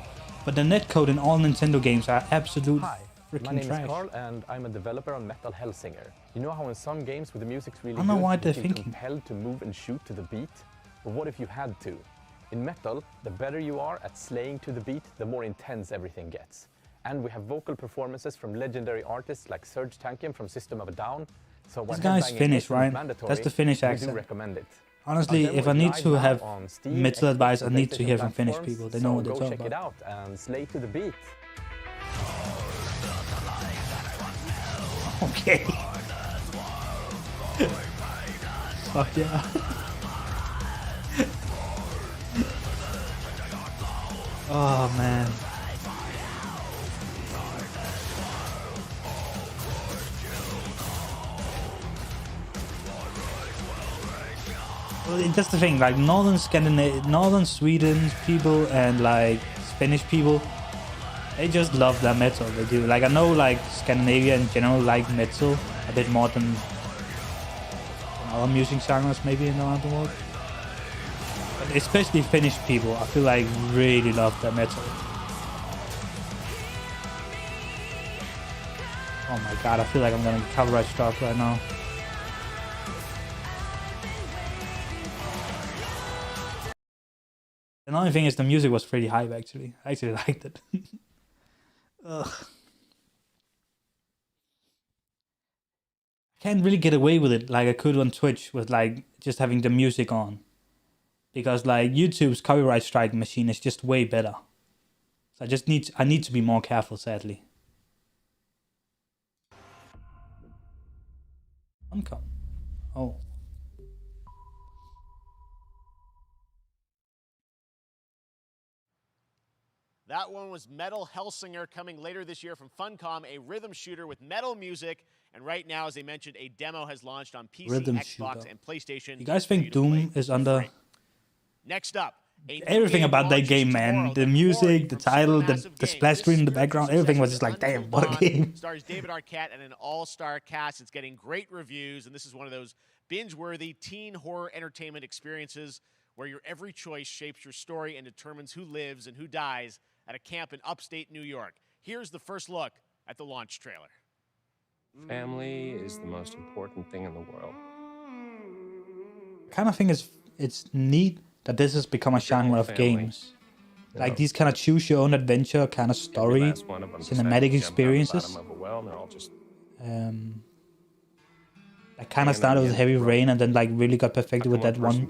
But the netcode in all Nintendo games are absolute My freaking name trash. is Carl and I'm a developer on Metal Hellsinger. You know how in some games with the music's really I don't know good, why you they're feel thinking. compelled to move and shoot to the beat? But what if you had to? In Metal, the better you are at slaying to the beat, the more intense everything gets. And we have vocal performances from legendary artists like Serge Tankian from System of a Down. So when This guy's headbanging Finnish, isn't right? mandatory, That's the Finnish we accent. do recommend it. Honestly, Our if demo I is need live to now have on Steam, metal Xbox, advice, I and need to hear from PlayStation Finnish platforms, people. They so know what they're go talking check it about. out and slay to the beat. Okay. Fuck yeah. Oh man. Well, that's the thing, like northern Sweden people and like Finnish people, they just love their metal. They do. Like I know like Scandinavia in general like metal a bit more than other music genres maybe in around the world. But especially Finnish people, I feel like really love their metal. Oh my god, I feel like I'm gonna get copyright struck right now. The annoying thing is the music was pretty hype actually. I actually liked it. Ugh. I can't really get away with it like I could on Twitch with like just having the music on. Because like YouTube's copyright strike machine is just way better. So I need to be more careful, sadly. Funcom. Oh. That one was Metal Hellsinger, coming later this year from Funcom, a rhythm shooter with metal music. And right now, as I mentioned, a demo has launched on PC, Rhythm Xbox, shooter. and PlayStation. You guys think Doom is under... Next up, Everything about that game, man. The music, the title, the splash screen in the background, everything was just like, damn, what a game. Stars David Arquette and an all-star cast. It's getting great reviews, and this is one of those binge-worthy teen horror entertainment experiences where your every choice shapes your story and determines who lives and who dies at a camp in upstate New York. Here's the first look at the launch trailer. Family is the most important thing in the world. I kind of think it's neat that this has become a genre of games. Like these kind of choose your own adventure kind of story, cinematic experiences. That kind of started with Heavy Rain and then like really got perfected with that one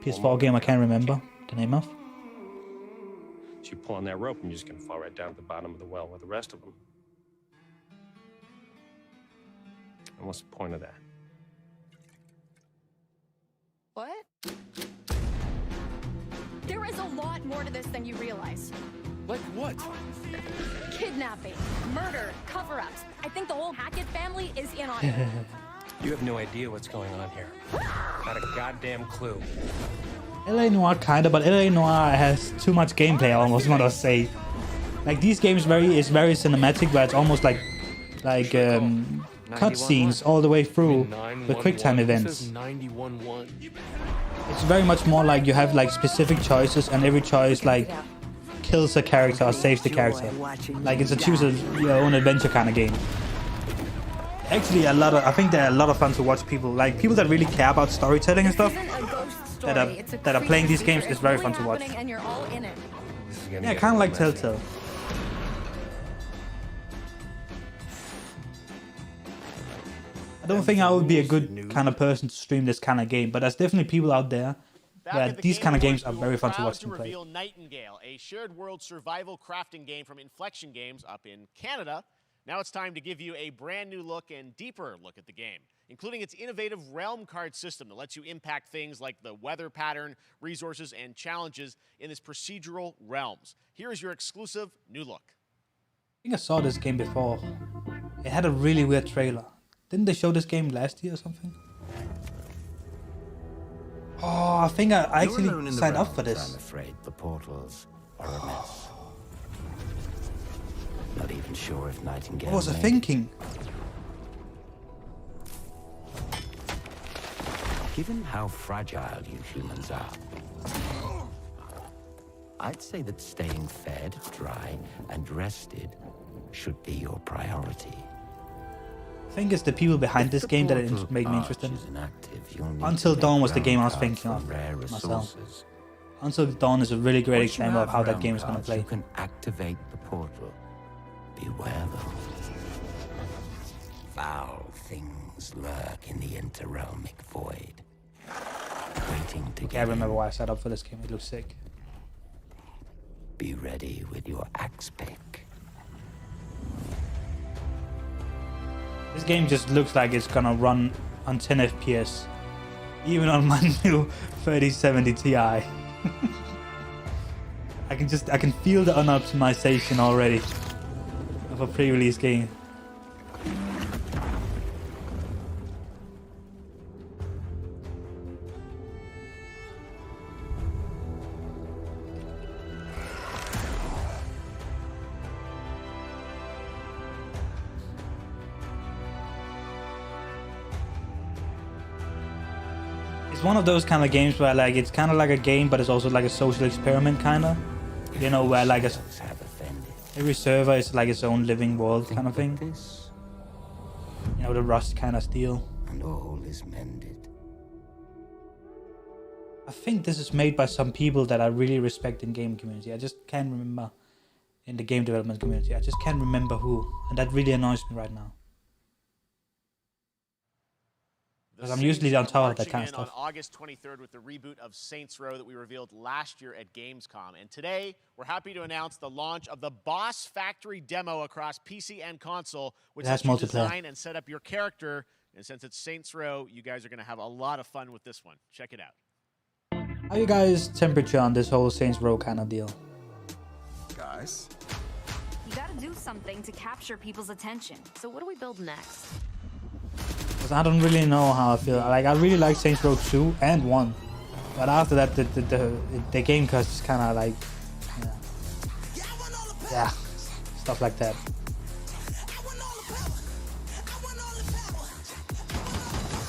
PS4 game I can't remember the name of. So you pull on that rope and you're just going to fall right down at the bottom of the well with the rest of them. And what's the point of that? What? There is a lot more to this than you realize. Like what? Kidnapping, murder, cover-ups. I think the whole Hackett family is in on it. You have no idea what's going on here. Not a goddamn clue. LA Noire kinda, but LA Noire has too much gameplay, I almost want to say. Like these games is very cinematic, where it's almost like cutscenes all the way through the QuickTime events. It's very much more like you have like specific choices, and every choice like kills a character or saves the character. Like it's a choose your own adventure kind of game. Actually, I think they're a lot of fun to watch people like people that really care about storytelling and stuff that are playing these games. Is very fun to watch. Yeah, kind of like Telltale. I don't think I would be a good kind of person to stream this kind of game, but there's definitely people out there where these kind of games are very fun to watch and play. Nightingale, a shared world survival crafting game from Inflection Games up in Canada. Now it's time to give you a brand new look and deeper look at the game, including its innovative realm card system that lets you impact things like the weather pattern, resources, and challenges in this procedural realms. Here is your exclusive new look. I think I saw this game before. It had a really weird trailer. Didn't they show this game last year or something? Oh, I think I actually signed up for this. I'm afraid the portals are a mess. Not even sure if Nightingale. What was I thinking? Given how fragile you humans are, I'd say that staying fed, dry, and rested should be your priority. I think it's the people behind this game that it made me interested. Until Dawn was the game I was thinking of myself. Until Dawn is a really great example of how that game is going to play. You can activate the portal. Beware though. Foul things lurk in the interrealmic void, waiting to get. I remember why I set up for this game. It looks sick. Be ready with your axe pick. This game just looks like it's gonna run on 10 FPS, even on my new 3070 Ti. I can feel the unoptimization already of a pre-release game. It's one of those kind of games where like it's kind of like a game, but it's also like a social experiment kind of, you know, where like every server is like its own living world kind of thing. You know, the Rust kind of style. And all is mended. I think this is made by some people that I really respect in game community. I just can't remember in the game development community. I just can't remember who, and that really annoys me right now. Because I'm usually on top of that kind of stuff. On August 23rd with the reboot of Saints Row that we revealed last year at Gamescom. And today, we're happy to announce the launch of the Boss Factory demo across PC and console, which lets you design and set up your character. And since it's Saints Row, you guys are going to have a lot of fun with this one. Check it out. How you guys' temperature on this whole Saints Row kind of deal? Guys? You gotta do something to capture people's attention. So what do we build next? Because I don't really know how I feel. Like, I really like Saints Row 2 and 1. But after that, the game is kind of like... Yeah, stuff like that.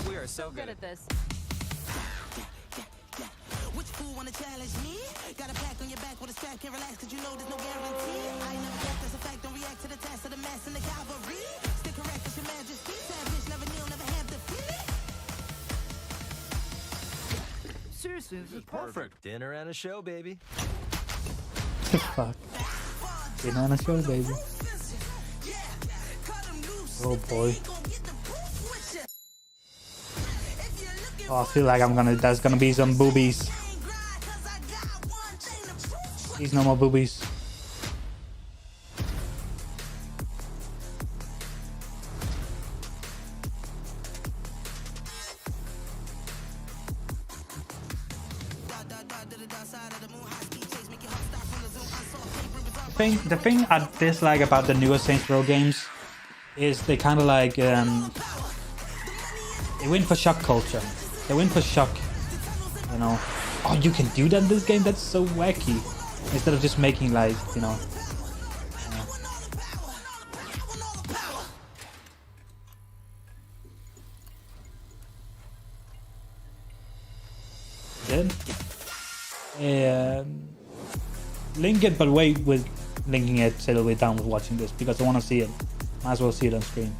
We are so good at this. Which fool wanna challenge me? Got a pack on your back with a strap, can't relax cause you know there's no guarantee. I ain't never guessed, that's a fact, don't react to the test of the mass and the cavalry. Stay correct, it's your majesty. Savage, never kneel, never have defeated. Seriously, this is perfect. Dinner and a show, baby. Fuck. Dinner and a show, baby. Oh boy. Oh, I feel like there's gonna be some boobies. Please, no more boobies. the thing I dislike about the newer Saints Row games is they kind of like they went for shock culture. They went for shock, you know. Oh, you can do that in this game? That's so wacky. Instead of just making like, you know. Then link it, but wait with linking it till we're done with watching this because I want to see it. Might as well see it on screen.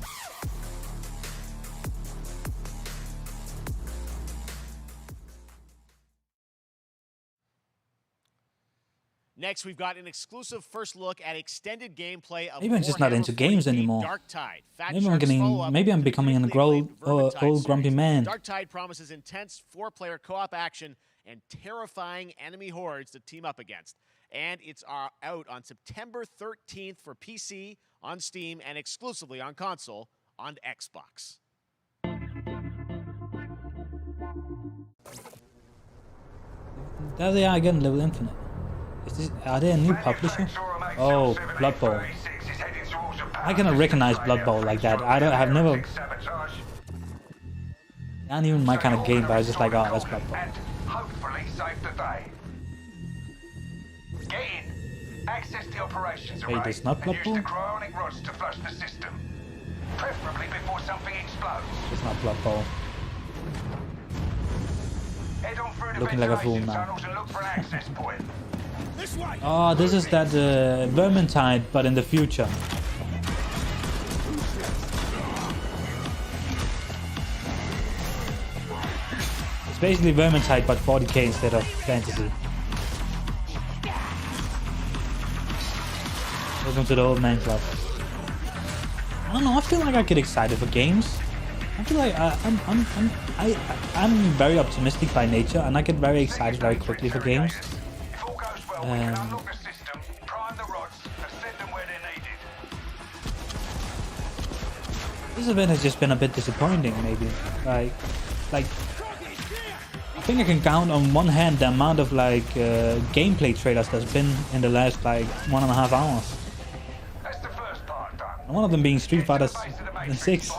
Next, we've got an exclusive first look at extended gameplay of Maybe I'm just not into games anymore. Maybe I'm becoming an old grumpy man. Darktide promises intense 4-player co-op action and terrifying enemy hordes to team up against. And it's out on September 13th for PC, on Steam, and exclusively on console on Xbox. There they are again, Level Infinite. Are they a new publisher? Oh, Blood Bowl. I cannot recognize Blood Bowl like that. I've never. Not even my kind of game, but I was just like, oh, that's Blood Bowl. Hopefully save the day. Get in. Access the operations array Wait, it's not Blood and Bowl? use the cryonic rods to flush the system. Preferably before something explodes. It's not Blood Bowl. Head on through the Looking like a fool ventilation now. tunnels and look for an access point. This way. Oh, this is that Vermintide, but in the future. It's basically Vermintide, but 40k instead of fantasy. Welcome to the old man club. I don't know. I feel like I get excited for games. I feel like I'm very optimistic by nature, and I get very excited very quickly for games. This event has just been a bit disappointing, maybe. Like, I think I can count on one hand the amount of like gameplay trailers there's been in the last like 1.5 hours. And one of them being Street Fighter 6.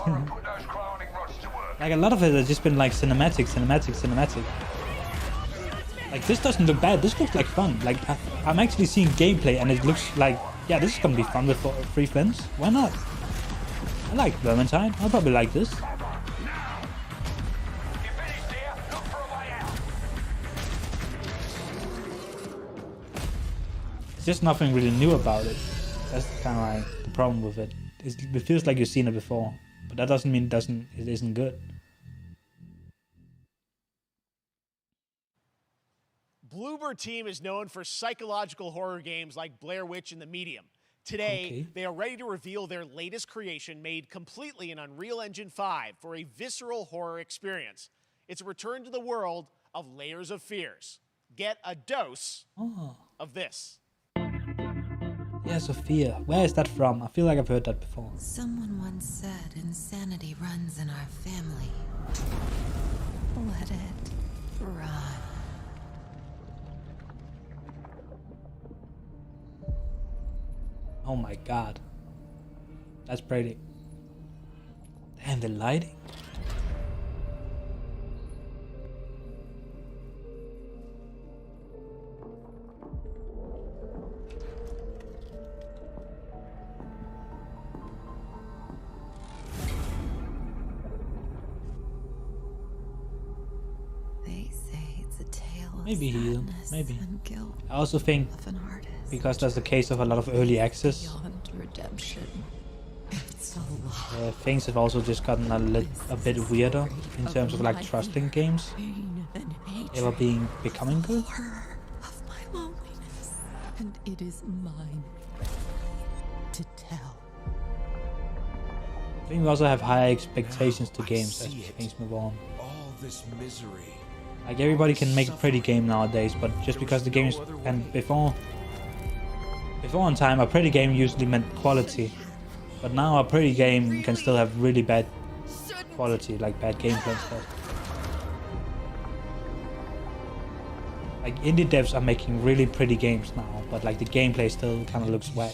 Like a lot of it has just been like cinematic. Like this doesn't look bad. This looks like fun. Like I'm actually seeing gameplay, and it looks like, yeah, this is gonna be fun with free friends. Why not? I like Vermintide. I'll probably like this. It's just nothing really new about it. That's kind of like the problem with it. It feels like you've seen it before, but that doesn't mean it isn't good. Bloober Team is known for psychological horror games like Blair Witch and The Medium. Today, they are ready to reveal their latest creation made completely in Unreal Engine 5 for a visceral horror experience. It's a return to the world of Layers of Fears. Get a dose of this. Layers of Fear. Where is that from? I feel like I've heard that before. Someone once said insanity runs in our family. Let it run. Oh my god. That's pretty. Damn, the lighting. They say it's a tale of Maybe he is. sadness Maybe. and guilt I also think of an artist. because that's the case of a lot of early access, Beyond redemption. It's a lot. things have also just gotten a bit weirder in terms of like trusting games. Ever becoming good. Of my loneliness, and it is mine to tell. I think we also have high expectations to games as things move on. All this misery. Like everybody can make a pretty game nowadays, but just because the games and before in time, a pretty game usually meant quality, but now a pretty game can still have really bad quality, like bad gameplay and stuff. Like indie devs are making really pretty games now, but like the gameplay still kind of looks whack.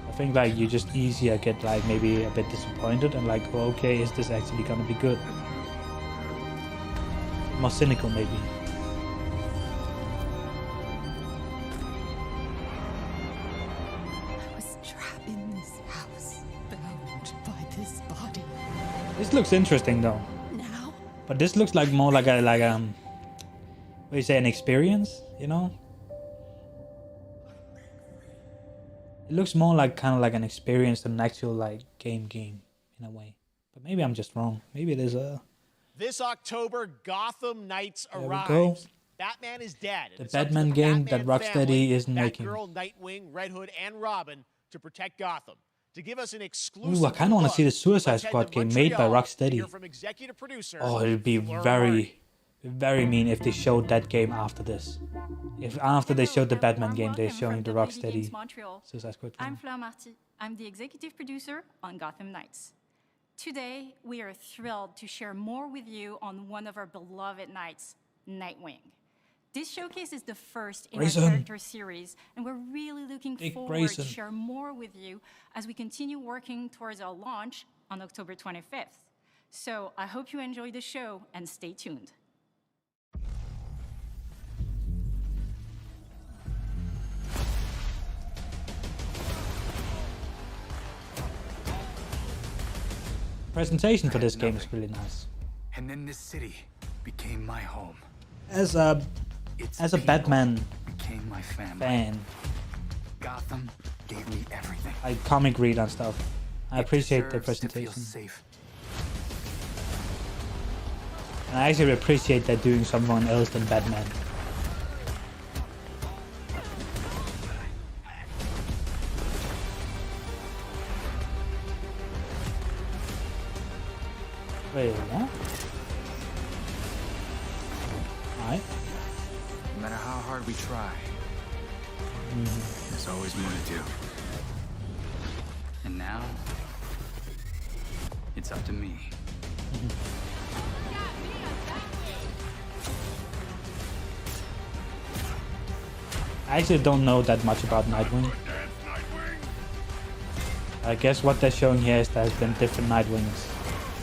I think like you just easier get like maybe a bit disappointed and like, oh, okay, is this actually gonna be good? More cynical maybe. I was trapped in this house, bound by this body. This looks interesting though. Now? But this looks like more like a what do you say, an experience, you know? It looks more like kind of like an experience than an actual like game in a way. But maybe I'm just wrong. Maybe it is a. This October, Gotham Knights There we arrives. go. Batman is dead. The It's up to Batman game that Batman Rocksteady family, isn't making. Batgirl, Nightwing, Red Hood, and Robin to protect Gotham. To give us an exclusive Ooh, I kind of want to look, see the Suicide let's head Squad to game made by Montreal to Rocksteady. hear from executive producer Oh, it'd be Laura very mean if they showed that game after this. If after they showed the Batman game, they're showing the Rocksteady Montreal. Suicide Squad I'm game. Fleur Marty. I'm the executive producer on Gotham Knights. Today, we are thrilled to share more with you on one of our beloved knights, Nightwing. This showcase is the first in Grayson. our character series, and we're really looking Dick forward Grayson. to share more with you as we continue working towards our launch on October 25th. So I hope you enjoy the show and stay tuned. Presentation for this game is really nice. And then this city became my home. As a Batman Became my family. fan, Gotham gave me everything. I comic read and stuff. I appreciate the Deserves to feel presentation. safe. And I actually appreciate that doing someone else than Batman. Wait, what? Alright. No matter how hard we try, there's always more to do. And now, it's up to me. I actually don't know that much about Nightwing. I guess what they're showing here is there's been different Nightwings,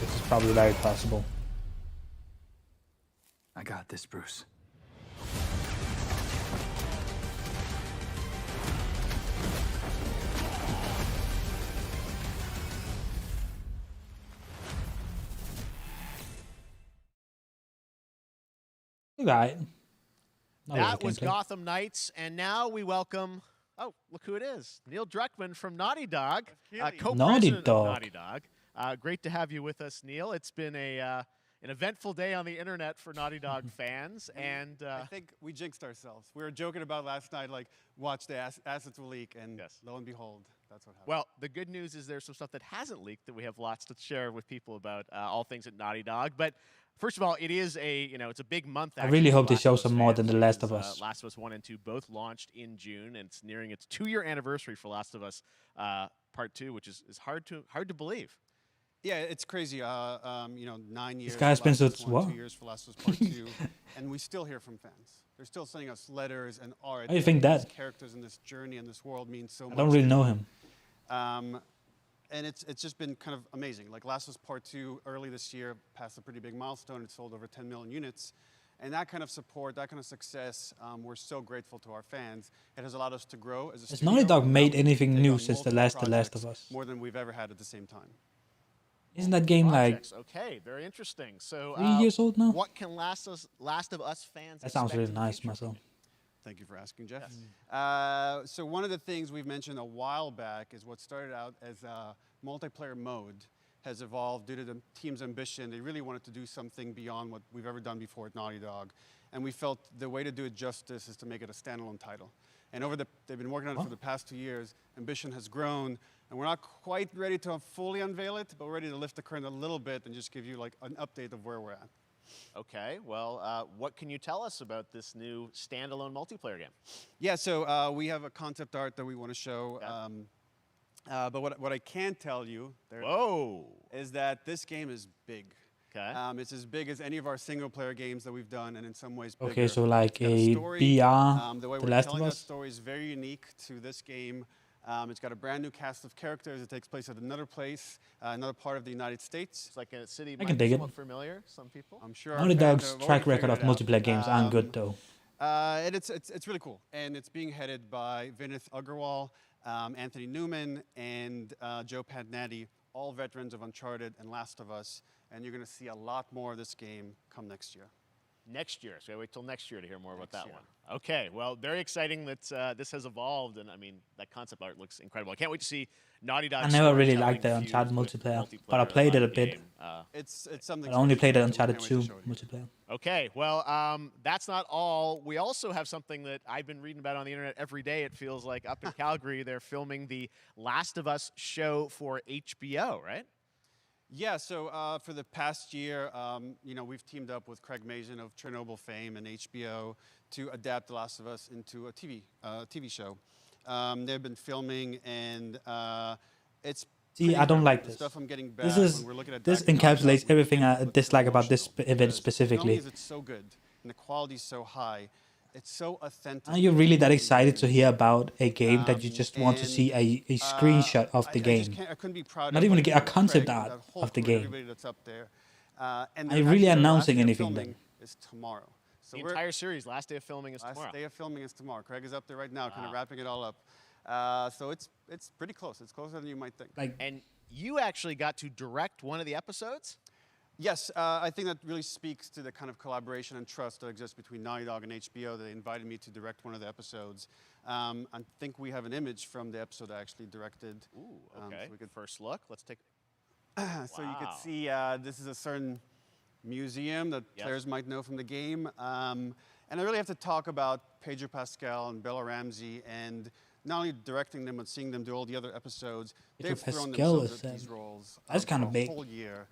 which is probably very possible. I got this, Bruce. Right. That was Gotham Knights, and now we welcome. Oh, look who it is! Neil Druckmann from Naughty Dog, co-president of Naughty Dog. Great to have you with us, Neil. It's been an eventful day on the internet for Naughty Dog fans, and I think we jinxed ourselves. We were joking about last night, like, watch the assets will leak, and lo and behold, that's what happened. well, the good news is there's some stuff that hasn't leaked that we have lots to share with people about all things at Naughty Dog. But first of all, it is it's a big month. I really actually, hope for they Last show of Us some more than fans, The Last of because, Us. Last of Us 1 and 2 both launched in June, and it's nearing its 2-year anniversary for Last of Us Part 2, which is hard to believe. Yeah, it's crazy. 9 years. This guy's been for Last so- of Us 1, what? 2 years for Last of Us Part 2, and we still hear from fans. They're still sending us letters and art. How do you think that? These characters in this journey and this world mean so much. I don't really know him. And it's just been kind of amazing. Like Last of Us Part 2 early this year passed a pretty big milestone. It sold over 10 million units. And that kind of support, that kind of success, we're so grateful to our fans. It has allowed us to grow as a Has studio. Naughty Dog made Take anything new on since The multiple Last of projects, Us? More than we've ever had at the same time. Isn't that game like Projects. Okay, very interesting. So 3 years old now? What can Last of Us fans? That sounds expect really in the nice, future? Marcel. Thank you for asking, Jeff. So one of the things we've mentioned a while back is what started out as a multiplayer mode has evolved due to the team's ambition. They really wanted to do something beyond what we've ever done before at Naughty Dog. And we felt the way to do it justice is to make it a standalone title. And they've been working on it for the past 2 years. Ambition has grown, and we're not quite ready to fully unveil it, but we're ready to lift the curtain a little bit and just give you like an update of where we're at. Okay, well, what can you tell us about this new standalone multiplayer game? Yeah, so we have a concept art that we want to show. But what I can tell you is that this game is big. Okay. It's as big as any of our single-player games that we've done, and in some ways bigger. Okay, so like It's got a story, BR, the way The we're Last of telling that Us. story is very unique to this game. It's got a brand new cast of characters. It takes place at another place, another part of the United States. It's like a city I can might be dig it. somewhat familiar, some people. I'm sure. Naughty our fans Dog's have track already record of figured it out. multiplayer games aren't good though. And it's really cool, and it's being headed by Vinith Agarwal, Anthony Newman, and Joe Pantnati, all veterans of Uncharted and Last of Us, and you're going to see a lot more of this game come next year. Next year, so I wait till next year to hear more about that one. Okay, well, very exciting that this has evolved, and I mean that concept art looks incredible. I can't wait to see Naughty Dog. I never really liked the Uncharted multiplayer, but I played it a bit. It's something. I only played the special. Uncharted 2 multiplayer. Okay, well, that's not all. We also have something that I've been reading about on the internet every day. It feels like up in Calgary, they're filming the Last of Us show for HBO, right? Yeah, so for the past year, you know, we've teamed up with Craig Mazin of Chernobyl fame and HBO to adapt The Last of Us into a TV show. They've been filming, and it's. See, I don't like the this. Stuff I'm getting back This is when we're looking at this Diagnostic encapsulates Outlook, everything I it's dislike about this emotional event because specifically. Not only is it so good and the quality's so high, it's so authentic. Are you really that excited to hear about a game that you just want to see a screenshot of the game? I couldn't be proud Not of even like, a concept Craig, art that whole of the crew, game. everybody that's up there. And Are they're you really actually- their last announcing day of anything filming then? is tomorrow. So The we're- entire series, last day of filming is tomorrow. Last day of filming is tomorrow. Craig is up there right now, kind of Wow. wrapping it all up. So it's pretty close. It's closer than you might think. And you actually got to direct one of the episodes? Yes, I think that really speaks to the kind of collaboration and trust that exists between Naughty Dog and HBO. They invited me to direct one of the episodes. I think we have an image from the episode I actually directed. Ooh, okay. So we could First look. Let's take. So you Wow. could see this is a certain museum that Yes. players might know from the game. And I really have to talk about Pedro Pascal and Bella Ramsey, and not only directing them, but seeing them do all the other episodes. Pedro They've thrown Pascal themselves is, at these roles that's for kinda a big. whole year.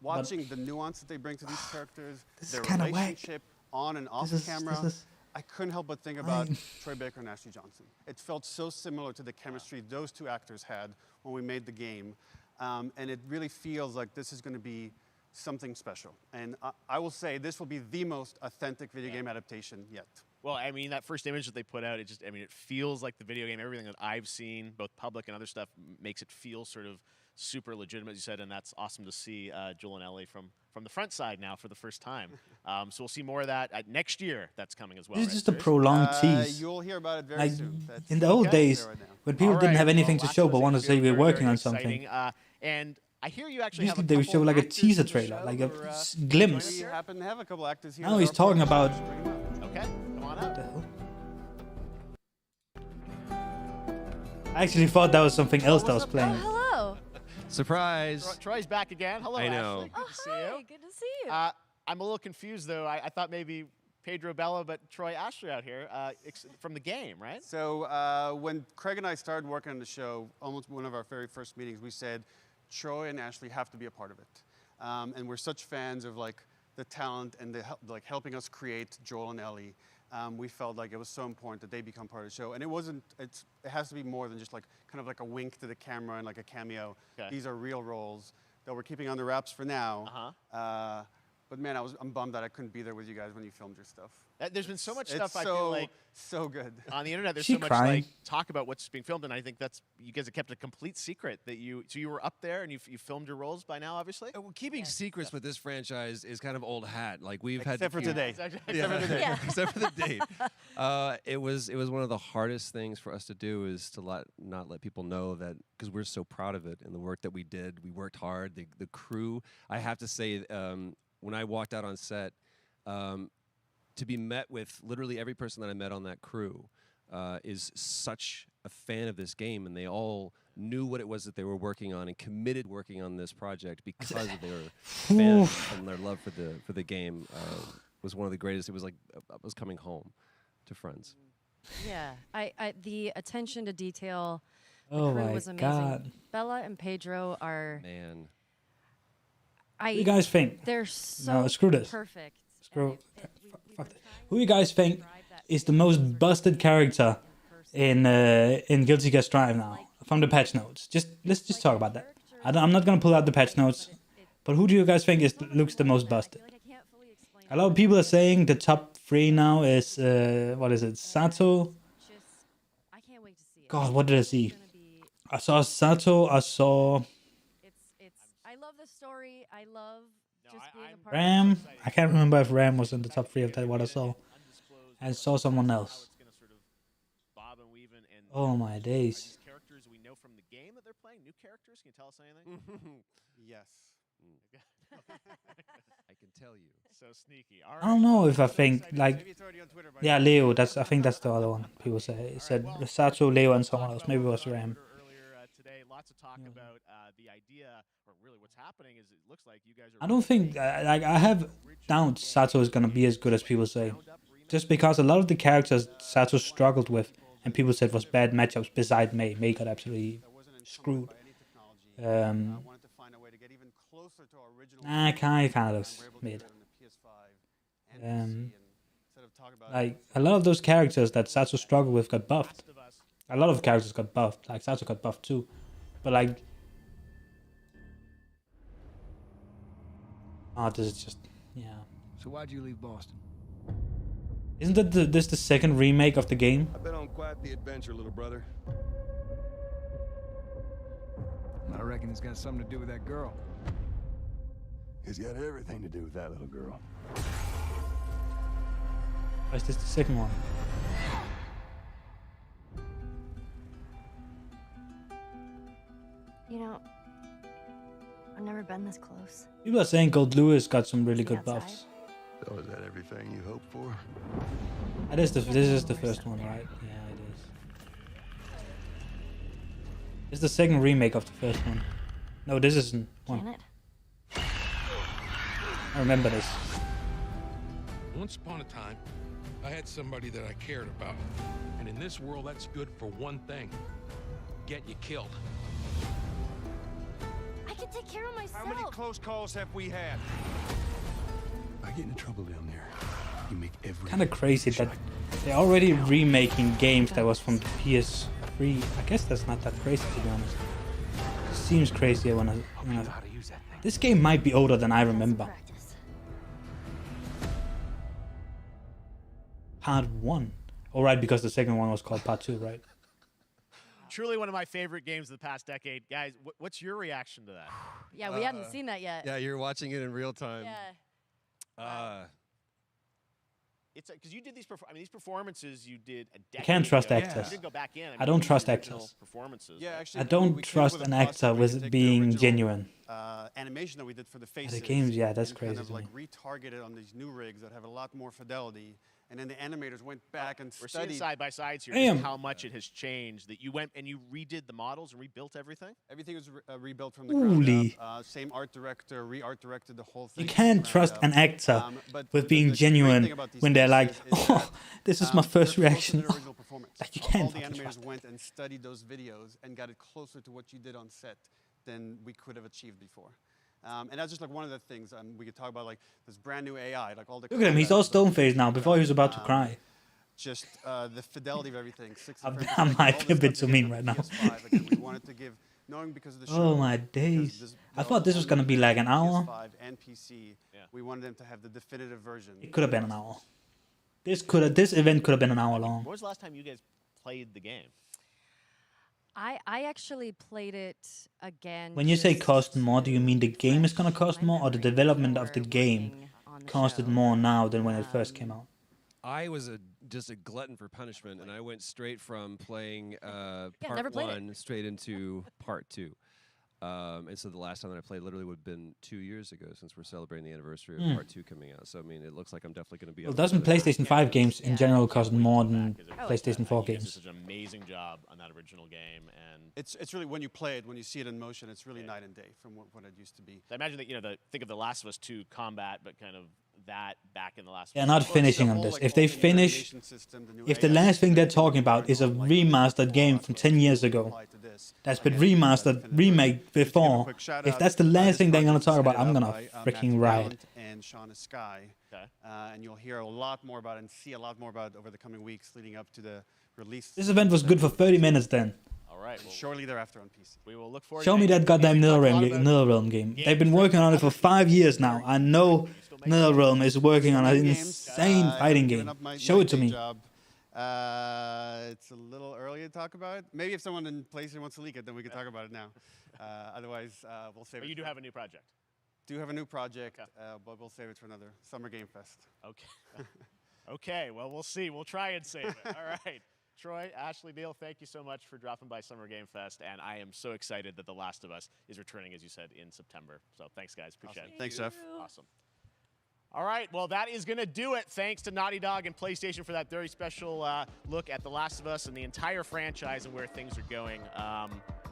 Watching the nuance that they bring to these characters, This is their kinda whack. relationship on and off This is- camera, this is- I couldn't help but think about Troy Baker and Ashley Johnson. It felt so similar to the chemistry those two actors had when we made the game. And it really feels like this is going to be something special. And I will say this will be the most authentic video game adaptation yet. Well, I mean, that first image that they put out, it feels like the video game. Everything that I've seen, both public and other stuff, makes it feel sort of super legitimate, as you said, and that's awesome to see Joel and Ellie from the front side now for the first time. So we'll see more of that next year. That's coming as well. This is right, just a Chris? prolonged tease. You'll hear about it very Like, soon. That's in the old okay. days, Right now. when people All didn't right, have anything well, to Last show of Us but wanted to say HBO, we're very, working very on exciting. something. And I hear you actually have Usually a they couple show like a actors teaser in the trailer, show like who a are, glimpse. We happen to have a couple actors here. Now at he's our talking podcast. about. Bring 'em up. Okay, come on up. I actually thought that was something else that was playing. Hello. Surprise! Troy's back again. Hello, I know. Ashley. Good to see you. Good to see you. I'm a little confused though. I thought maybe Pedro Bella, but Troy Ashley out here from the game, right? So when Craig and I started working on the show, almost one of our very first meetings, we said Troy and Ashley have to be a part of it, and we're such fans of like the talent and the helping us create Joel and Ellie. We felt like it was so important that they become part of the show, and it has to be more than just like kind of like a wink to the camera and like a cameo. Okay. These are real roles that we're keeping on the wraps for now. But man, I'm bummed that I couldn't be there with you guys when you filmed your stuff. There's been so much It's stuff I feel like so good on the internet. There's She so much crying. like talk about what's being filmed, and I think that's you guys have kept a complete secret that you. So you were up there and you filmed your roles by now, obviously. Well, keeping secrets with this franchise is kind of old hat. Like we've had Except for to keep- today. Yeah. Except for today. Except for the date. It was one of the hardest things for us to do is to not let people know that because we're so proud of it and the work that we did. We worked hard. The crew. I have to say, when I walked out on set, to be met with literally every person that I met on that crew is such a fan of this game, and they all knew what it was that they were working on and committed working on this project because of their fans and their love for the game was one of the greatest. It was like I was coming home to friends. Yeah, I the attention to detail. The Oh crew my was amazing. God. Bella and Pedro are. Man. Who you guys think? They're so No, screw this. perfect. Fuck this. Who you guys think is the most busted character in Guilty Gear Strive now from the patch notes? Let's just talk about that. I'm not gonna pull out the patch notes. But who do you guys think looks the most busted? A lot of people are saying the top 3 now is what is it? Sato. God, what did I see? I saw Sato. I saw I love the story. I love just being a part Ram. I can't remember if Ram was in the top 3 of that. What I saw. I saw someone else. Oh my days. Characters we know from the game that they're playing. New characters. Can you tell us anything? Yes. I can tell you. So sneaky. I don't know if I think like yeah, Leo. I think that's the other one. People say it said Sato, Leo, and someone else. Maybe it was Ram. Today, lots of talk about the idea, or really what's happening is it looks like you guys are. I don't think like I have doubts Sato is gonna be as good as people say, just because a lot of the characters Sato struggled with, and people said was bad matchups. Besides May, May got absolutely screwed. Kai kind of looks mid. Like a lot of those characters that Sato struggled with got buffed. A lot of characters got buffed. Like Sato got buffed too, but like, this is just So why'd you leave Boston? Isn't that this the second remake of the game? I've been on quite the adventure, little brother. I reckon it's got something to do with that girl. It's got everything to do with that little girl. Or is this the second one? You know, I've never been this close. People are saying Gold Lewis got some really good buffs. So is that everything you hoped for? This is the first one, right? Yeah, it is. It's the second remake of the first one. No, this isn't one. Can it? I remember this. Once upon a time, I had somebody that I cared about. And in this world, that's good for one thing. Getting you killed. I can take care of myself. How many close calls have we had? I get into trouble down there. You make every Kind of crazy that they're already remaking games that was from the PS3. I guess that's not that crazy, to be honest. It seems crazier when I this game might be older than I remember. Part 1. Alright, because the second one was called Part 2, right? Truly one of my favorite games of the past decade. Guys, what's your reaction to that? Yeah, we hadn't seen that yet. Yeah, you're watching it in real time. Yeah. It's because you did these. These performances you did a decade. You can't trust ago. actors. You didn't go back in. I don't trust actors. Performances. Yeah, actually, I don't trust an actor with being genuine. Animation that we did for the faces. The games, yeah, that's and crazy. Kind of to like me. retargeted on these new rigs that have a lot more fidelity, and then the animators went back and We're studied. seeing side by sides here. Damn. Just how much it has changed. That you went and you redid the models and rebuilt everything. Everything was rebuilt from the ground Holy. up. Same art director, re-art directed the whole thing. You can't trust an actor with being genuine when they're like, oh, this is my first reaction. Like, you can't All the fucking animators trust went and studied those videos and got it closer to what you did on set than we could have achieved before. And that's just like one of the things we could talk about, like this brand new AI, like all the. Look at him, he's all stone-faced now. Before he was about to cry. Just the fidelity of everything. 60 I frames per second, might all be a this bit stuff too we did mean for right now. PS5, again, we wanted to give, knowing because of the show. Oh my days. I thought this was going to be like an hour. PS5 and PC, we wanted them to have the definitive version. It could have been an hour. This event could have been an hour long. When was the last time you guys played the game? I actually played it again. When you say cost more, do you mean the game is going to cost more, or the development of the game costed more now than when it first came out? I was just a glutton for punishment, and I went straight from playing never part played it. 1 straight into part 2. And so the last time that I played literally would have been 2 years ago, since we're celebrating the anniversary of part 2 coming out. So I mean, it looks like I'm definitely going to be. Well, up doesn't for it. PlayStation 5 games in general cost more than PlayStation 4 You guys did games? such an amazing job on that original game, and It's really, when you play it, when you see it in motion, it's really night and day from what it used to be. I imagine that think of The Last of Us 2 combat, but kind of that back in The Last of They're Us. not finishing on this. If they finish, if the last thing they're talking about is a remastered game from 10 years ago that's been remastered, remade before, if that's the last thing they're going to talk about, I'm going to freaking riot. And Shauna Sky. And you'll hear a lot more about it and see a lot more about it over the coming weeks leading up to the release. This event was good for 30 minutes then. All right. And shortly thereafter on PC. We will look forward. Show me that goddamn NetherRealm game. They've been working on it for 5 years now. I know NetherRealm is working on an insane fighting game. Show it to me. It's a little early to talk about it. Maybe if someone in PlayStation wants to leak it, then we can talk about it now. Otherwise, we'll save it. But you do have a new project. Do have a new project, but we'll save it for another Summer Game Fest. Okay. Okay. Well, we'll see. We'll try and save it. All right. Troy, Ashley, Neil, thank you so much for dropping by Summer Game Fest, and I am so excited that The Last of Us is returning, as you said, in September. So thanks, guys. Appreciate it. Thanks, Jeff. Awesome. All right, well, that is going to do it. Thanks to Naughty Dog and PlayStation for that very special look at The Last of Us and the entire franchise and where things are going.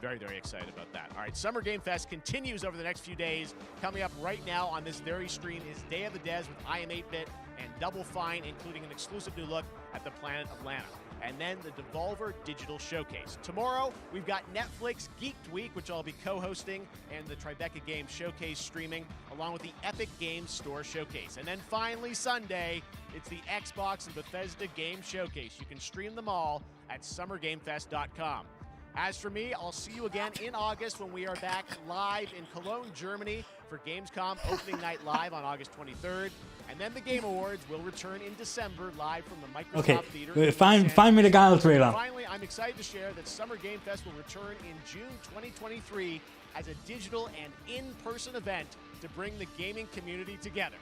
Very, very excited about that. All right, Summer Game Fest continues over the next few days. Coming up right now on this very stream is Day of the Des with I Am 8-Bit and Double Fine, including an exclusive new look at the planet Atlanta. And then the Devolver Digital Showcase. Tomorrow, we've got Netflix Geeked Week, which I'll be co-hosting, and the Tribeca Games Showcase streaming, along with the Epic Games Store Showcase. And then finally, Sunday, it's the Xbox and Bethesda Game Showcase. You can stream them all at summergamefest.com. As for me, I'll see you again in August when we are back live in Cologne, Germany for Gamescom Opening Night Live on August 23rd. And then the Game Awards will return in December live from the Microsoft Theater. Okay, find me the Guile trailer. Finally, I'm excited to share that Summer Game Fest will return in June 2023 as a digital and in-person event to bring the gaming community together.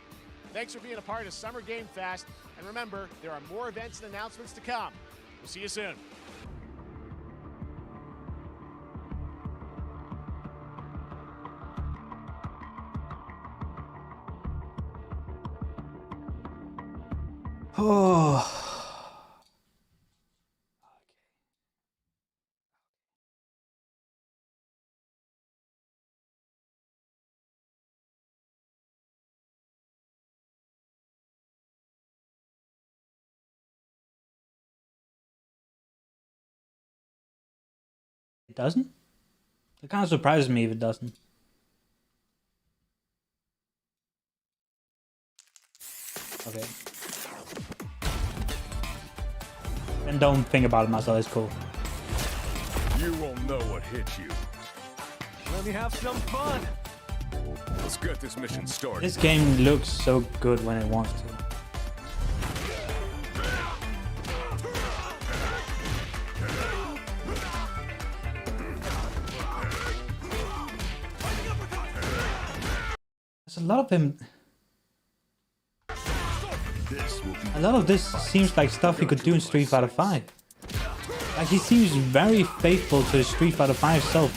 Thanks for being a part of Summer Game Fest. And remember, there are more events and announcements to come. We'll see you soon. Oh. It doesn't? It kind of surprises me if it doesn't. Okay. And don't think about it, Marcel, it's cool. You won't know what hit you. Let me have some fun. Let's get this mission started. This game looks so good when it wants to. There's a lot of him. A lot of this seems like stuff he could do in Street Fighter V. Like, he seems very faithful to his Street Fighter V self.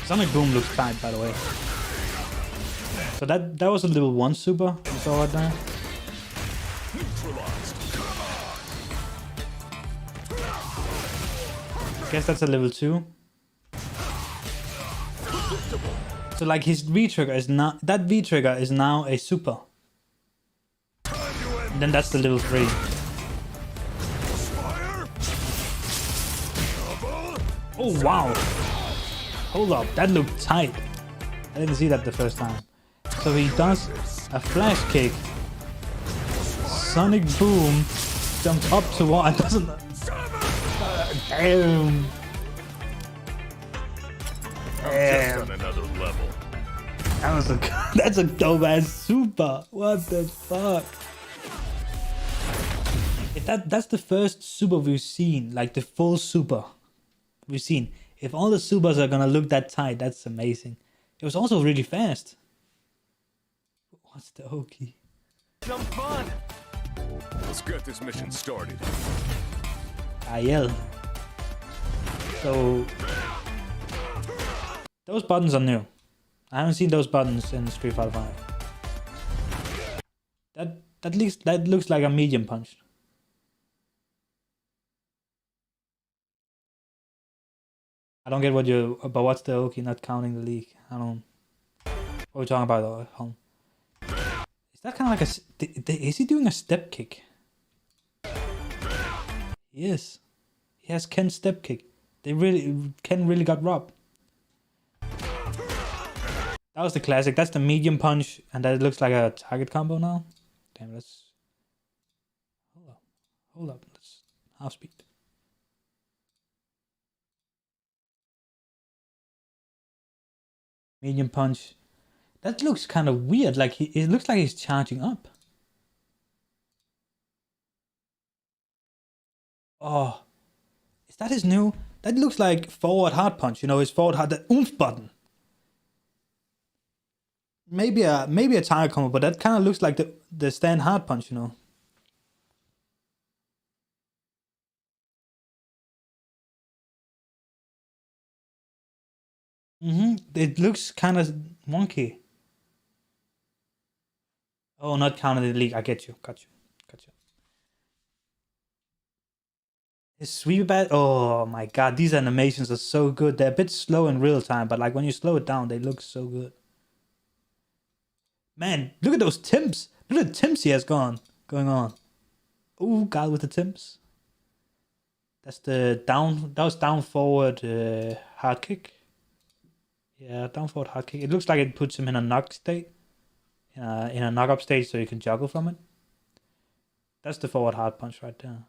Sonic Boom looks tight, by the way. So that was a level 1 super you saw right there. Guess that's a level 2. So like his V-trigger is now, that V-trigger is now a super. And then that's the level 3. Oh wow! Hold up, that looked tight. I didn't see that the first time. So he does a flash kick. Sonic Boom jumps up to what? Doesn't. Damn. Just on another level. That's a dope ass super. What the fuck? If that's the first super we've seen, like the full super we've seen. If all the supers are gonna look that tight, that's amazing. It was also really fast. What's the Oki? Some fun. Let's get this mission started. Aiel. So those buttons are new. I haven't seen those buttons in Street Fighter V. That looks like a medium punch. I don't get what you about. What's the Oki not counting the league? I don't. What are we talking about at home? Is that kind of like a? Is he doing a step kick? He is. He has Ken's step kick. Ken really got robbed. That was the classic. That's the medium punch, and that looks like a target combo now. Damn, let's hold up. half speed. Medium punch. That looks kind of weird. Like it looks like he's charging up. Oh, is that his new? That looks like forward hard punch. You know, his forward hard, the oomph button. Maybe a tiger combo, but that kind of looks like the stand hard punch. You know. It looks kind of wonky. Oh, not counted in the league. I get you. Got you. His sweep bat. Oh my god, these animations are so good. They're a bit slow in real time, but like when you slow it down, they look so good. Man, look at those timps. Look at the timps he has going on. Oh god, with the timps. That's the down. That was down forward hard kick. Yeah, down forward hard kick. It looks like it puts him in a knock state. In a knock up state so you can juggle from it. That's the forward hard punch right there.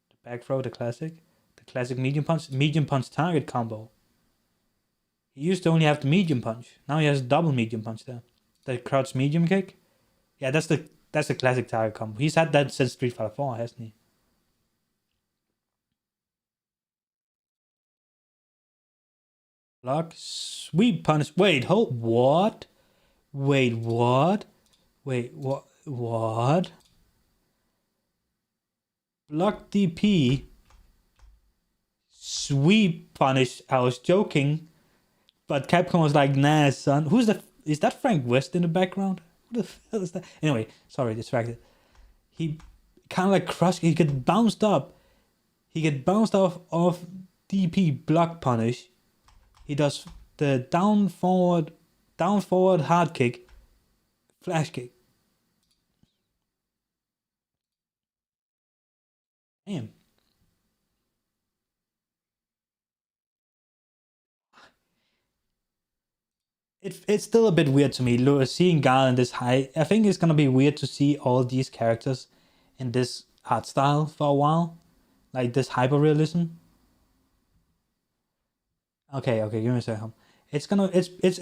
The back throw, the classic medium punch target combo. He used to only have the medium punch. Now he has double medium punch there. The crouch medium kick. Yeah, that's the classic target combo. He's had that since Street Fighter 4, hasn't he? Block, sweep punch. Wait, hold. What? Wait, what? Wait, what? What? Block DP. Sweep punish. I was joking. But Capcom was like, nah, son. Is that Frank West in the background? Who the hell is that? Anyway, sorry, distracted. He kind of like crushed. He get bounced up. He get bounced off DP block punish. He does the down forward hard kick, flash kick. Damn. It's still a bit weird to me seeing Guile in this high. I think it's gonna be weird to see all these characters in this art style for a while, like this hyper realism. Okay, give me a second. It's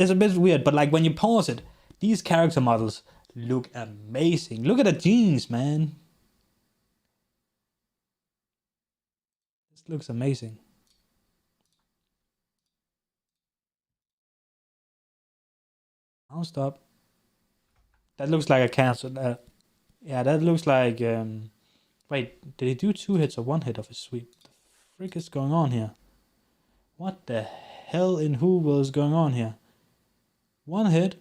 a bit weird, but like when you pause it, these character models look amazing. Look at the jeans, man. This looks amazing. I'll stop. That looks like a cancel. Yeah, that looks like. Wait, did he do 2 hits or 1 hit of his sweep? The frick is going on here? What the hell in who was going on here? 1 hit.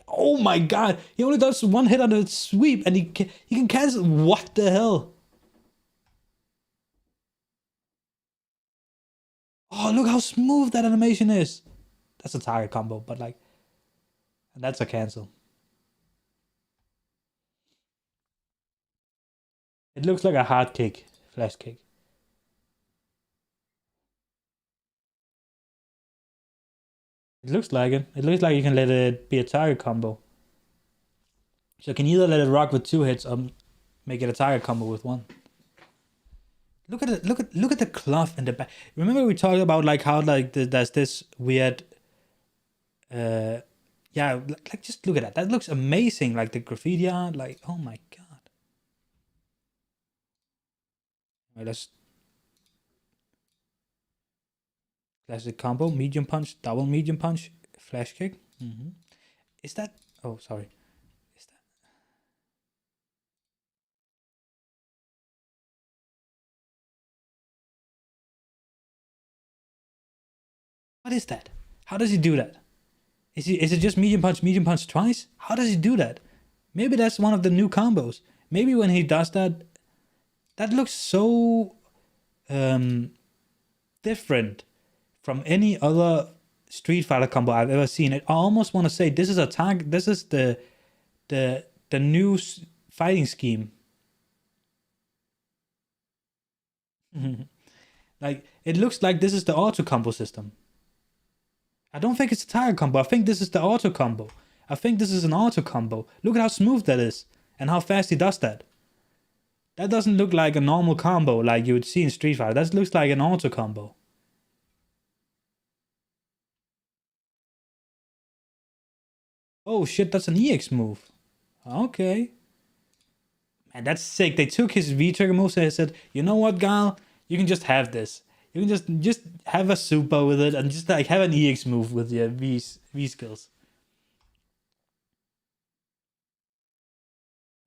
Oh my god! He only does 1 hit on the sweep, and he can cancel. What the hell? Oh, look how smooth that animation is. That's a target combo, but like, and that's a cancel. It looks like a hard kick, flash kick. It looks like it. It looks like you can let it be a target combo. So you can either let it rock with 2 hits or make it a target combo with 1. Look at it. Look at the cloth in the back. Remember we talked about like how like there's this weird. Yeah, like just look at that. That looks amazing. Like the graffiti art. Like oh my god. Alright, let's. Classic combo, medium punch, double medium punch, flash kick. Is that? Oh, sorry. Is that? What is that? How does he do that? Is it just medium punch twice? How does he do that? Maybe that's one of the new combos. Maybe when he does that, that looks so different from any other Street Fighter combo I've ever seen. I almost want to say this is a target. This is the new fighting scheme. Like it looks like this is the auto combo system. I don't think it's a target combo. I think this is the auto combo. I think this is an auto combo. Look at how smooth that is and how fast he does that. That doesn't look like a normal combo like you would see in Street Fighter. That looks like an auto combo. Oh shit, that's an EX move. Okay. Man, that's sick. They took his V-trigger moves and they said, you know what, Gal? You can just have this. You can just have a super with it and just like have an EX move with your V skills.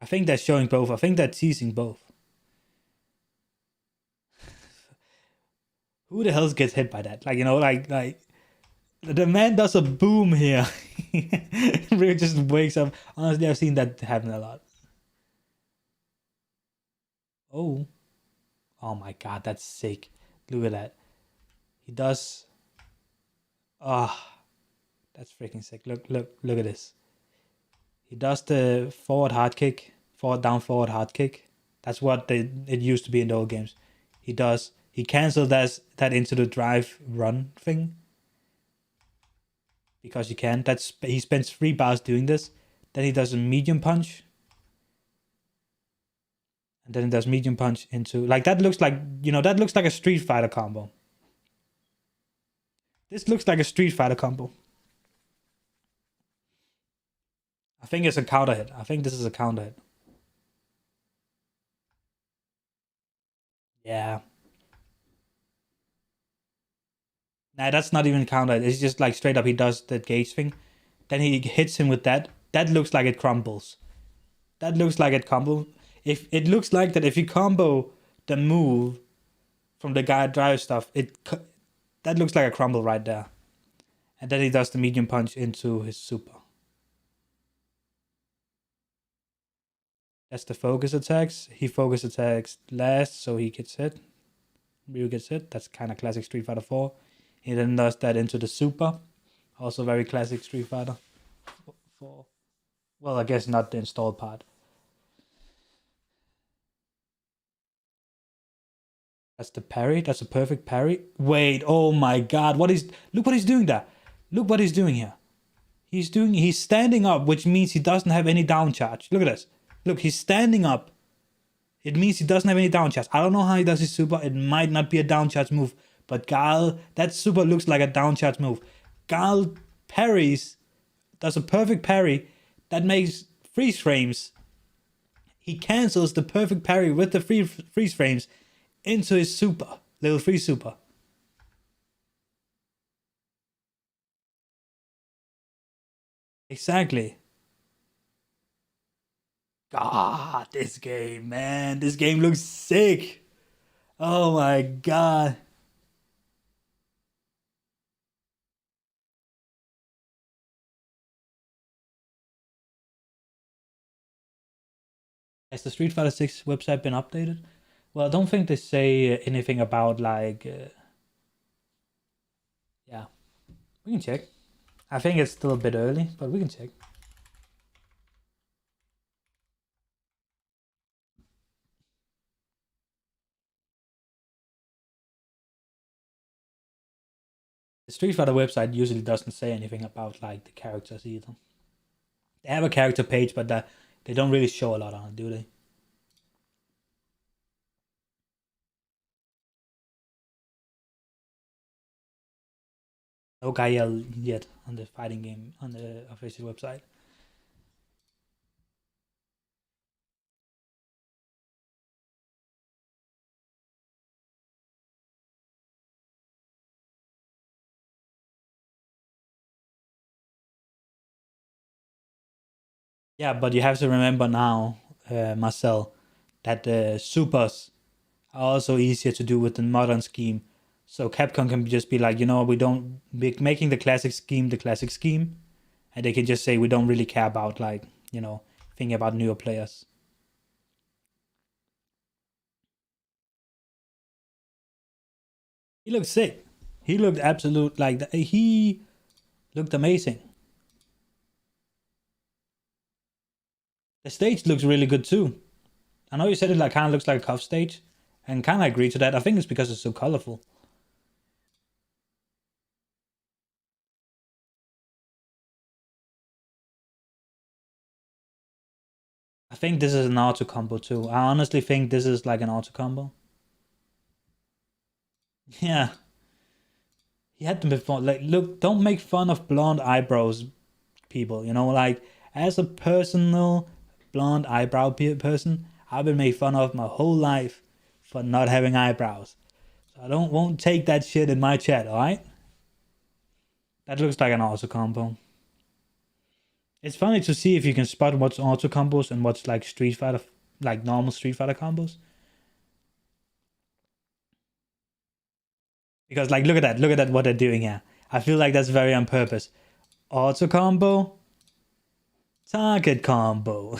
I think they're showing both. I think they're teasing both. Who the hell gets hit by that? Like, you know, like the man does a boom here. Really just wakes up. Honestly, I've seen that happen a lot. Oh. Oh my god, that's sick. Look at that. He does. Ah. That's freaking sick. Look at this. He does the forward hard kick. Down forward hard kick. That's what it used to be in the old games. He cancels that into the drive run thing. Because he can. He spends 3 bars doing this. Then he does a medium punch. And then he does medium punch into... Like, that looks like... You know, that looks like a Street Fighter combo. This looks like a Street Fighter combo. I think it's a counter hit. I think this is a counter hit. Yeah. Nah, that's not even counter hit. It's just like straight up he does the gauge thing. Then he hits him with that. That looks like it crumbles. That looks like it crumbles. If it looks like that if you combo the move from the guy drive stuff, that looks like a crumble right there. And then he does the medium punch into his super. That's the focus attacks. He focus attacks last, so he gets hit. Ryu gets hit. That's kind of classic Street Fighter 4. He then does that into the super. Also very classic Street Fighter 4. Well, I guess not the installed part. That's the parry. That's a perfect parry. Wait, oh my god. Look what he's doing there. Look what he's doing here. He's standing up, which means he doesn't have any down charge. Look at this. Look, he's standing up. It means he doesn't have any down charge. I don't know how he does his super. It might not be a down charge move. But Gal, that super looks like a down charge move. Gal parries. Does a perfect parry. That makes freeze frames. He cancels the perfect parry with the freeze frames into his super. Level 3 super. Exactly. God, this game, man. This game looks sick. Oh my god. Has the Street Fighter 6 website been updated? Well, I don't think they say anything about like... yeah. We can check. I think it's still a bit early, but we can check. The Street Fighter website usually doesn't say anything about like the characters either. They have a character page, but they don't really show a lot on it, do they? No Gael yet on the fighting game on the official website. Yeah, but you have to remember now, Marcel, that the supers are also easier to do with the modern scheme. So Capcom can just be like, you know, we don't be making the classic scheme, and they can just say we don't really care about like, you know, thinking about newer players. He looked sick. He looked absolute like he looked amazing. The stage looks really good too. I know you said it like kind of looks like a cuff stage, and kind of agree to that. I think it's because it's so colorful. think this is an auto combo too. I honestly think this is like an auto combo. Yeah. He had them before. Like, look, don't make fun of blonde eyebrows, people. You know, like, as a personal blonde eyebrow person, I've been made fun of my whole life for not having eyebrows. So I won't take that shit in my chat, alright? That looks like an auto combo. It's funny to see if you can spot what's auto combos and what's like Street Fighter, like normal Street Fighter combos. Because like, look at that, what they're doing here. I feel like that's very on purpose. Auto combo, target combo.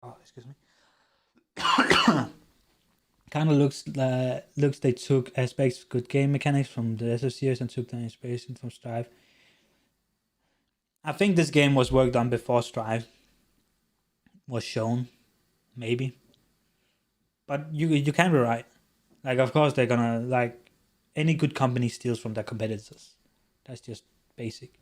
Oh, excuse me. Kind of looks they took aspects of good game mechanics from the SF series and took the inspiration from Strive. I think this game was worked on before Strive was shown, maybe. But you can be right. Like, of course they're gonna, like, any good company steals from their competitors. That's just basic.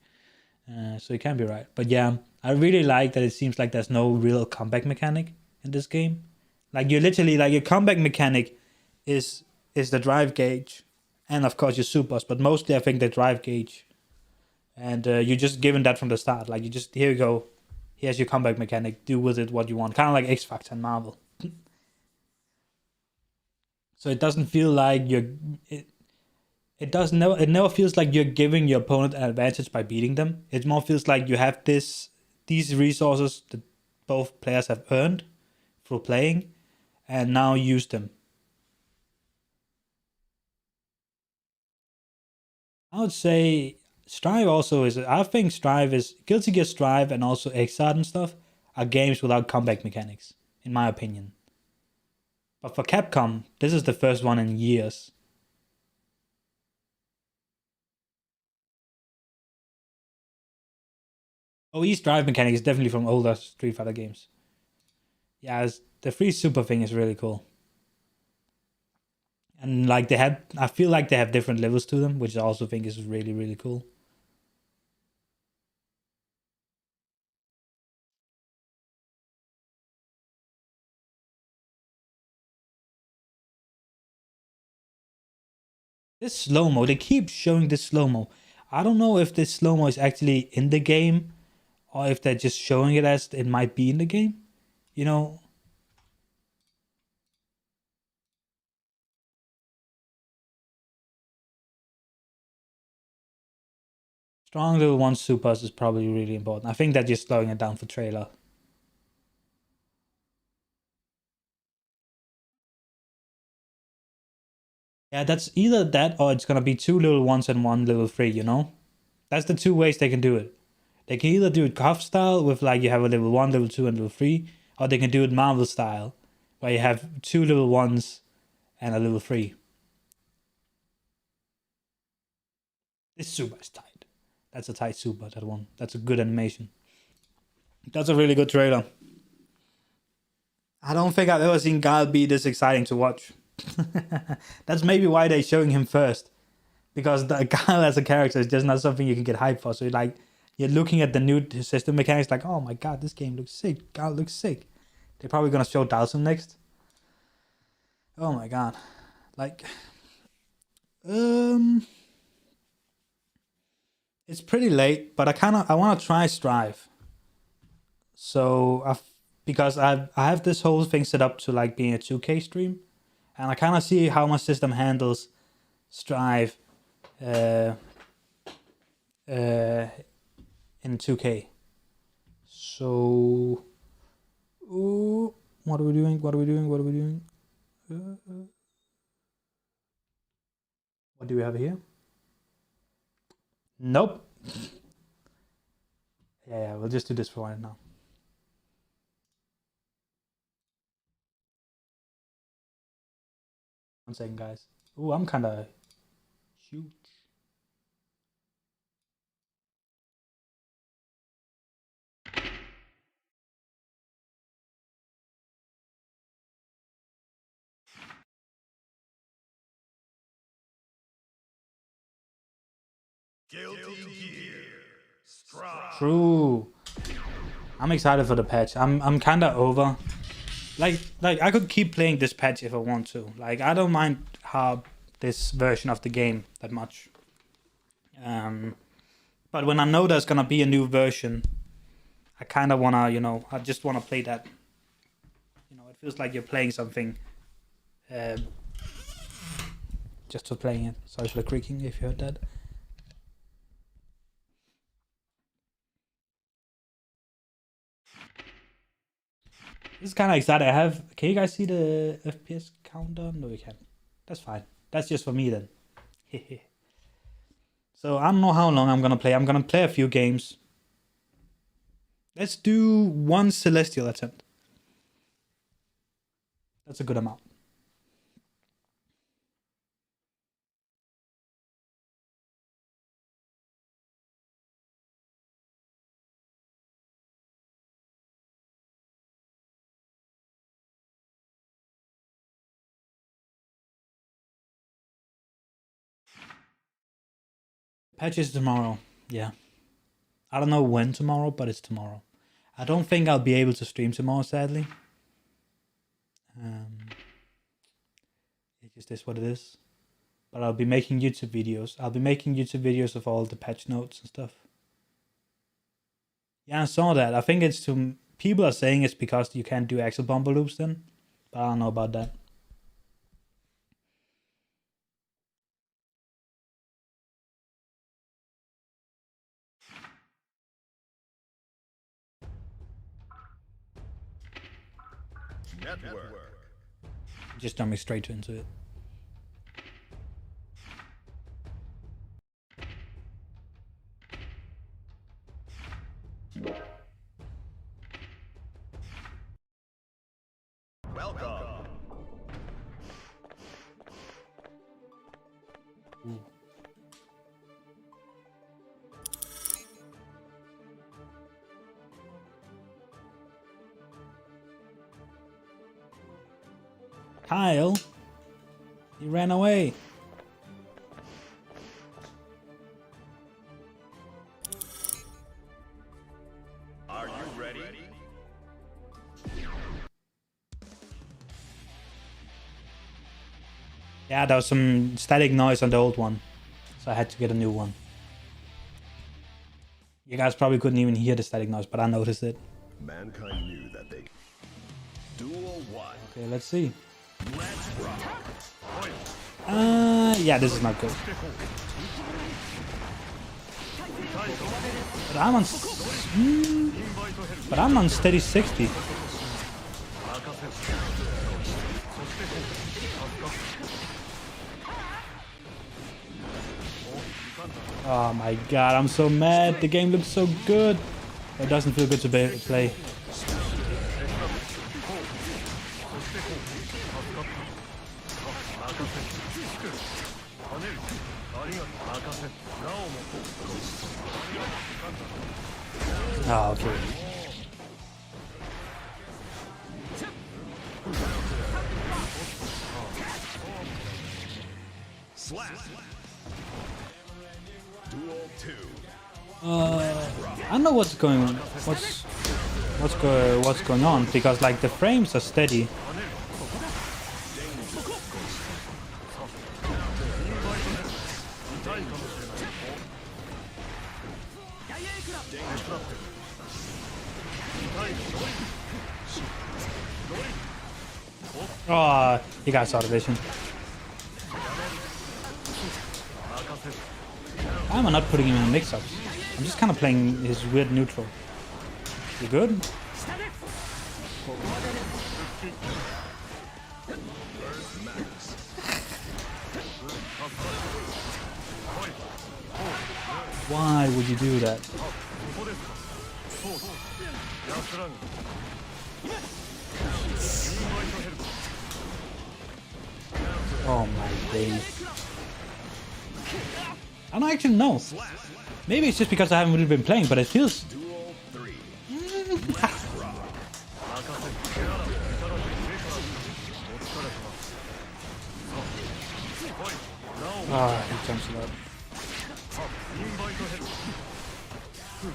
So you can be right. But yeah, I really like that it seems like there's no real comeback mechanic in this game. Like, you're literally, like, your comeback mechanic is the drive gauge. And of course your supers, but mostly I think the drive gauge. And you're just given that from the start. Like, you just, here you go. Here's your comeback mechanic. Do with it what you want. Kind of like X Factor and Marvel. So it doesn't feel like it never feels like you're giving your opponent an advantage by beating them. It more feels like you have these resources that both players have earned through playing, and now use them. I would say Strive also is. I think Strive is Guilty Gear Strive and also Exart and stuff are games without comeback mechanics, in my opinion. But for Capcom, this is the first one in years. OE's drive mechanic is definitely from older Street Fighter games. Yeah, the free super thing is really cool. And like I feel like they have different levels to them, which I also think is really, really cool. This slow-mo, they keep showing this slow-mo. I don't know if this slow-mo is actually in the game or if they're just showing it as it might be in the game. You know? Strong level 1 supers is probably really important. I think they're just slowing it down for trailer. Yeah, that's either that or it's gonna be 2 level 1s and 1 level 3, you know? That's the two ways they can do it. They can either do it KOF style with like you have a level 1, level 2 and level 3, or they can do it Marvel style where you have 2 level 1s and a level 3. This super is tight. That's a tight super, that one. That's a good animation. That's a really good trailer. I don't think I've ever seen Guile be this exciting to watch. That's maybe why they're showing him first. Because the Guile as a character is just not something you can get hyped for. So like, you're looking at the new system mechanics like, oh my god, this game looks sick. Guile looks sick. They're probably gonna show Dhalsim next. Oh my god. Like, it's pretty late, but I want to try Strive. So because I have this whole thing set up to like being a 2K stream, and I kind of see how my system handles Strive in 2K. So, what are we doing? What are we doing? What are we doing? What do we have here? Nope. Yeah, we'll just do this for right now. One second, guys. Ooh, I'm kind of huge. True. I'm excited for the patch. I'm kind of over. Like I could keep playing this patch if I want to. Like I don't mind how this version of the game that much. But when I know there's gonna be a new version, I kind of wanna, you know, I just wanna play that. You know, it feels like you're playing something. Just for playing it. Sorry for the creaking if you heard that. This is kind of exciting. Can you guys see the FPS counter? No, you can't. That's fine. That's just for me then. So I don't know how long I'm gonna play. I'm gonna play a few games. Let's do one Celestial attempt. That's a good amount. Patch is tomorrow. Yeah. I don't know when tomorrow, but it's tomorrow. I don't think I'll be able to stream tomorrow, sadly. It just is what it is. But I'll be making YouTube videos. I'll be making YouTube videos of all the patch notes and stuff. Yeah, I saw that. I think it's to... People are saying it's because you can't do axle bumper loops then. But I don't know about that. Network. Just jump me straight into it. Welcome. Ooh. Kyle, he ran away. Are you ready? Yeah, there was some static noise on the old one, so I had to get a new one. You guys probably couldn't even hear the static noise, but I noticed it. Mankind knew that they... Duel 1. Okay, let's see. Let's rock. Yeah, this is not good. But I'm on steady 60. Oh my god, I'm so mad. The game looks so good. It doesn't feel good to play. Oh, okay. Slap. Duel 2. I don't know what's going on. What's going on, because like the frames are steady. Oh, he got out of vision. Why am I not putting him in mix-ups? I'm just kind of playing his weird neutral. You good? Why would you do that? Oh my days. I don't actually know. Maybe it's just because I haven't really been playing, but it feels... Ah, he jumps a lot. Oh.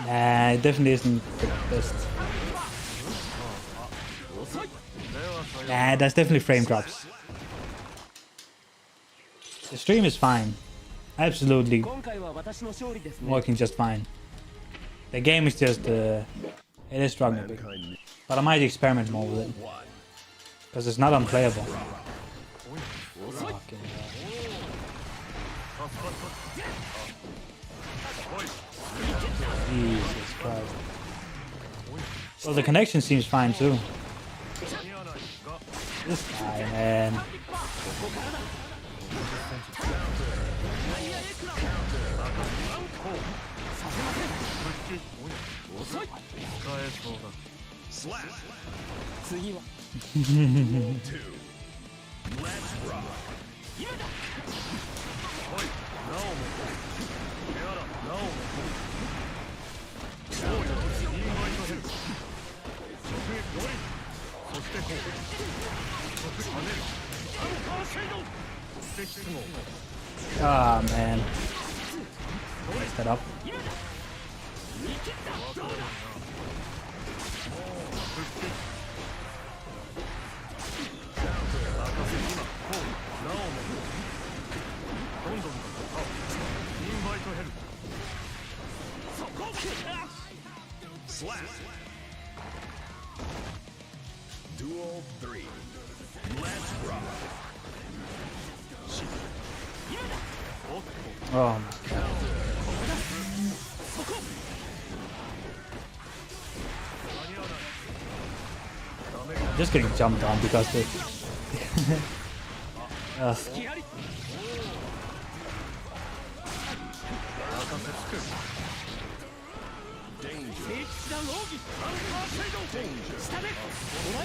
Nah, it definitely isn't the best. Nah, that's definitely frame drops. The stream is fine. Absolutely working just fine. The game is just, it is struggling a bit. But I might experiment more with it. Because it's not unplayable. Fucking Jesus Christ. Well, the connection seems fine too. This guy, man. Ah, man. Messed that up. Duel 3. Let's rock. Oh my god. Just getting jumped on because they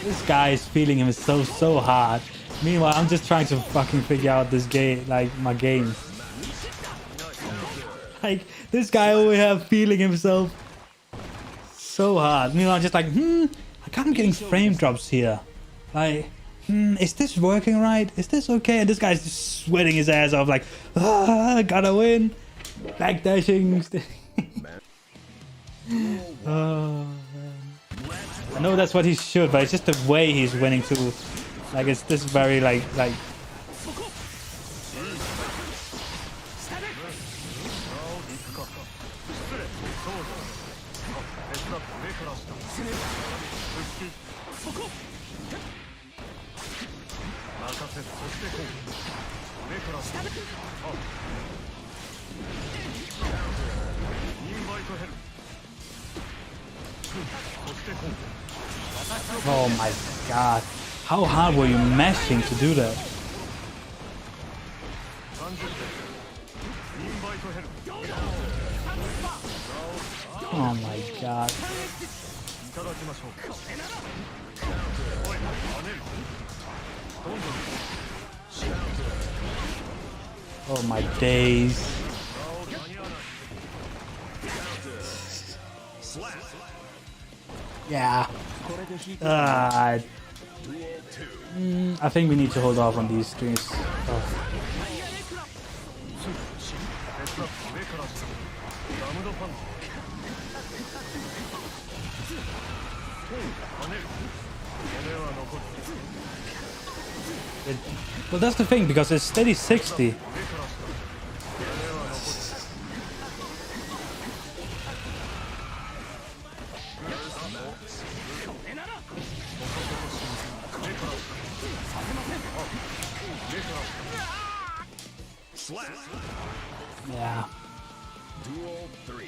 This guy is feeling him so hard. Meanwhile, I'm just trying to fucking figure out this game, like my game. Like this guy over here feeling himself so hard. Meanwhile, I'm just like, I can't getting frame drops here. Like, is this working right? Is this okay? And this guy's just sweating his ass off, like, gotta win, backdashing. Oh, man. I know that's what he should, but it's just the way he's winning too. Like it's this very like. Oh my god. How hard were you mashing to do that? Oh my god. Oh my days. Yeah. I think we need to hold off on these streams. Well, that's the thing, because it's steady 60. Yeah. Duel 3.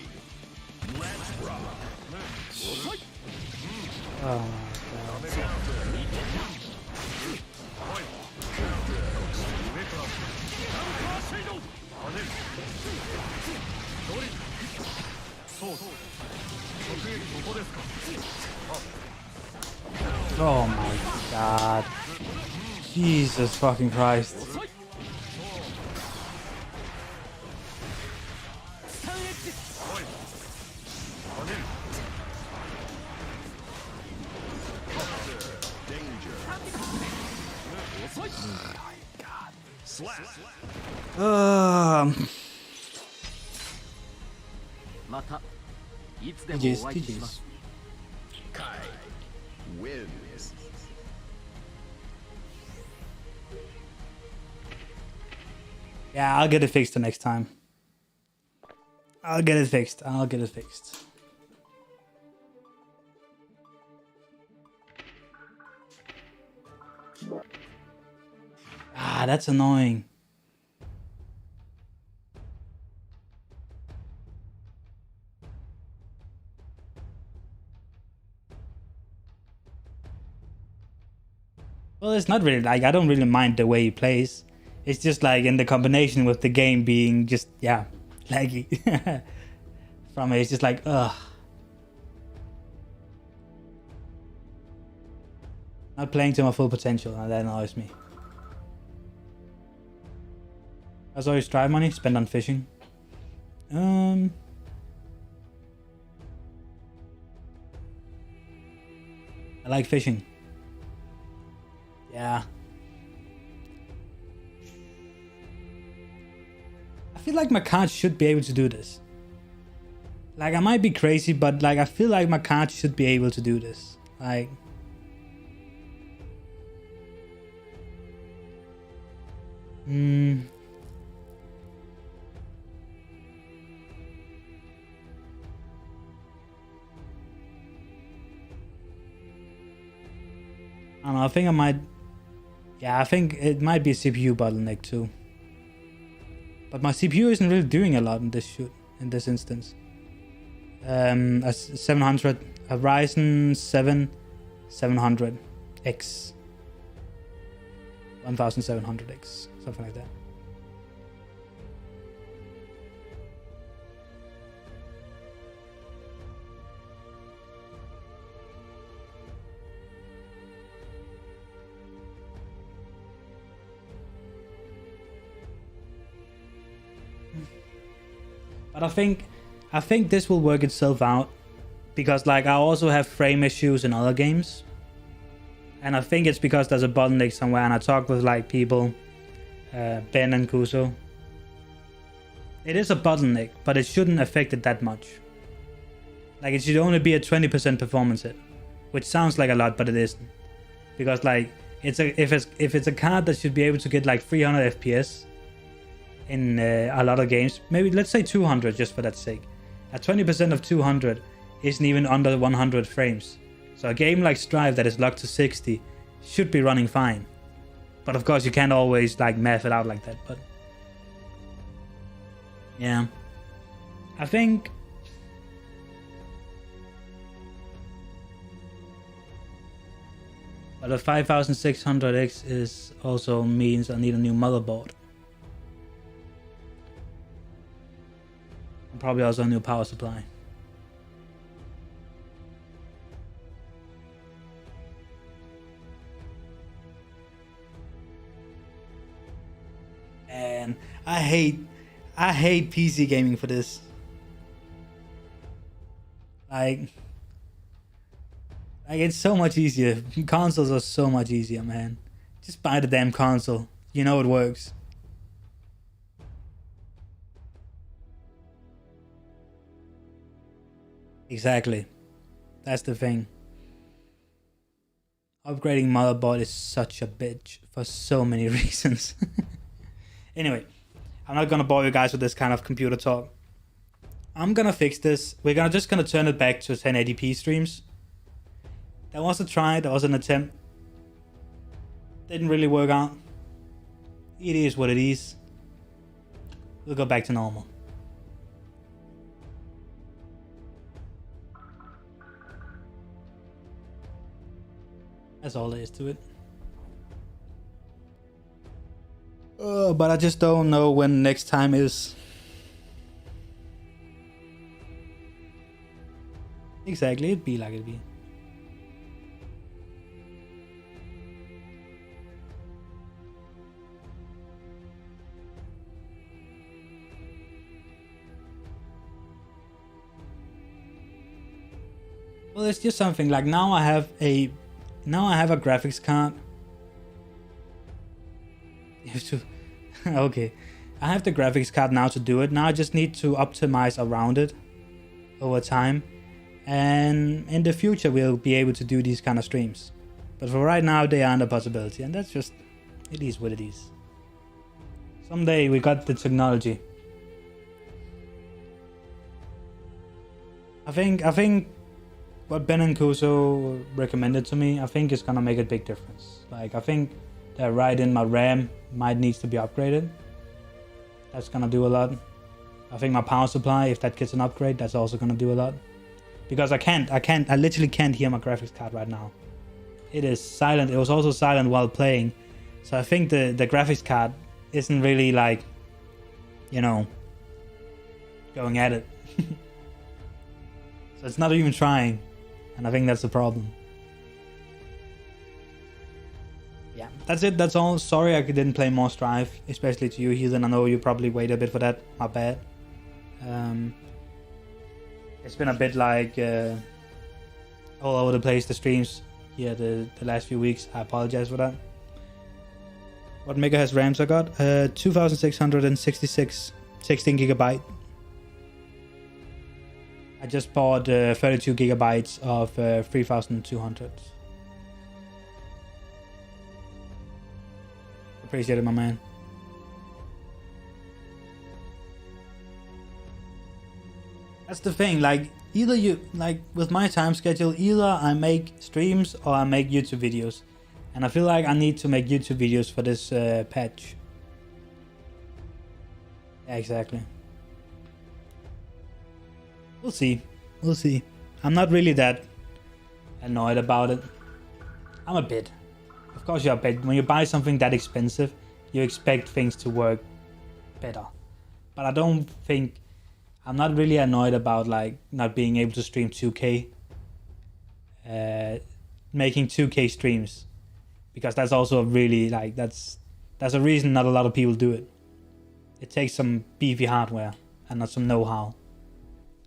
Let's rock. Oh my god. Oh my god. Jesus fucking Christ. GG's. Kai wins. Yeah, I'll get it fixed the next time. I'll get it fixed. Ah, that's annoying. Well, it's not really like I don't really mind the way he plays. It's just like in the combination with the game being just, yeah, laggy. From it, it's just like, ugh. Not playing to my full potential, and that annoys me. That's all your Strive money spent on fishing. I like fishing. Yeah. I feel like my card should be able to do this. Like, I might be crazy, but like, I feel like my card should be able to do this. Like... I don't know, I think I might... Yeah, I think it might be a CPU bottleneck too. But my CPU isn't really doing a lot in this instance. A 700, a Ryzen 7 700X. 1700X, something like that. But I think this will work itself out, because like I also have frame issues in other games, and I think it's because there's a bottleneck somewhere. And I talked with like people, Ben and Kuso. It is a bottleneck, but it shouldn't affect it that much. Like it should only be a 20% performance hit, which sounds like a lot, but it isn't, because like if it's a card that should be able to get like 300 FPS. In a lot of games, maybe let's say 200 just for that sake. At 20% of 200 isn't even under 100 frames. So a game like Strive that is locked to 60 should be running fine. But of course you can't always like math it out like that. But yeah, I think but the 5600X is also means I need a new motherboard. Probably also a new power supply. And I hate PC gaming for this. Like it's so much easier. Consoles are so much easier, man. Just buy the damn console. You know it works. Exactly. That's the thing. Upgrading motherboard is such a bitch for so many reasons. Anyway, I'm not gonna bore you guys with this kind of computer talk. I'm gonna fix this. We're just gonna turn it back to 1080p streams. That was a try, that was an attempt. Didn't really work out. It is what it is. We'll go back to normal. That's all there is to it. But I just don't know when next time is. Exactly, it'd be like it'd be. Well, it's just something like now I have a graphics card. You have to okay. I have the graphics card now to do it. Now I just need to optimize around it over time. And in the future we'll be able to do these kind of streams. But for right now they aren't a possibility, and that's just, it is what it is. Someday we got the technology. I think what Ben and Kuso recommended to me, I think is gonna make a big difference. Like, I think that right in my RAM might needs to be upgraded. That's gonna do a lot. I think my power supply, if that gets an upgrade, that's also gonna do a lot. Because I literally can't hear my graphics card right now. It is silent. It was also silent while playing. So I think the graphics card isn't really like, you know, going at it. So it's not even trying. And I think that's the problem. Yeah, that's it. That's all. Sorry I didn't play more Strive, especially to you, Heathen. I know you probably waited a bit for that. My bad. It's been a bit like all over the place, the streams here the last few weeks. I apologize for that. What megahertz RAMs I got? 2666, 16 gigabyte. I just bought 32 gigabytes of 3200. Appreciate it, my man. That's the thing, like, either you, like, with my time schedule, either I make streams or I make YouTube videos. And I feel like I need to make YouTube videos for this patch. Yeah, exactly. We'll see. We'll see. I'm not really that annoyed about it. I'm a bit. Of course you're a bit. When you buy something that expensive, you expect things to work better. But I don't think... I'm not really annoyed about, like, not being able to stream 2K. Making 2K streams. Because that's also really, like, that's a reason not a lot of people do it. It takes some beefy hardware and not some know-how.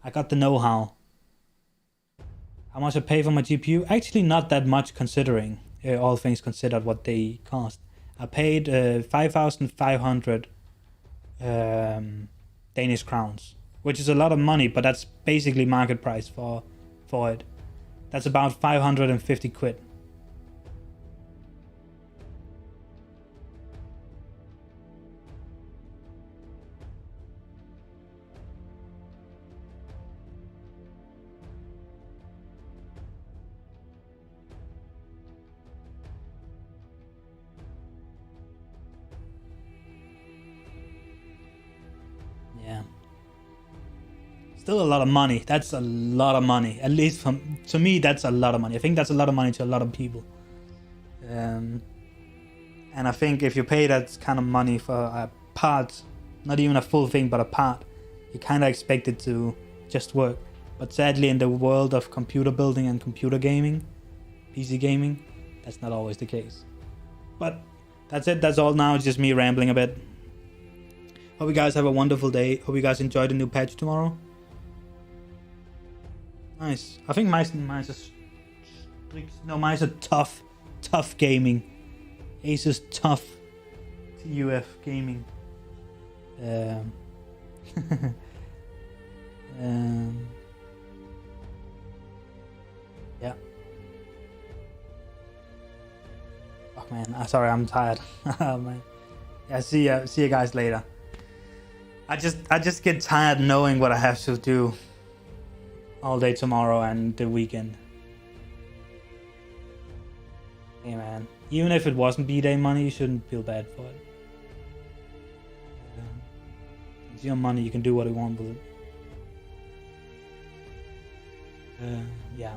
I got the know-how. How much I pay for my GPU? Actually not that much, considering all things considered what they cost. I paid 5,500 Danish crowns, which is a lot of money, but that's basically market price for it. That's about 550 quid. Still a lot of money. That's a lot of money. At least to me, that's a lot of money. I think that's a lot of money to a lot of people. And I think if you pay that kind of money for a part, not even a full thing, but a part, you kind of expect it to just work. But sadly, in the world of computer building and computer gaming, PC gaming, that's not always the case. But that's it. That's all now. It's just me rambling a bit. Hope you guys have a wonderful day. Hope you guys enjoy the new patch tomorrow. Nice. I think mine's a tough gaming. Asus tough TUF gaming. Yeah. Oh man, sorry, I'm tired. Oh man. Yeah, see you guys later. I just get tired knowing what I have to do all day tomorrow and the weekend. Hey man, even if it wasn't B-Day money, you shouldn't feel bad for it. It's your money, you can do what you want with it. Yeah.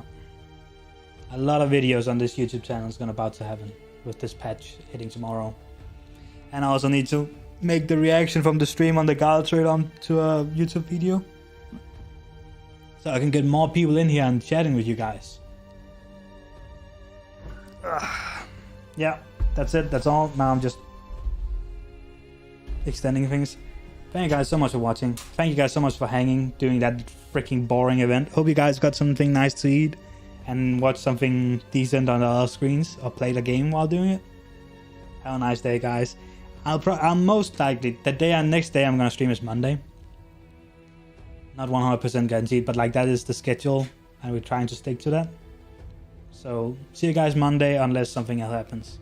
A lot of videos on this YouTube channel is about to happen with this patch hitting tomorrow. And I also need to make the reaction from the stream on the Gala trade onto a YouTube video. So I can get more people in here and chatting with you guys. Yeah, that's it. That's all. Now I'm just extending things. Thank you guys so much for watching. Thank you guys so much for hanging, doing that freaking boring event. Hope you guys got something nice to eat and watch something decent on the other screens or play the game while doing it. Have a nice day, guys. I'll most likely the next day I'm gonna stream is Monday. Not 100% guaranteed, but like that is the schedule, and we're trying to stick to that. So see you guys Monday unless something else happens.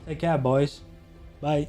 Take care, boys. Bye.